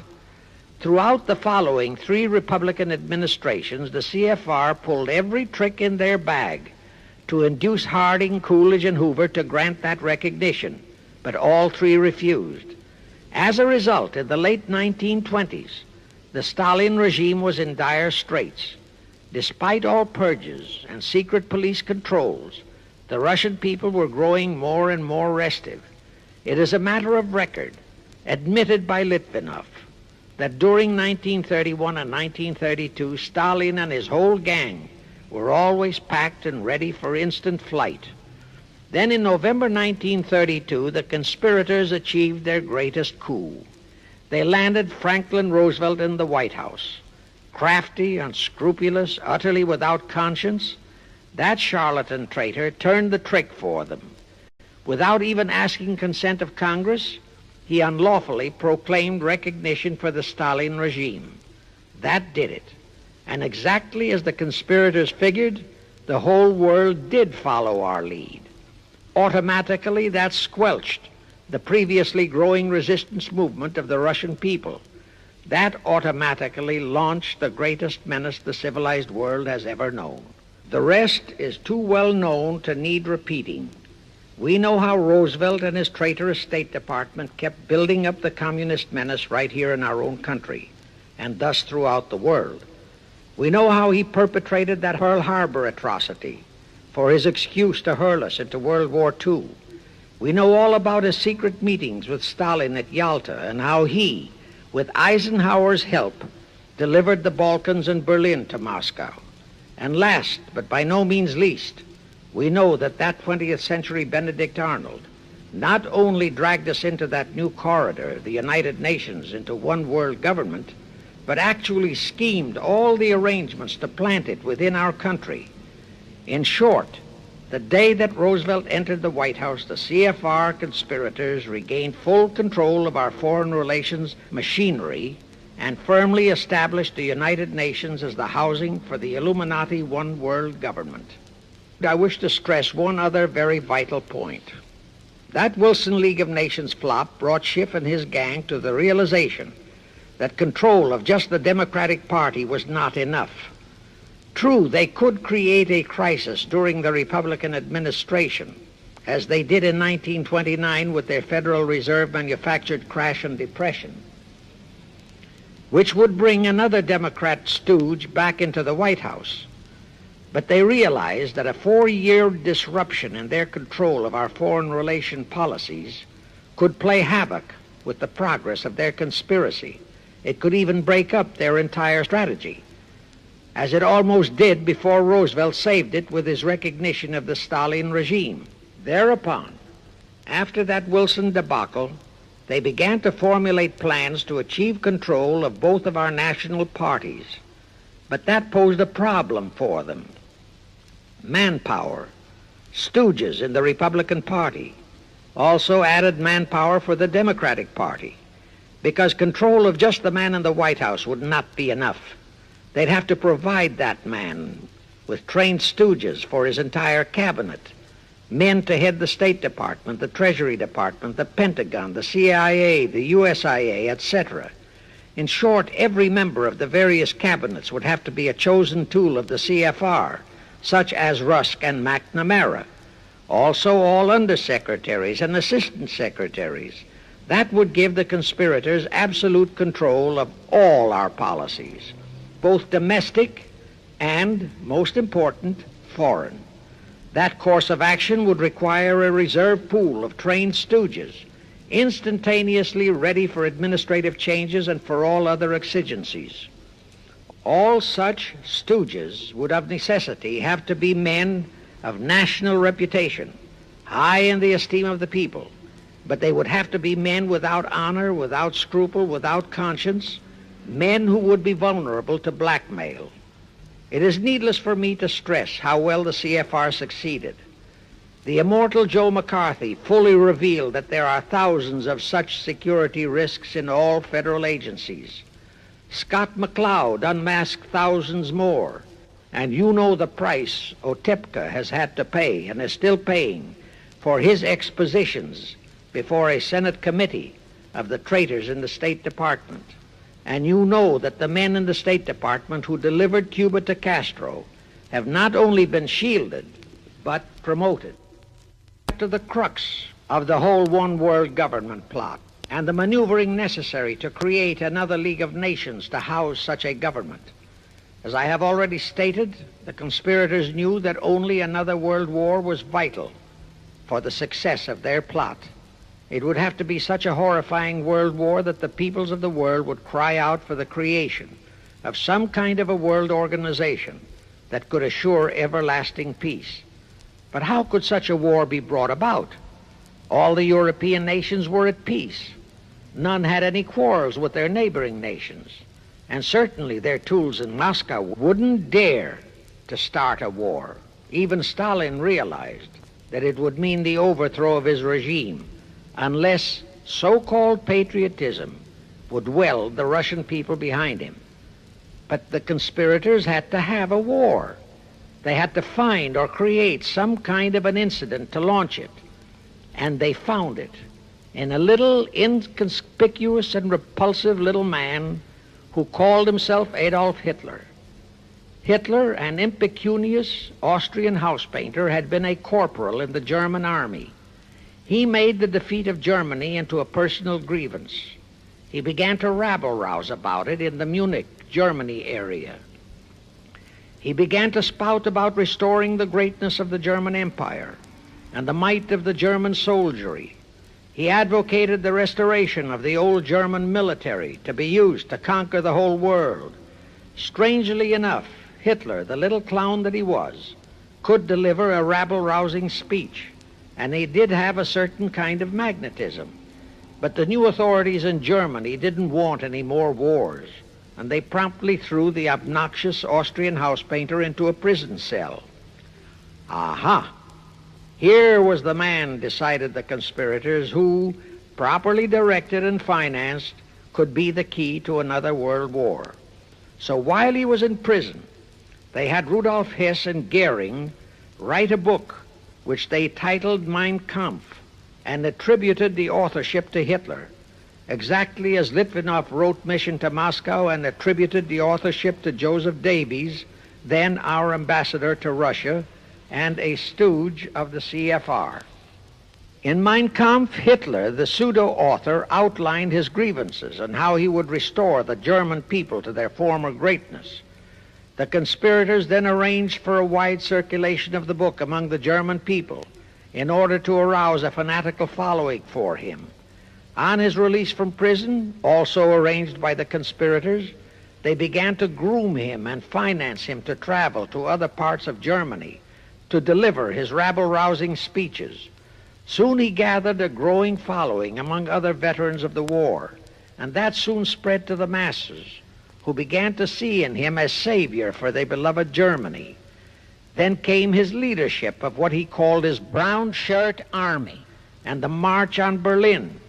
S1: Throughout the following 3 Republican administrations, the CFR pulled every trick in their bag to induce Harding, Coolidge, and Hoover to grant that recognition, but all 3 refused. As a result, in the late 1920s, the Stalin regime was in dire straits. Despite all purges and secret police controls, the Russian people were growing more and more restive. It is a matter of record, admitted by Litvinov, that during 1931 and 1932, Stalin and his whole gang were always packed and ready for instant flight. Then in November 1932, the conspirators achieved their greatest coup. They landed Franklin Roosevelt in the White House. Crafty, unscrupulous, utterly without conscience, that charlatan traitor turned the trick for them. Without even asking consent of Congress, he unlawfully proclaimed recognition for the Stalin regime. That did it. And exactly as the conspirators figured, the whole world did follow our lead. Automatically, that squelched the previously growing resistance movement of the Russian people. That automatically launched the greatest menace the civilized world has ever known. The rest is too well known to need repeating. We know how Roosevelt and his traitorous State Department kept building up the communist menace right here in our own country, and thus throughout the world. We know how he perpetrated that Pearl Harbor atrocity for his excuse to hurl us into World War II. We know all about his secret meetings with Stalin at Yalta and how he, with Eisenhower's help, delivered the Balkans and Berlin to Moscow. And last, but by no means least, we know that 20th century Benedict Arnold not only dragged us into that new corridor, the United Nations, into one world government, but actually schemed all the arrangements to plant it within our country. In short, the day that Roosevelt entered the White House, the CFR conspirators regained full control of our foreign relations machinery and firmly established the United Nations as the housing for the Illuminati One World government. I wish to stress one other very vital point. That Wilson League of Nations flop brought Schiff and his gang to the realization that control of just the Democratic Party was not enough. True, they could create a crisis during the Republican administration, as they did in 1929 with their Federal Reserve manufactured crash and depression, which would bring another Democrat stooge back into the White House. But they realized that a 4-year disruption in their control of our foreign relation policies could play havoc with the progress of their conspiracy. It could even break up their entire strategy, as it almost did before Roosevelt saved it with his recognition of the Stalin regime. Thereupon, after that Wilson debacle, they began to formulate plans to achieve control of both of our national parties. But that posed a problem for them. Manpower. Stooges in the Republican Party also added manpower for the Democratic Party, because control of just the man in the White House would not be enough. They'd have to provide that man with trained stooges for his entire cabinet, men to head the State Department, the Treasury Department, the Pentagon, the CIA, the USIA, etc. In short, every member of the various cabinets would have to be a chosen tool of the CFR, such as Rusk and McNamara. Also, all undersecretaries and assistant secretaries, That would give the conspirators absolute control of all our policies, both domestic and, most important, foreign. That course of action would require a reserve pool of trained stooges, instantaneously ready for administrative changes and for all other exigencies. All such stooges would of necessity have to be men of national reputation, high in the esteem of the people, but they would have to be men without honor, without scruple, without conscience, men who would be vulnerable to blackmail. It is needless for me to stress how well the CFR succeeded. The immortal Joe McCarthy fully revealed that there are thousands of such security risks in all federal agencies. Scott McCloud unmasked thousands more, and you know the price Otepka has had to pay and is still paying for his expositions before a Senate committee of the traitors in the State Department. And you know that the men in the State Department who delivered Cuba to Castro have not only been shielded, but promoted. To the crux of the whole one-world government plot and the maneuvering necessary to create another League of Nations to house such a government. As I have already stated, the conspirators knew that only another world war was vital for the success of their plot. It would have to be such a horrifying world war that the peoples of the world would cry out for the creation of some kind of a world organization that could assure everlasting peace. But how could such a war be brought about? All the European nations were at peace. None had any quarrels with their neighboring nations. And certainly their tools in Moscow wouldn't dare to start a war. Even Stalin realized that it would mean the overthrow of his regime unless so-called patriotism would weld the Russian people behind him. But the conspirators had to have a war. They had to find or create some kind of an incident to launch it. And they found it in a little inconspicuous and repulsive little man who called himself Adolf Hitler. Hitler, an impecunious Austrian house painter, had been a corporal in the German army. He made the defeat of Germany into a personal grievance. He began to rabble-rouse about it in the Munich, Germany area. He began to spout about restoring the greatness of the German Empire and the might of the German soldiery. He advocated the restoration of the old German military to be used to conquer the whole world. Strangely enough, Hitler, the little clown that he was, could deliver a rabble-rousing speech, and he did have a certain kind of magnetism. But the new authorities in Germany didn't want any more wars, and they promptly threw the obnoxious Austrian house painter into a prison cell. Aha! Here was the man, decided the conspirators, who, properly directed and financed, could be the key to another world war. So while he was in prison, they had Rudolf Hess and Goering write a book which they titled Mein Kampf and attributed the authorship to Hitler, exactly as Litvinov wrote Mission to Moscow and attributed the authorship to Joseph Davies, then our ambassador to Russia and a stooge of the CFR. In Mein Kampf, Hitler, the pseudo-author, outlined his grievances and how he would restore the German people to their former greatness. The conspirators then arranged for a wide circulation of the book among the German people in order to arouse a fanatical following for him. On his release from prison, also arranged by the conspirators, they began to groom him and finance him to travel to other parts of Germany to deliver his rabble-rousing speeches. Soon he gathered a growing following among other veterans of the war, and that soon spread to the masses, who began to see in him a savior for their beloved Germany. Then came his leadership of what he called his Brown Shirt Army and the March on Berlin.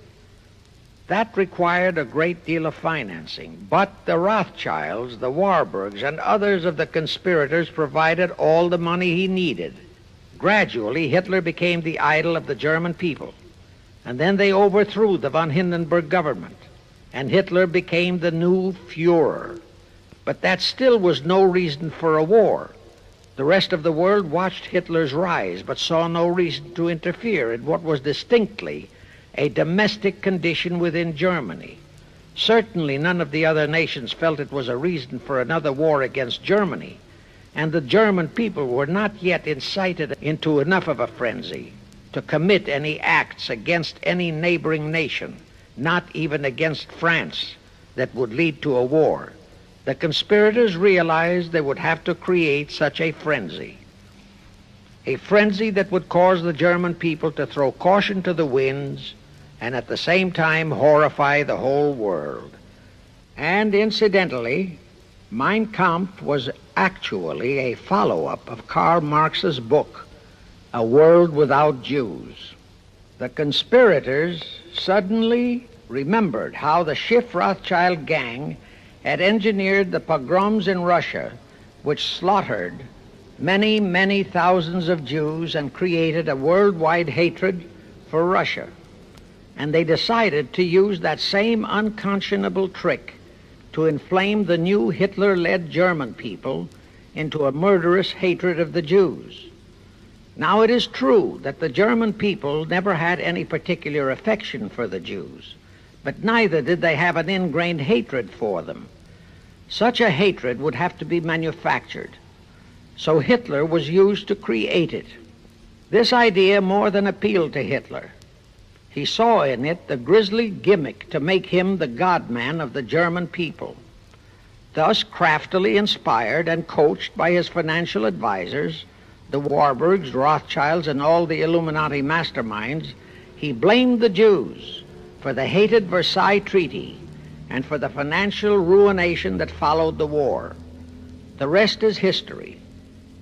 S1: That required a great deal of financing, but the Rothschilds, the Warburgs, and others of the conspirators provided all the money he needed. Gradually, Hitler became the idol of the German people, and then they overthrew the von Hindenburg government, and Hitler became the new Führer. But that still was no reason for a war. The rest of the world watched Hitler's rise, but saw no reason to interfere in what was distinctly a domestic condition within Germany. Certainly none of the other nations felt it was a reason for another war against Germany, and the German people were not yet incited into enough of a frenzy to commit any acts against any neighboring nation, not even against France, that would lead to a war. The conspirators realized they would have to create such a frenzy that would cause the German people to throw caution to the winds and at the same time horrify the whole world. And incidentally, Mein Kampf was actually a follow-up of Karl Marx's book, A World Without Jews. The conspirators suddenly remembered how the Schiff-Rothschild gang had engineered the pogroms in Russia, which slaughtered many, many thousands of Jews and created a worldwide hatred for Russia. And they decided to use that same unconscionable trick to inflame the new Hitler-led German people into a murderous hatred of the Jews. Now, it is true that the German people never had any particular affection for the Jews, but neither did they have an ingrained hatred for them. Such a hatred would have to be manufactured, so Hitler was used to create it. This idea more than appealed to Hitler. He saw in it the grisly gimmick to make him the God-man of the German people. Thus, craftily inspired and coached by his financial advisors, the Warburgs, Rothschilds, and all the Illuminati masterminds, he blamed the Jews for the hated Versailles Treaty and for the financial ruination that followed the war. The rest is history.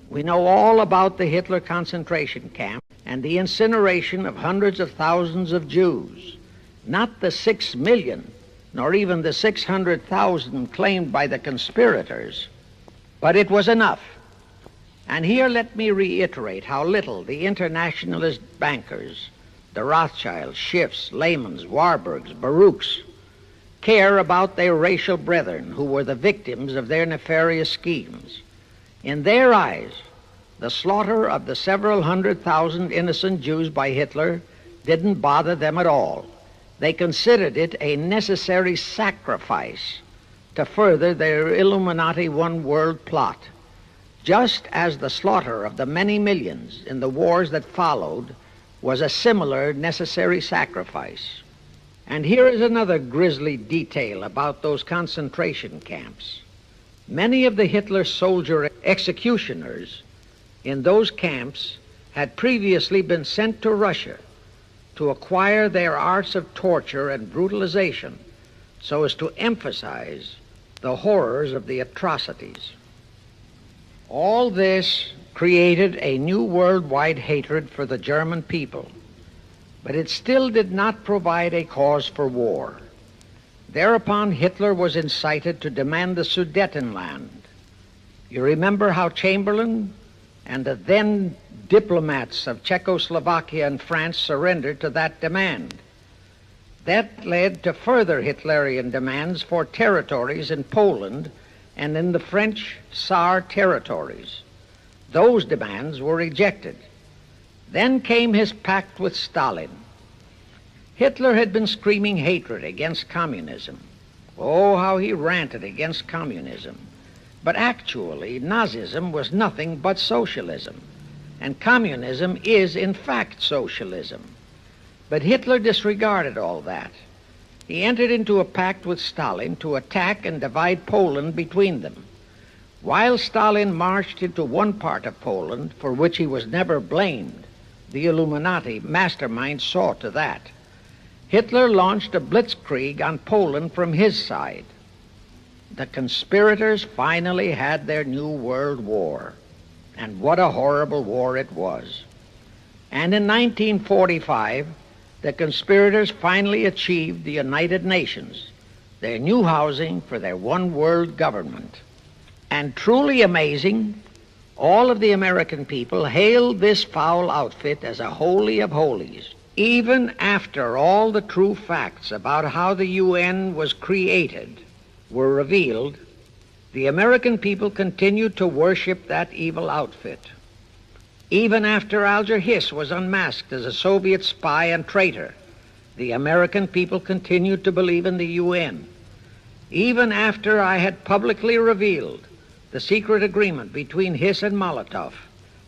S1: We know all about the Hitler concentration camp and the incineration of hundreds of thousands of Jews, not the 6 million, nor even the 600,000 claimed by the conspirators, but it was enough. And here let me reiterate how little the internationalist bankers, the Rothschilds, Schiffs, Lehmans, Warburgs, Baruchs, care about their racial brethren who were the victims of their nefarious schemes. In their eyes, the slaughter of the several 100,000 innocent Jews by Hitler didn't bother them at all. They considered it a necessary sacrifice to further their Illuminati one-world plot, just as the slaughter of the many millions in the wars that followed was a similar necessary sacrifice. And here is another grisly detail about those concentration camps. Many of the Hitler soldier executioners in those camps had previously been sent to Russia to acquire their arts of torture and brutalization so as to emphasize the horrors of the atrocities. All this created a new worldwide hatred for the German people, but it still did not provide a cause for war. Thereupon Hitler was incited to demand the Sudetenland. You remember how Chamberlain and the then diplomats of Czechoslovakia and France surrendered to that demand. That led to further Hitlerian demands for territories in Poland and in the French Saar territories. Those demands were rejected. Then came his pact with Stalin. Hitler had been screaming hatred against communism. Oh, how he ranted against communism. But actually, Nazism was nothing but socialism, and communism is, in fact, socialism. But Hitler disregarded all that. He entered into a pact with Stalin to attack and divide Poland between them. While Stalin marched into one part of Poland, for which he was never blamed, the Illuminati mastermind saw to that. Hitler launched a blitzkrieg on Poland from his side. The conspirators finally had their new world war, and what a horrible war it was. And in 1945, the conspirators finally achieved the United Nations, their new housing for their one world government. And truly amazing, all of the American people hailed this foul outfit as a holy of holies. Even after all the true facts about how the UN was created were revealed, the American people continued to worship that evil outfit. Even after Alger Hiss was unmasked as a Soviet spy and traitor, the American people continued to believe in the UN. Even after I had publicly revealed the secret agreement between Hiss and Molotov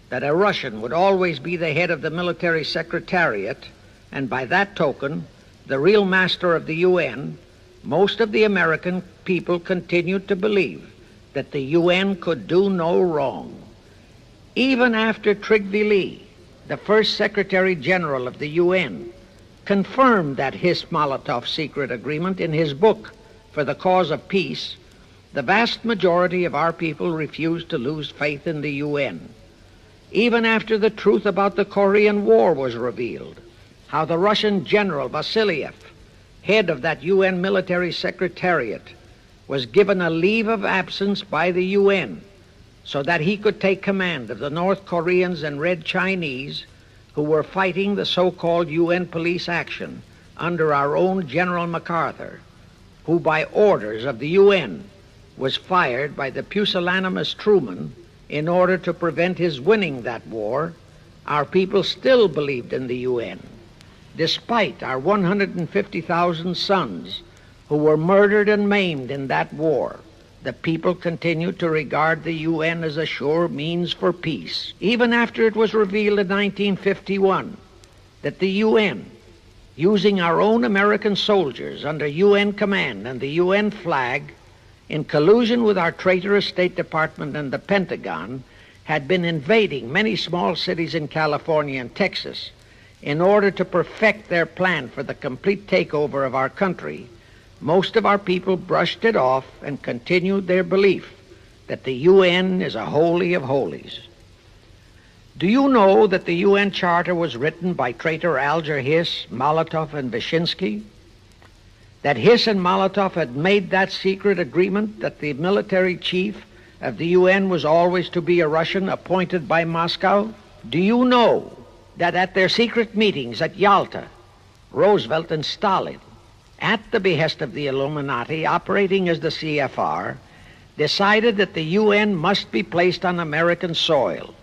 S1: that a Russian would always be the head of the military secretariat, and by that token, the real master of the UN, most of the American people continued to believe that the UN could do no wrong. Even after Trygve Lie, the first Secretary General of the UN, confirmed that Hiss-Molotov secret agreement in his book For the Cause of Peace, the vast majority of our people refused to lose faith in the UN. Even after the truth about the Korean War was revealed, how the Russian General Vasiliev, head of that UN military secretariat, was given a leave of absence by the UN so that he could take command of the North Koreans and Red Chinese who were fighting the so-called UN police action under our own General MacArthur, who by orders of the UN was fired by the pusillanimous Truman in order to prevent his winning that war, our people still believed in the UN. Despite our 150,000 sons who were murdered and maimed in that war, the people continued to regard the UN as a sure means for peace. Even after it was revealed in 1951 that the UN, using our own American soldiers under UN command and the UN flag, in collusion with our traitorous State Department and the Pentagon, had been invading many small cities in California and Texas in order to perfect their plan for the complete takeover of our country, most of our people brushed it off and continued their belief that the UN is a holy of holies. Do you know that the UN Charter was written by traitor Alger Hiss, Molotov, and Wyszynski? That Hiss and Molotov had made that secret agreement that the military chief of the UN was always to be a Russian appointed by Moscow? Do you know that at their secret meetings at Yalta, Roosevelt and Stalin, at the behest of the Illuminati operating as the CFR, decided that the UN must be placed on American soil?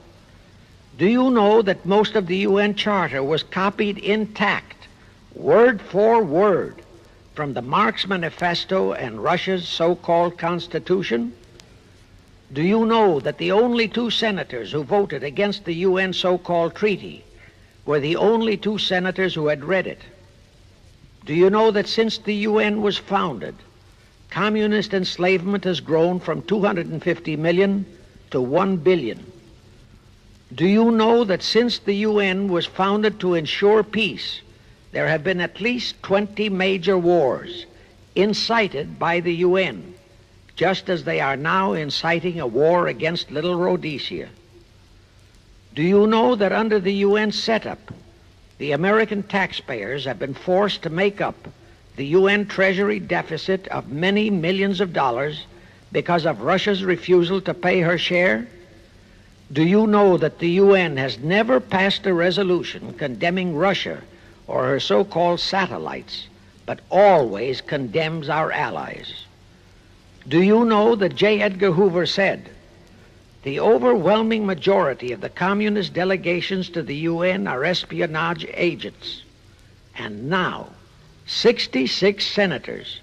S1: Do you know that most of the UN Charter was copied intact, word for word, from the Marx Manifesto and Russia's so-called Constitution? Do you know that the only two senators who voted against the UN so-called treaty were the only two senators who had read it? Do you know that since the UN was founded, communist enslavement has grown from 250 million to 1 billion? Do you know that since the UN was founded to ensure peace, there have been at least 20 major wars incited by the UN, just as they are now inciting a war against Little Rhodesia? Do you know that under the UN setup, the American taxpayers have been forced to make up the UN Treasury deficit of many millions of dollars because of Russia's refusal to pay her share? Do you know that the UN has never passed a resolution condemning Russia or her so-called satellites, but always condemns our allies? Do you know that J. Edgar Hoover said, "The overwhelming majority of the communist delegations to the UN are espionage agents"? And now, 66 senators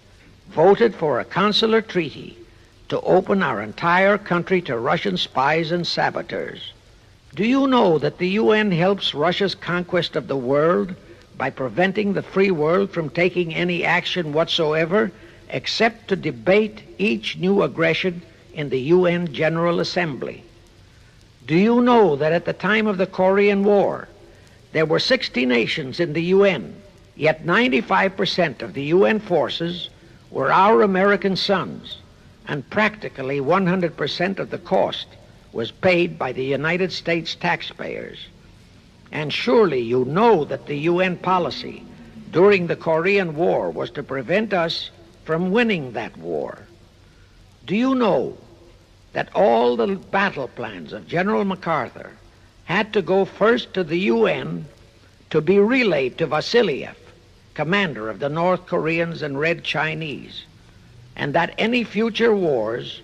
S1: voted for a consular treaty to open our entire country to Russian spies and saboteurs. Do you know that the UN helps Russia's conquest of the world by preventing the free world from taking any action whatsoever except to debate each new aggression in the UN General Assembly? Do you know that at the time of the Korean War, there were 60 nations in the UN, yet 95% of the UN forces were our American sons, and practically 100% of the cost was paid by the United States taxpayers? And surely you know that the UN policy during the Korean War was to prevent us from winning that war. Do you know that all the battle plans of General MacArthur had to go first to the UN to be relayed to Vasiliev, commander of the North Koreans and Red Chinese, and that any future wars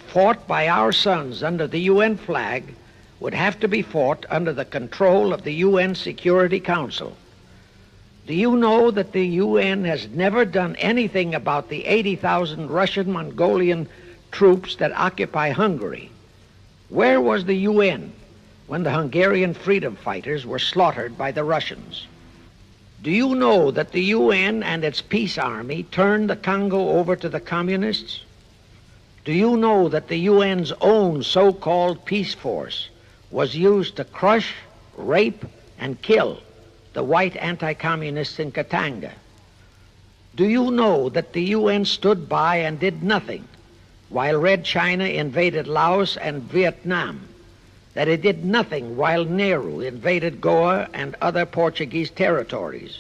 S1: fought by our sons under the UN flag would have to be fought under the control of the UN Security Council? Do you know that the UN has never done anything about the 80,000 Russian Mongolian troops that occupy Hungary? Where was the UN when the Hungarian freedom fighters were slaughtered by the Russians? Do you know that the UN and its peace army turned the Congo over to the communists? Do you know that the UN's own so-called peace force was used to crush, rape, and kill the white anti-communists in Katanga? Do you know that the UN stood by and did nothing while Red China invaded Laos and Vietnam? That it did nothing while Nehru invaded Goa and other Portuguese territories?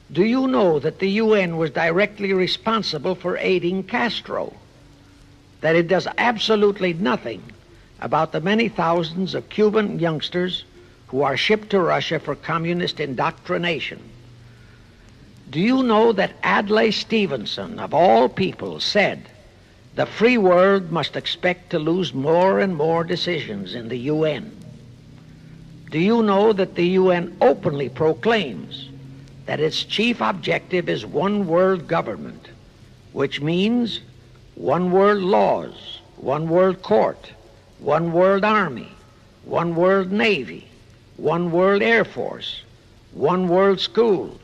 S1: Do you know that the UN was directly responsible for aiding Castro? That it does absolutely nothing about the many thousands of Cuban youngsters who are shipped to Russia for communist indoctrination? Do you know that Adlai Stevenson, of all people, said the free world must expect to lose more and more decisions in the UN? Do you know that the UN openly proclaims that its chief objective is one world government, which means one world laws, one world court, one world army, one world navy, one world air force, one world schools,